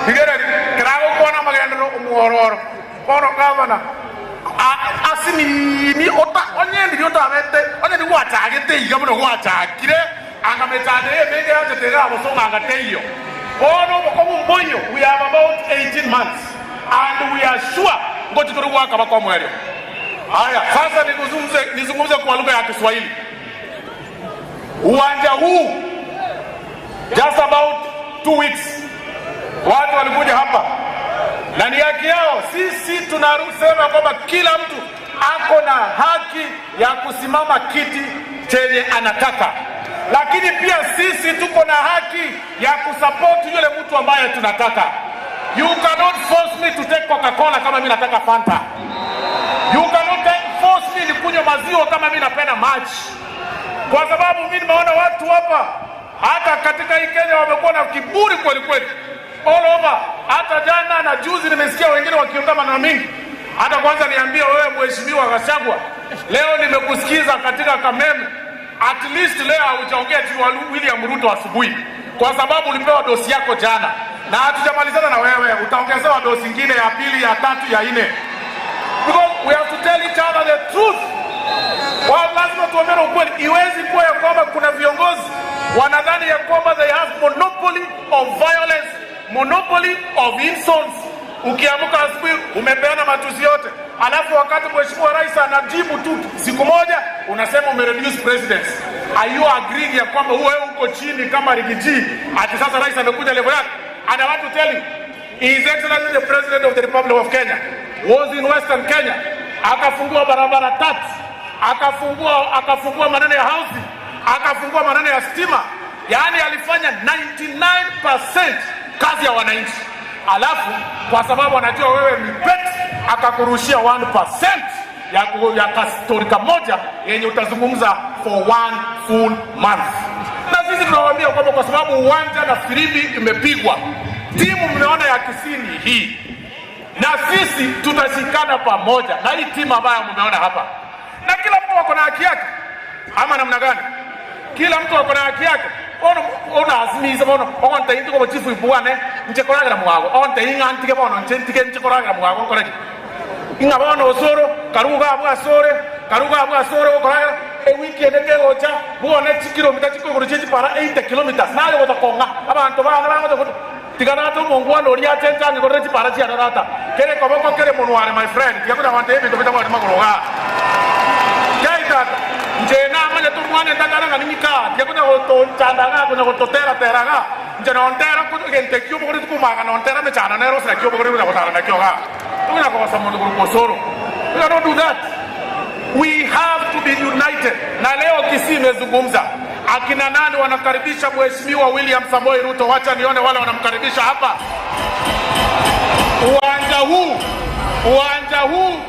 S16: digere kirago kona magendero muororo kono gavana asimi ni ota onyendi ni ota bete onyendi watagete igabuno watagire angametade menge atetera abosonga ngateyo ono bokomu mbonyo we have about 18 months and we are sure ngoja turuwaka bakwa mwelio haya sasa nizungumze kwa lugha ya Kiswahili uwanja huu just about 2 weeks watu walikuja hapa na ni haki yao. Sisi tunasema kwamba kila mtu ako na haki ya kusimama kiti chenye anataka, lakini pia sisi tuko na haki ya kusupport yule mtu ambaye tunataka. You cannot force me to take Coca-Cola kama mimi nataka Fanta. You cannot force me nikunywe maziwa kama mimi napenda maji, kwa sababu mimi nimeona watu hapa hata katika hii Kenya wamekuwa na kiburi kweli kweli all over. Hata jana na juzi nimesikia wengine wakiongea maneno mingi. Hata kwanza niambie wewe mheshimiwa Gachagua, leo nimekusikiza katika Kameme, at least leo hujaongea tu William Ruto asubuhi, kwa sababu ulipewa dosi yako jana na hatujamalizana na wewe, utaongezewa dosi nyingine ya pili, ya tatu, ya nne, because we have to tell each other the truth. Lazima tuambie ukweli. Iwezi kuwa ya kwamba kuna viongozi wanadhani ya kwamba they have monopoly of violence, monopoly of insults. Ukiamuka asubuhi umepeana matusi yote, alafu wakati mheshimiwa rais anajibu tu siku moja unasema umereduce presidents. Are you agreeing ya kwamba wewe uko chini kama Rigiji ati sasa rais amekuja level yake? And I want to tell you, His Excellency the President of the Republic of Kenya was in Western Kenya, akafungua barabara tatu, akafungua maneno ya housing, akafungua maneno ya stima. Yani alifanya 99% kazi ya wananchi. Alafu kwa sababu anajua wewe ni pet, akakurushia 1% ya kastorika moja yenye utazungumza for 1 full month. Na sisi tunawaambia kwamba kwa sababu uwanja na firimbi imepigwa, timu mmeona ya Kisini hii, na sisi tutashikana pamoja na hii timu ambayo mmeona hapa, na kila mtu wako na haki yake. Ama namna gani? Kila mtu wako na haki yake. Ona azimiza bono onta into ko chifu ibuane nje koragira mwago onta inga ntike bono nje koragira mwago koreki inga bono osoro karuga abwa sore koragira wiki endeke gocha buone kilomita chiko chechi para 80 kilometers nayo gotakonga abantu bana bango tigana to mongwana ori atenta ngore chechi para chi arata kere koboko kere monware my friend tiakuda wante ebintu bitamwa magoroga kaita njena amanya to mwana ndagana nganika tiakuda to chandanga kuna gototera teraga njena ontera ku gente kyo bogori ku maga no ontera me chana nero sra kyo bogori na gotara na kyo ga tuna ko samondo ko soro We cannot do that. We have to be united. Na leo Kisii imezungumza. Akina nani wanakaribisha Mheshimiwa William Samoei Ruto? Wacha nione wale wanamkaribisha hapa. Uwanja huu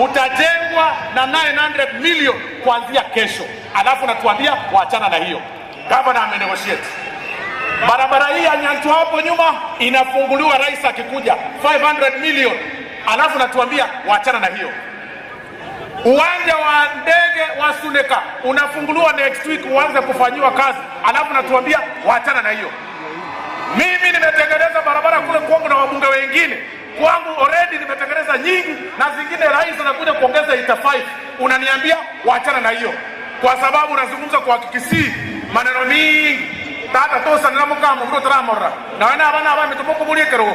S16: utajengwa na 900 million kuanzia kesho. Alafu natuambia waachana na hiyo. Gavana amenegotiate. Barabara hii ya Nyanchwa hapo nyuma inafunguliwa rais akikuja 500 million. Alafu natuambia waachana na hiyo. Uwanja wa ndege wa Suneka unafunguliwa next week uanze kufanyiwa kazi. Alafu natuambia waachana na hiyo. Mimi nimetengeneza barabara kule kwangu na wabunge wengine. Kwangu already nimetengeneza nyingi na zingine rais anakuja kuongeza 85. Unaniambia waachana na hiyo. Kwa sababu unazungumza kwa Kisii maneno mingi. Tata tosa nina mukamo mtoto ramora. Na wana abana aba mitumoko muri kero.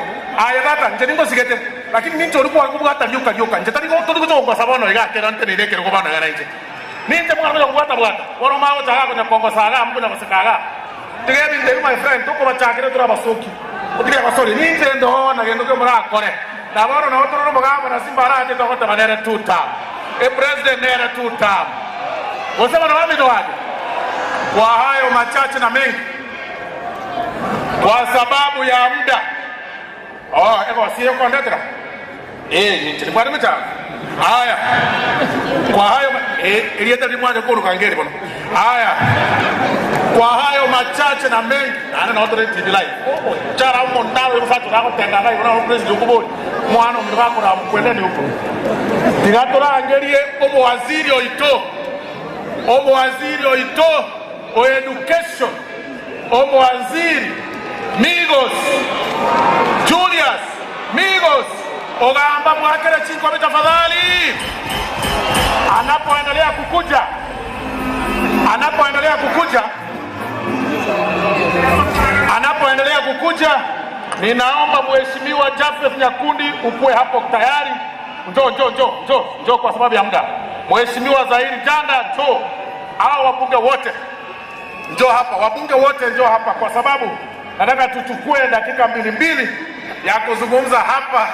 S16: Aya tata nje sigete. Lakini nincho ulikuwa kubuga hata nyoka. Nje tani ko todo kwa sababu no kero ante ni kero ko bana gara nje. Ninje mwana kubata bwata. Woro mawo taga ko nyakongo saga mbuja basikaga. Tigebi nde my friend toko bachakire tura basoki. Utige basori ninje ndo na gendo ko mura kore. Na boro na otoro mugamba na simba rate to kota manere tuta. E president nere tuta. Wasema na wami ndo waje. Kwa hayo machache na mengi, kwa sababu ya muda, eko siyo kondetra nchilikuwa nimita haya, kwa hayo iliyeta limwaje kuru kangeri bono haya, kwa hayo machache na mengi na otore TV live chara umo ndawe mfatu na kutenga nayo na president ukuboni mwana umwako na mkwendeni huko tigatora angelie omo waziri oito o education, omo waziri Migos Julius Migos ogamba mwakere chiko tafadhali anapoendelea kukuja ninaomba Mheshimiwa Jafeth Nyakundi ukue hapo tayari. Njoo kwa sababu ya muda. Mheshimiwa Zahiri Janda njoo. Hao wabunge wote njoo hapa, wabunge wote njoo hapa, kwa sababu nataka tuchukue dakika mbili ya kuzungumza hapa.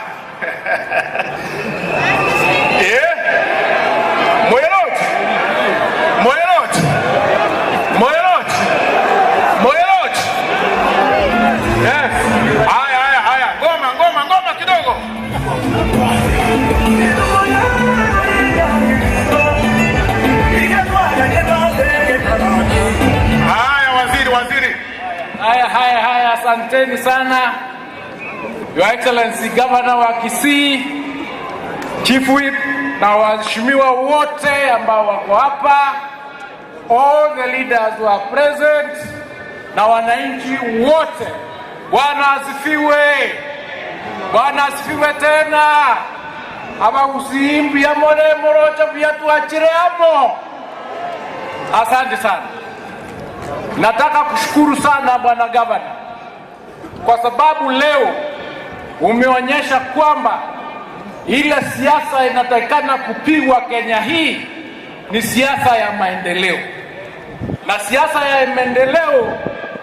S16: Moyelot. Yes. Haya. Ngoma kidogo. Waziri.
S7: Haya, asanteni sana. Your Excellency Governor wa Kisii, Chief Whip na waheshimiwa wote ambao wako hapa, all the leaders who are present na wananchi wote. Bwana asifiwe tena. Aba usimbi ya morocha pia tuachire hapo. Asante sana. Nataka kushukuru sana Bwana Governor kwa sababu leo umeonyesha kwamba ile siasa inatakikana kupigwa Kenya hii ni siasa ya maendeleo. Na siasa ya maendeleo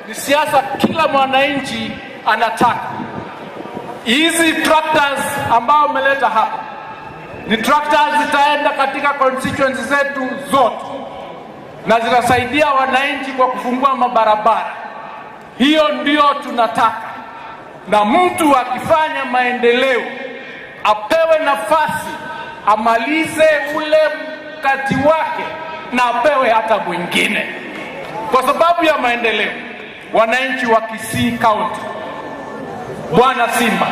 S7: ni siasa kila mwananchi anataka. Hizi tractors ambao umeleta hapa ni tractors zitaenda katika constituency zetu zote na zitasaidia wananchi kwa kufungua mabarabara. Hiyo ndio tunataka. Na mtu akifanya maendeleo apewe nafasi amalize ule mkati wake na apewe hata mwingine. Kwa sababu ya maendeleo, wananchi wa Kisii County, Bwana Simba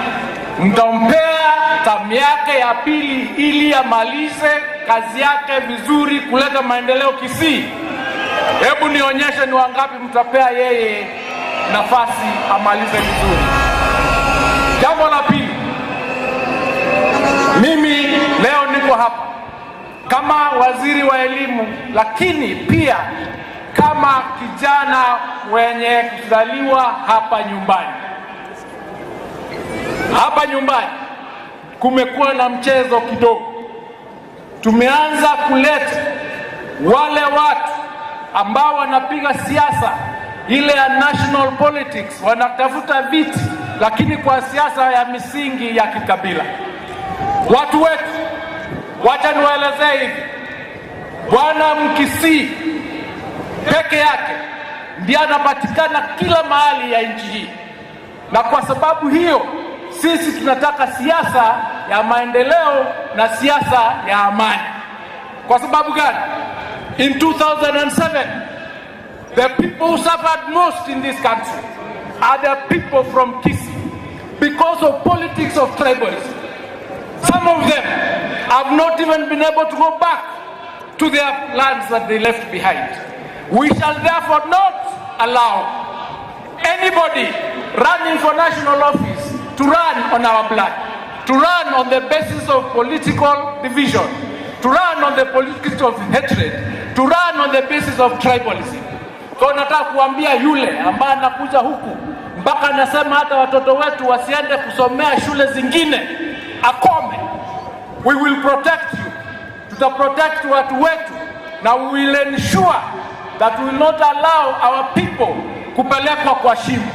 S7: mtampea tamu yake ya pili ili amalize kazi yake vizuri kuleta maendeleo Kisii. Hebu nionyeshe ni wangapi mtapea yeye nafasi amalize vizuri. Jambo la pili, mimi leo niko hapa kama waziri wa elimu, lakini pia kama kijana mwenye kuzaliwa hapa nyumbani. Hapa nyumbani kumekuwa na mchezo kidogo. Tumeanza kuleta wale watu ambao wanapiga siasa ile ya national politics, wanatafuta viti lakini kwa siasa ya misingi ya kikabila. Watu wetu Wacha niwaelezee hivi, Bwana Mkisii peke yake ndiye anapatikana kila mahali ya nchi hii, na kwa sababu hiyo sisi tunataka siasa ya maendeleo na siasa ya amani. Kwa sababu gani? In 2007, the people who suffered most in this country are the people from Kisii because of politics of tribalism. Some of them have not even been able to go back to their lands that they left behind. We shall therefore not allow anybody running for national office to run on our blood, to run on the basis of political division, to run on the politics of hatred, to run on the basis of tribalism. Kwa nataka kuambia yule ambaye anakuja huku mpaka anasema hata watoto wetu wasiende kusomea shule zingine, akome. We will protect you. Tutaprotect watu wetu, na we will ensure that we will not allow our people kupelekwa kwa shimo.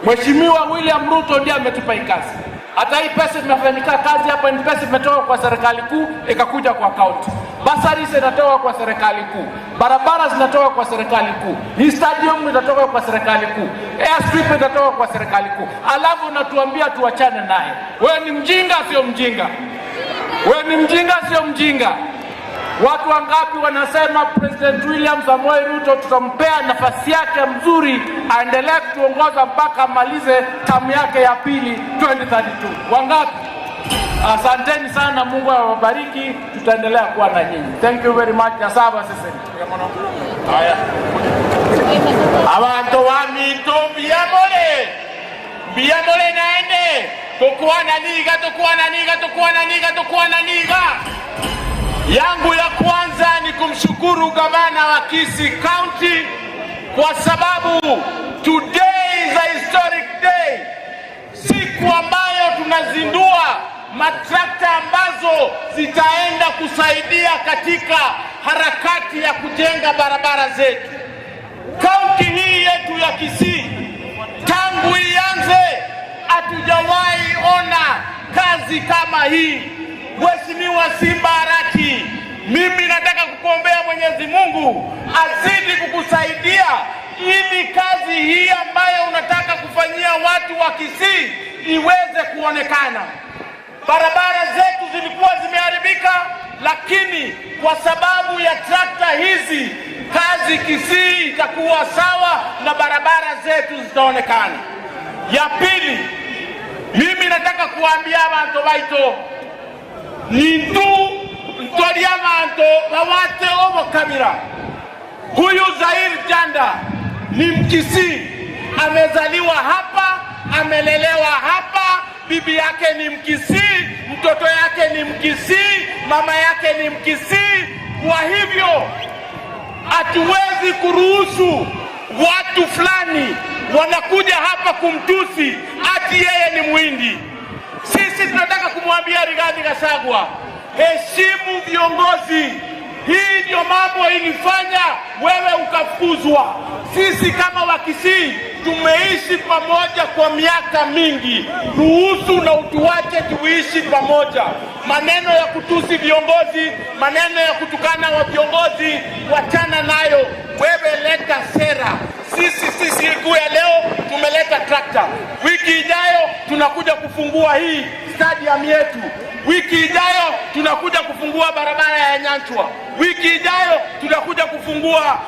S7: Mheshimiwa William Ruto ndiye ametupa hii kazi. Hata hii pesa imefanyika kazi hapa, ni pesa imetoka kwa serikali kuu ikakuja kwa county. Basari zinatoka kwa serikali kuu, barabara zinatoka kwa serikali kuu, hii stadium inatoka kwa serikali kuu, airstrip inatoka kwa serikali kuu. Alafu unatuambia tuachane naye. Wewe ni mjinga sio mjinga? Wewe ni mjinga sio mjinga? Watu wangapi wanasema President William Samoei Ruto tutampea nafasi yake mzuri aendelee kutuongoza mpaka amalize tamu yake ya pili 2032? Wangapi? Asanteni sana, Mungu awabariki, tutaendelea kuwa na nyinyi. Thank you very much. Asaba sisi.
S16: Haya. Abantu wamito biyamole naende. Tukuwa na niga. Yangu ya kwanza ni kumshukuru gavana wa Kisii County kwa sababu today is a historic day. Siku ambayo tunazindua matrakta ambazo zitaenda kusaidia katika harakati ya kujenga barabara zetu. Kaunti hii yetu ya Kisii tangu ianze hatujawahi ona kazi kama hii. Mheshimiwa Simba Arati, mimi nataka kukuombea Mwenyezi Mungu azidi kukusaidia ili kazi hii ambayo unataka kufanyia watu wa Kisii iweze kuonekana. Barabara zetu zilikuwa zimeharibika, lakini kwa sababu ya trakta hizi kazi Kisii itakuwa sawa na barabara zetu zitaonekana. Ya pili, mimi nataka kuambia abantu baito nintu ntoria abantu bawate obokamira. Huyu Zahir Janda ni Mkisii, amezaliwa hapa, amelelewa hapa, bibi yake ni Mkisii, mtoto yake ni Mkisii, mama yake ni Mkisii. Kwa hivyo hatuwezi kuruhusu watu fulani wanakuja hapa kumtusi ati yeye ni Muhindi. Sisi tunataka kumwambia Rigathi Gachagua, heshimu viongozi. Hii ndio mambo ilifanya wewe ukafukuzwa. Sisi kama Wakisii tumeishi pamoja kwa miaka mingi. Ruhusu na utuache tuishi pamoja. Maneno ya kutusi viongozi, maneno ya kutukana wa viongozi, wachana nayo. Wewe leta sera. Sisi siku ya leo tumeleta trakta. Wiki ijayo tunakuja kufungua hii stadium yetu. Wiki ijayo tunakuja kufungua barabara ya Nyanchwa. Wiki ijayo tunakuja kufungua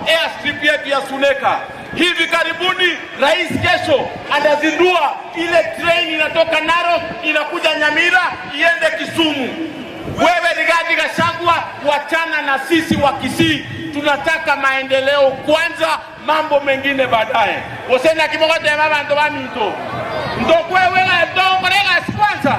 S16: airstrip yetu ya Suneka. Hivi karibuni rais kesho anazindua ile train inatoka Narok inakuja Nyamira iende Kisumu. Wewe Rigathi Gachagua, wachana na sisi wa Kisii. Tunataka maendeleo kwanza, mambo mengine baadaye. Usena kimogote ya baba ndo bamito. Ndo kwewe ndo mrega kwanza.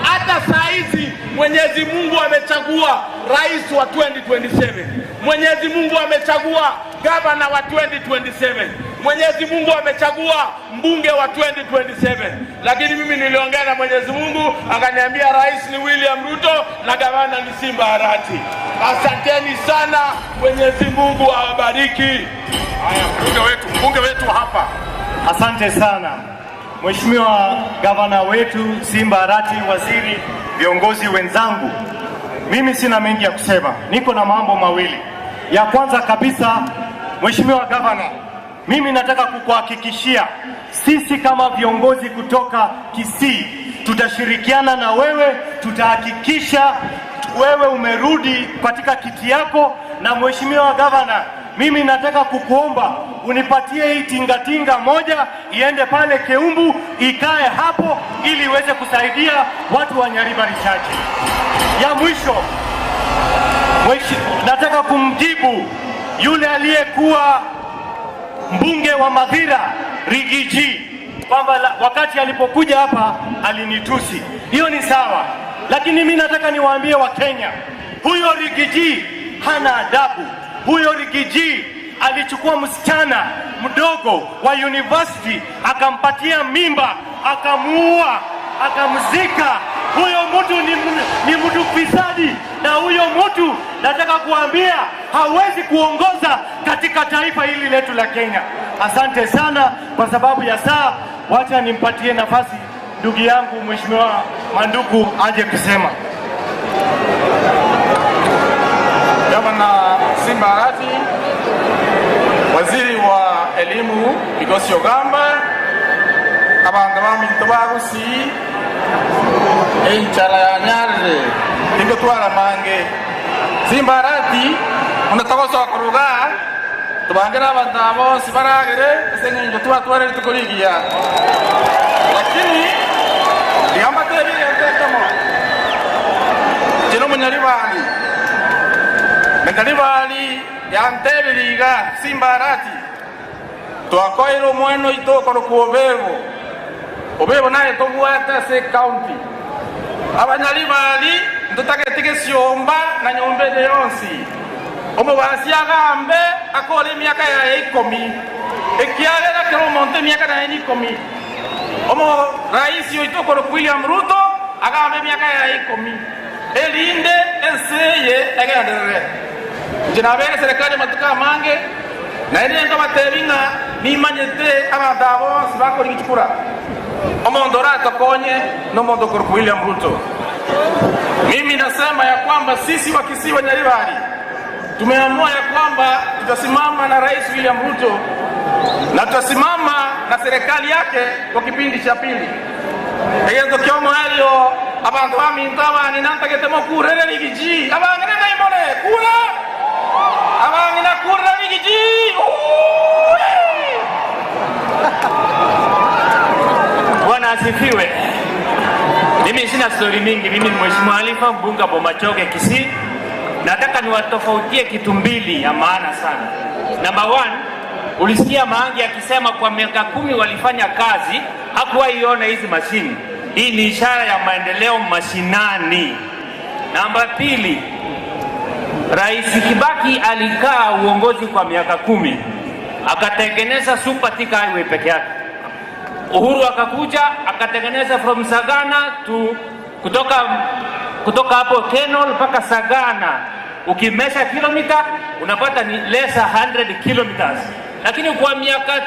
S16: Hata saa hizi Mwenyezi Mungu amechagua rais wa 2027. Mwenyezi Mungu amechagua gavana wa 2027. Mwenyezi Mungu amechagua mbunge wa 2027. Lakini mimi niliongea na Mwenyezi Mungu akaniambia rais ni William Ruto na gavana ni Simba Arati. Asanteni sana, Mwenyezi Mungu awabariki. Haya, mbunge wetu hapa.
S1: Asante sana.
S9: Mheshimiwa Gavana wetu Simba Arati, waziri, viongozi wenzangu, mimi sina mengi ya kusema. Niko na mambo mawili. Ya kwanza kabisa, Mheshimiwa Gavana, mimi nataka kukuhakikishia sisi kama viongozi kutoka Kisii tutashirikiana na wewe, tutahakikisha wewe umerudi katika kiti yako. Na Mheshimiwa Gavana, mimi nataka kukuomba unipatie hii tingatinga moja iende pale Keumbu, ikae hapo ili iweze kusaidia watu wa Nyaribari chache. Ya mwisho, nataka kumjibu yule aliyekuwa mbunge wa Mathira Rigiji kwamba wakati alipokuja hapa alinitusi. Hiyo ni sawa, lakini mimi nataka niwaambie Wakenya, huyo Rigiji hana adabu. Huyo Rigiji alichukua msichana mdogo wa university akampatia mimba, akamuua, akamzika. Huyo mtu ni mtu fisadi, na huyo mtu nataka kuambia hawezi kuongoza katika taifa hili letu la Kenya. Asante sana. Kwa sababu ya saa, wacha nimpatie nafasi ndugu yangu Mheshimiwa Manduku aje kusema.
S16: Gavana Simba Arati, waziri wa elimu Migosi Ogamba, abantu baminto bagusi enchara ya Nyarire ingo twara mange. Simba Arati unatakosa kuruga tubangira abantu abo sibaragere esenye ingo twatware tukurigia, lakini yamba tebi yentemo jino Munyaribari Nyaribari yantebiriga Simba Arati twakoiro mweno itokoro Obebo naye tobwata se county Abanyaribari ndutagetege siomba na nyombede yonsi omubasi agambe akole miaka ya 10 ekiagera kero monte miaka na 10 omo rais yoitokoro William Ruto agambe miaka ya 10 elinde enseye agendere jinabere serikali matuka mange na ile ndo bateringa nimanyete abadabo sibakora igichukura omondora tokonye no mondokoro William Ruto. Mimi nasema ya kwamba sisi wa Kisii wa Nyaribari tumeamua ya kwamba tutasimama na Rais William Ruto na tutasimama na serikali yake kwa kipindi cha pili. Egezo kyomo helio abantu bamintaba ni nantagetemo kurere Rigiji abangene naimone kura abangina kurere Rigiji.
S22: Bwana asifiwe. Mimi sina story mingi. Mimi ni Mheshimiwa Alifa, mbunge wa Bomachoge Kisii. Nataka niwatofautie kitu mbili ya maana sana. Number 1, ulisikia Maangi akisema kwa miaka 10 walifanya kazi, hakuwahi iona hizi mashini. Hii ni ishara ya maendeleo mashinani. Namba 2, Rais Kibaki alikaa uongozi kwa miaka 10, akatengeneza Super Thika Highway peke yake. Uhuru akakuja akatengeneza from Sagana to kutoka hapo Kenol mpaka Sagana. Ukimesha kilomita unapata ni less 100 kilometers. Lakini kwa miaka 3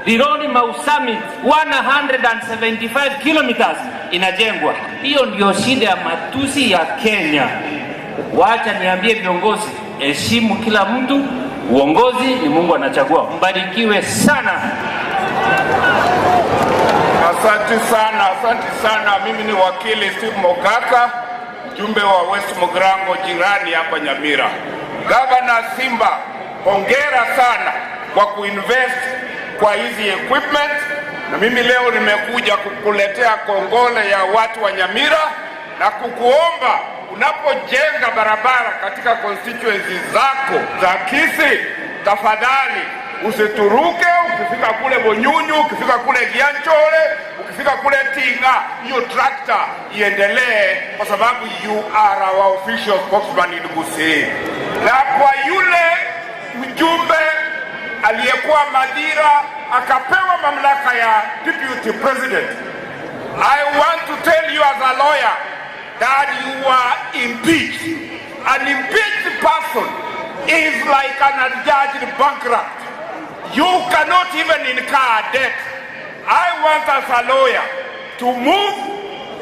S22: Rironi Mau Summit 175 kilometers inajengwa. Hiyo ndio shida ya matusi ya Kenya. Wacha niambie viongozi, heshimu kila mtu. Uongozi ni Mungu anachagua. Mbarikiwe sana.
S16: Asante sana. Mimi ni wakili Steve Mogaka, mjumbe wa West Mogrango jirani hapa Nyamira. Gavana Simba, hongera sana kwa kuinvest kwa hizi equipment, na mimi leo nimekuja kukuletea kongole ya watu wa Nyamira na kukuomba unapojenga barabara katika constituency zako za Kisii, tafadhali usituruke. Ukifika kule Bonyunyu, ukifika kule Gianchore, ukifika kule Tinga, hiyo tractor iendelee, kwa sababu you are our official spokesman in Gusii. Na kwa yule mjumbe aliyekuwa Mathira akapewa mamlaka ya deputy president, I want to tell you as a lawyer that you are impeached. An impeached person is like an adjudged bankrupt. You cannot even incur debt
S2: I want as a lawyer to move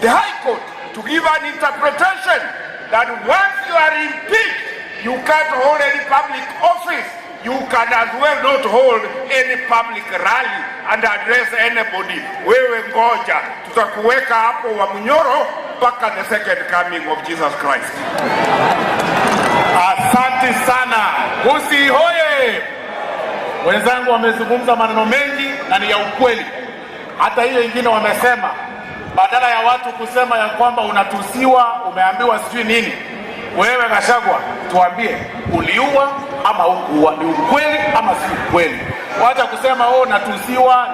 S2: the High Court to give an interpretation that once you are impeached, you can't hold any public office. You can as well not hold any public rally and address anybody. Wewe ngoja, tutakuweka hapo wa Munyoro mpaka the second coming of Jesus Christ.
S16: Asante sana. Kusi hoye. Wenzangu wamezungumza maneno mengi na ni ya ukweli. Hata hiyo ingine wamesema, badala ya watu kusema ya kwamba unatusiwa, umeambiwa sijui nini, wewe Gachagua tuambie uliua ama hukuua, ni ukweli ama si ukweli. Wacha kusema unatusiwa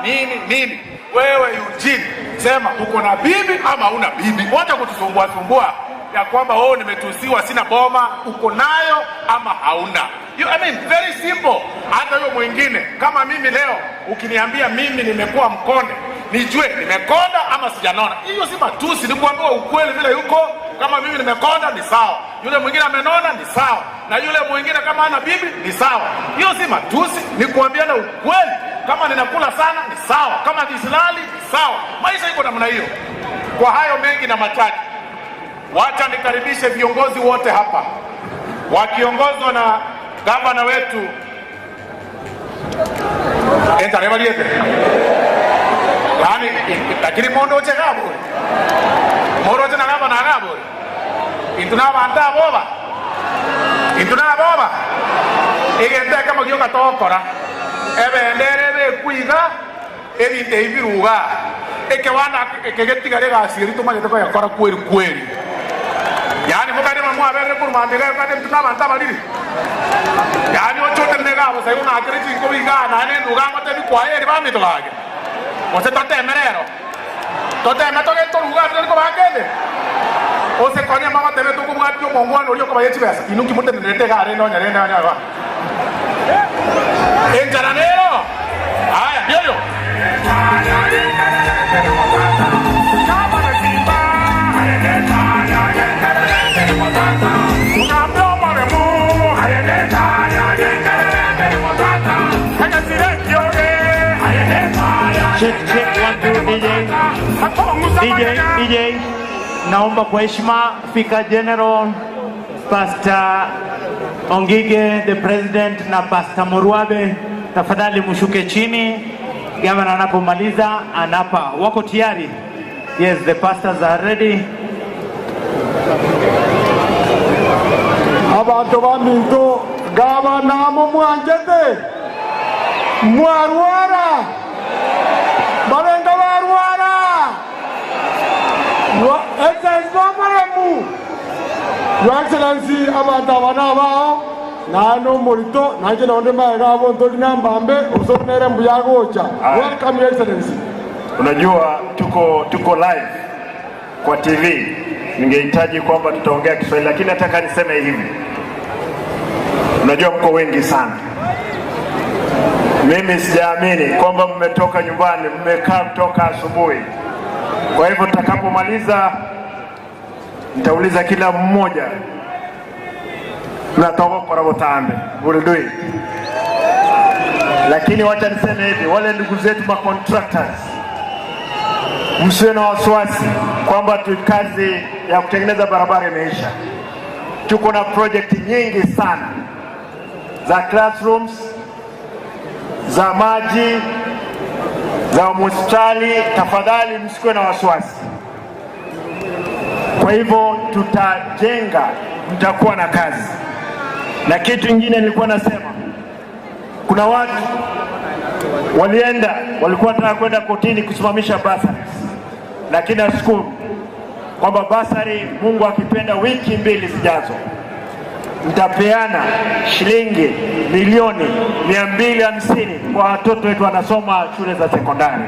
S16: nini. Wewe Eugene sema uko na bibi ama una bibi. Wacha kutusumbua ya kwamba nimetusiwa sina boma, uko nayo ama hauna. I mean very simple. Hata hiyo mwingine kama mimi leo ukiniambia mimi nimekuwa mkonde, nijue nimekonda ama sijanona. Hiyo si matusi, ni kuambiwa ukweli vile yuko. Kama mimi nimekonda ni sawa, yule mwingine amenona ni sawa, na yule mwingine kama ana bibi ni sawa. Hiyo si matusi, ni kuambiana ukweli. Kama ninakula sana ni sawa, kama kisilali ni sawa. Maisha iko namna hiyo. Kwa hayo mengi na machache, wacha nikaribishe viongozi wote hapa wakiongozwa na gavana wetu Entarevaliete. Yani lakini mondo chegabo. Moro tena gavana gabo. Intuna banda boba. Igende kama gyo katokora. Ebenderebe kuiga ebinte ibiruga. Ekewana ekegetigare gasiri tumanye ko yakora kweri. Yani mukade mamwa bere kurmandega kade mtuna banda baliri. Yani ochote negabo sai una akiriti ko bigana ne nduga mate bi kwaeri ba mitolage. Ose tote merero. Tote metoke to lugar ko bakende. Ose konya mama tebe to ko mwatyo mongwano lyo ko bayechi besa. Inuki mute nete gare no nyarende anyaba. Enjaranero. Haya, ndio.
S1: Check 1 2 DJ. Naomba kwa heshima Speaker General Pastor Ongige the President na Pastor Muruabe, tafadhali mshuke chini. Gavana anapomaliza anapa. Wako tayari? Yes, the pastors are ready.
S11: Abantu baminto gavana mumwanjete mwarwara balenga barwara Your Excellency abantu abana bao nano morito naje naonde maegabo ntoli nambambe usonere mbuyagocha. Welcome Your Excellency.
S18: Unajua tuko live kwa TV. Ningehitaji kwamba tutaongea Kiswahili, lakini nataka niseme hivi. Unajua mko wengi sana. Mimi sijaamini kwamba mmetoka nyumbani, mmekaa kutoka asubuhi. Kwa hivyo tutakapomaliza nitauliza kila mmoja tunatoka kwa Botambe Buldui. Lakini wacha niseme hivi, wale ndugu zetu ma contractors, msiwe na wasiwasi kwamba kazi ya kutengeneza barabara imeisha. Tuko na project nyingi sana za classrooms, za maji, za hospitali. Tafadhali msikuwe na wasiwasi. Kwa hivyo tutajenga, mtakuwa na kazi. Na kitu kingine nilikuwa nasema, kuna watu walikuwa wanataka kwenda kotini kusimamisha basari, lakini nashukuru kwamba basari, Mungu akipenda, wiki 2 zijazo mtapeana shilingi milioni 250 kwa watoto wetu wanasoma shule za sekondari.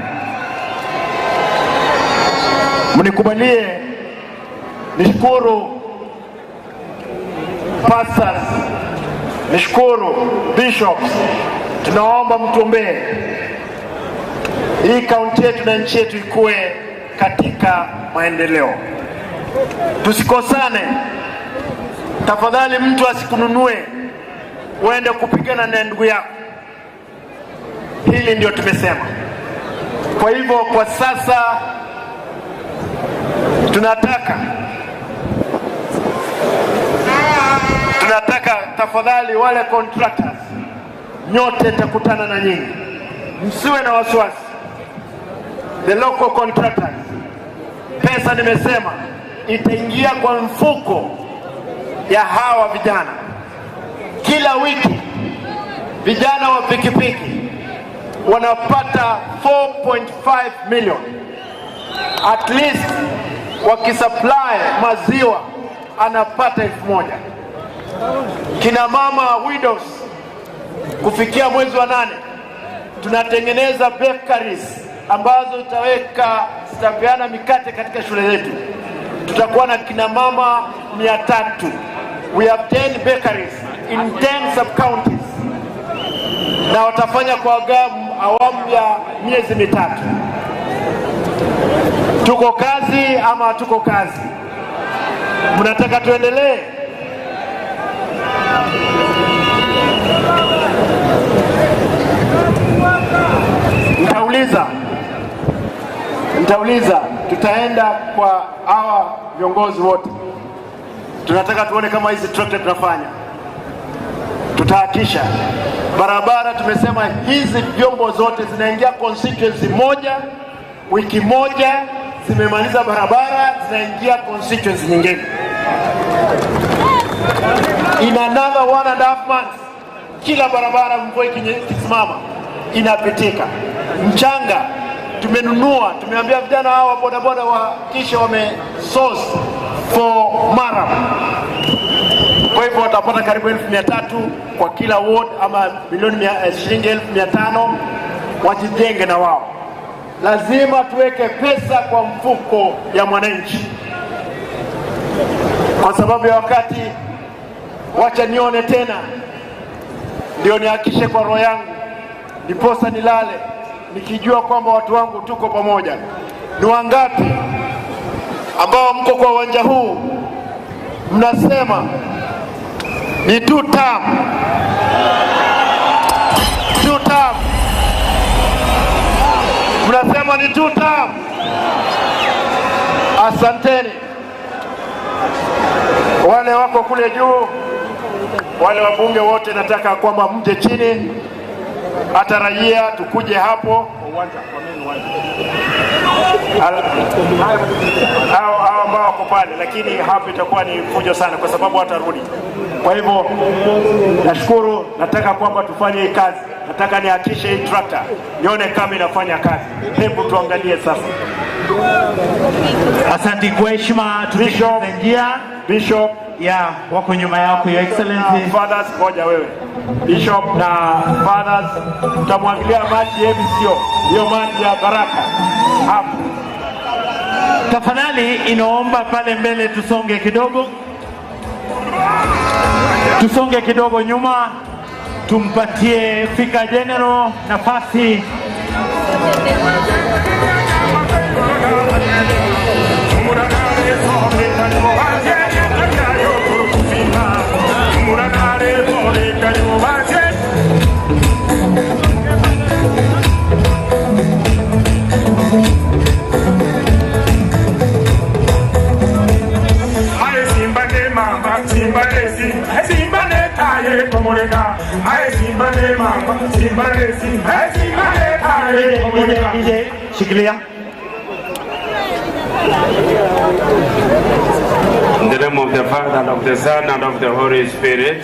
S18: Mnikubalie nishukuru pastors, nishukuru bishops. Tunaomba mtuombee hii kaunti yetu na nchi yetu ikue katika maendeleo. Tusikosane. Tafadhali mtu asikununue uende kupigana na ndugu yako. Hili ndio tumesema.
S21: Kwa hivyo kwa sasa tunataka tafadhali wale contractors nyote takutana na nyinyi, msiwe na wasiwasi. The local contractors, pesa nimesema itaingia kwa mfuko ya hawa vijana. Kila wiki vijana wa pikipiki wanapata 4.5 million. At least wakisupply maziwa anapata 1,000. Kina mama widows, kufikia mwezi wa 8 tunatengeneza bakeries ambazo zitapeana mikate katika shule zetu. Tutakuwa na kina mama 300. We have 10 bakeries in 10 sub-counties. Na watafanya kwa awamu ya miezi 3. Tuko kazi ama hatuko kazi? Mnataka tuendelee? Nitauliza, tutaenda kwa hawa viongozi wote. Tunataka tuone kama hizi trakta tunafanya. Tutahakisha barabara, tumesema hizi vyombo zote zinaingia constituency moja, wiki moja zimemaliza barabara, zinaingia constituency nyingine. In another 1.5 months, kila barabara mvua ikisimama inapitika. Mchanga tumenunua, tumeambia vijana hawa bodaboda kisha source for Mara. Kwa hivyo watapata karibu 1,300 kwa kila ward, ama shilingi 1,500 wajijenge na wao. Lazima tuweke pesa kwa mfuko ya mwananchi. Kwa sababu ya wakati, wacha nione tena ndio nihakishe kwa roho yangu, ndiposa nilale nikijua kwamba watu wangu tuko pamoja. Ni wangapi ambao mko kwa uwanja huu mnasema ni 2 term? 2 term. Mnasema ni 2 term. Asanteni. Wale wako kule juu, wale wabunge wote, nataka kwamba mje chini, atarajia tukuje hapo hao ambao wako pale, lakini hapo itakuwa ni fujo sana kwa sababu watarudi. Kwa hivyo nashukuru, nataka kwamba tufanye hii kazi. Nataka nihakishe hii tractor, nione kama inafanya kazi. Hebu tuangalie sasa.
S1: Asante kwa heshima, Bishop ya wako nyuma yako, Your Excellency.
S21: Fathers, ngoja wewe. Bishop na fathers, tutamwangalia maji MCO. Hiyo maji ya baraka hapo.
S1: Tafadhali inaomba pale mbele tusonge kidogo nyuma, tumpatie Fika General nafasi. Shikilia.
S3: In the name of the Father, and of the Son, and of the Holy Spirit,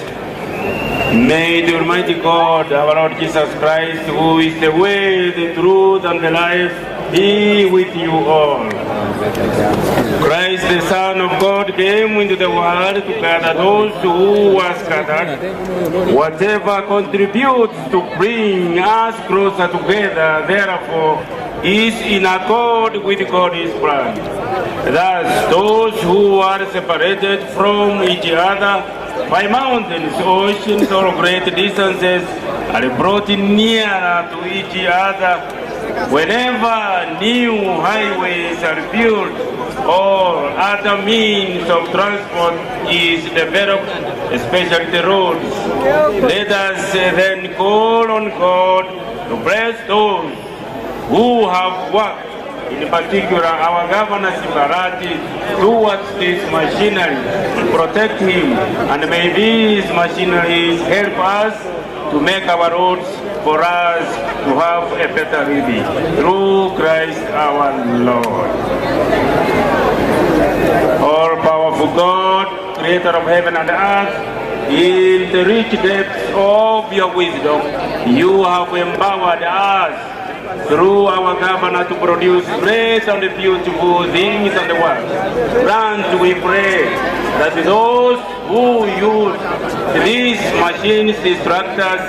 S3: may the Almighty God, our Lord Jesus Christ, who is the way, the truth, and the life, be with you all. Christ, the Son of God, came into the world to gather those who were scattered. Whatever contributes to bring us closer together, therefore, is in accord with God's plan. Thus, those who are separated from each other by mountains, oceans, or great distances are brought nearer to each other whenever new highways are built or other means of transport is developed, especially the roads. Let us then call on God to bless those who have worked, in particular our governor Simbarati, towards this machinery to protect him, and may these machineries help us to make our roads for us to have a better living. Through Christ our Lord. All-powerful God, creator of heaven and earth, in the rich depths of your wisdom, you have empowered us through our governor to produce great and beautiful things in the world. Grant, we pray, that those who use these machines, these tractors,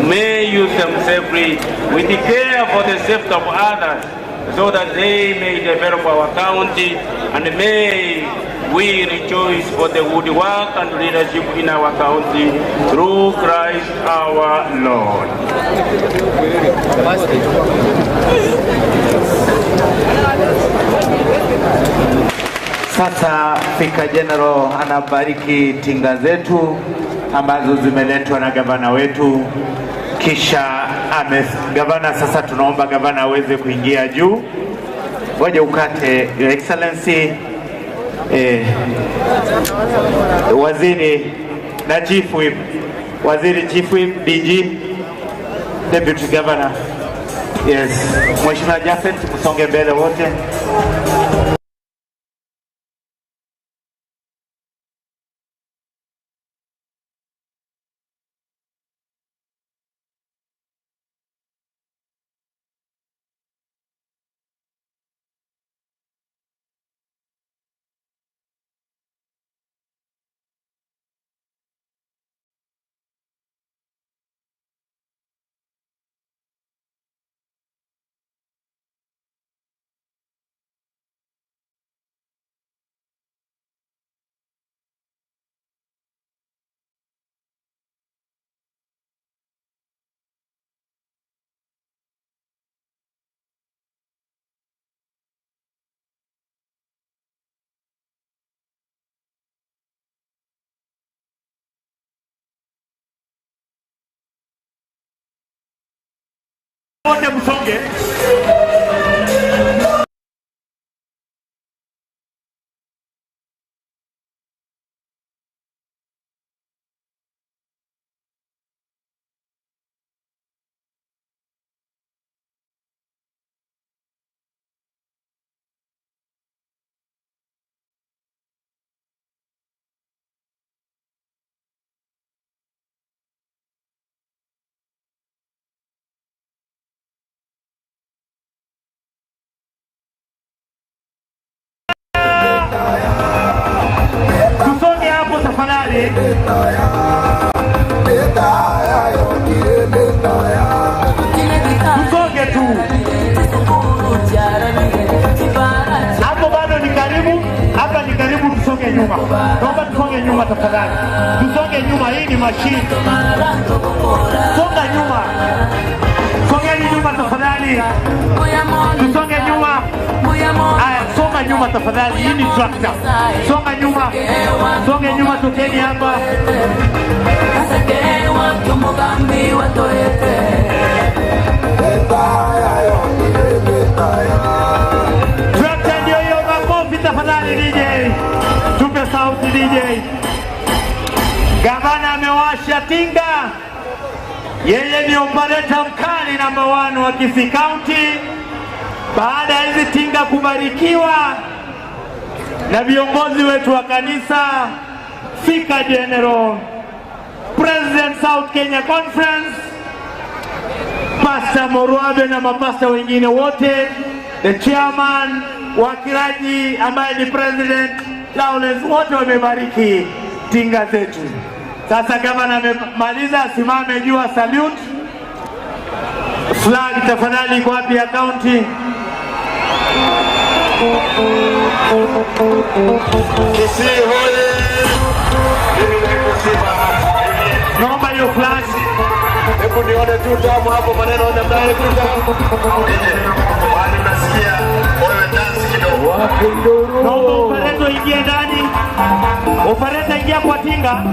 S3: may use them safely with the care for the safety of others, so that they may develop our county, and may we rejoice for the good work and leadership in our county through Christ our Lord.
S1: Sasa Fika General anabariki tinga zetu ambazo zimeletwa na gavana wetu, kisha gavana, sasa tunaomba gavana aweze kuingia juu. Waje ukate, Your Excellency, waziri na Chief Whip, waziri Chief Whip, DG, Deputy Governor. Yes, Mheshimiwa Jafet, msonge mbele wote.
S6: Wote msonge. Tusoge tu. Hapo bado ni karibu, hapa ni karibu, tusonge nyuma. Naomba tusonge nyuma tafadhali. Tusonge nyuma, hii ni machine. Songa nyuma. Songeni nyuma tafadhali. Tusonge nyuma. Aya, songa nyuma tafadhali, hii ni tractor. Songa nyuma. Songe nyuma, tokeni hapa. Tractor ndio hiyo, makofi tafadhali DJ. Tupe sauti DJ. Gavana amewasha tinga. Yeye ni operator mkali namba 1 wa Kisii County. Baada ya hizi tinga kubarikiwa na viongozi wetu wa kanisa, Fika General, President South Kenya Conference, Pastor Moruabe na mapasta wengine wote, the chairman, wakiraji ambaye ni President Lawrence, wote wamebariki tinga zetu. Sasa gavana amemaliza, simame juu, salute. Flag tafadhali kwa wapi ya county?
S18: Kisii hoye!
S6: Naomba hiyo flag.
S18: Hebu nione tu tamu hapo, maneno ya ndani tu tamu. Wani nasikia wewe dance kidogo.
S6: Naomba operator ingie ndani. Operator ingia kwa tinga.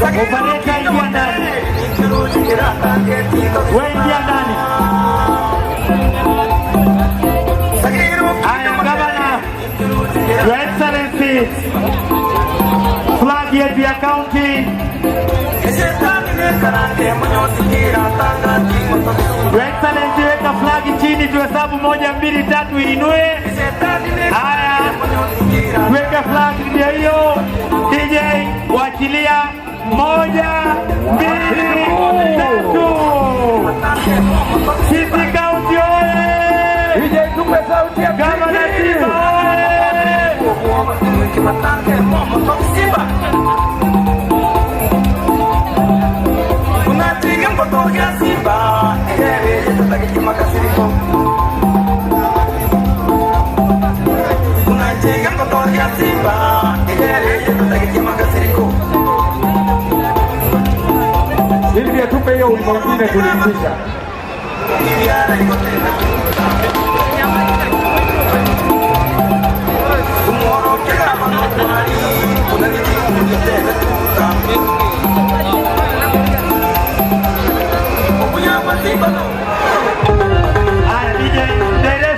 S6: Operator ingia ndani. Wewe ingia ndani. Your Excellency, flag yetu ya county. Your Excellency, weka flag chini tuhesabu 1, 2, 3 iinue. Haya. Weka flag ndio hiyo. DJ wachilia 1, 2, 3. Sisi county oye. DJ tupe sauti ya kama na Simba.
S20: Unapiga mkono ya Simba, tutaki makasiriko. Unapiga mkono ya Simba, tutaki makasiriko.
S8: Ili tupe hiyo wimbo mwingine tulipisha.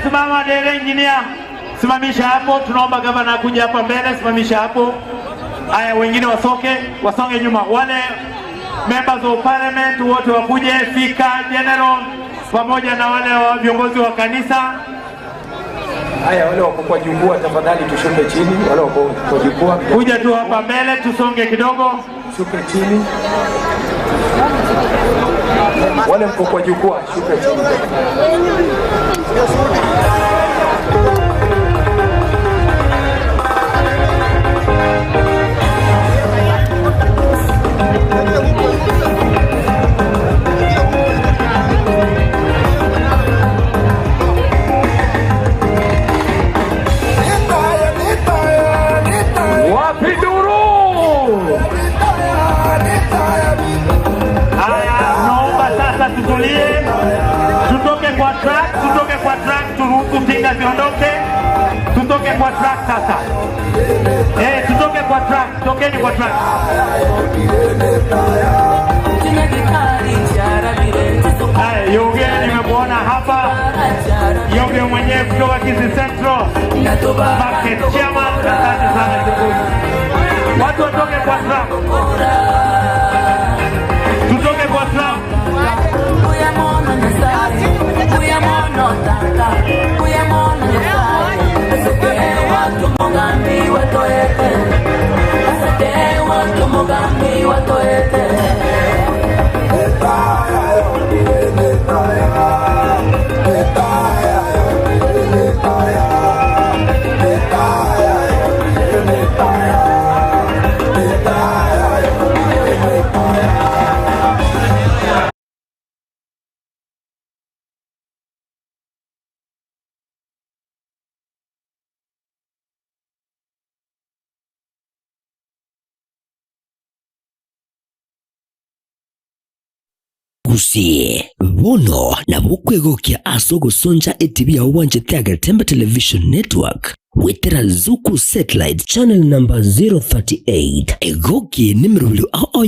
S6: Simama dere engineer, simamisha hapo. Tunaomba gavana kuja hapa mbele, simamisha hapo. Haya, wengine wasonge nyuma. Wale members of parliament wote wakuje, fika general pamoja na wale wa viongozi wa kanisa.
S8: Haya, wale wako kwa jukwaa tafadhali tushuke chini. Wale wako kwa jukwaa
S6: kuja tu hapa mbele, tusonge kidogo,
S8: shuke chini. Wale mko kwa jukwaa shuke chini.
S6: Tutoke kwa track sasa. Tutoke kwa track, tokeni kwa track. Yoge nimekuona hapa. Yoge mwenyewe kutoka Kisii Central Market Chairman. Asante sana kiongozi. Watu watoke kwa track. Tutoke kwa track.
S12: Gusie bono na bukwegokia aso gusonja etv ya Wanje Tiaga Temba Television Network wetera Zuku Satellite Channel number 038 egokie nimero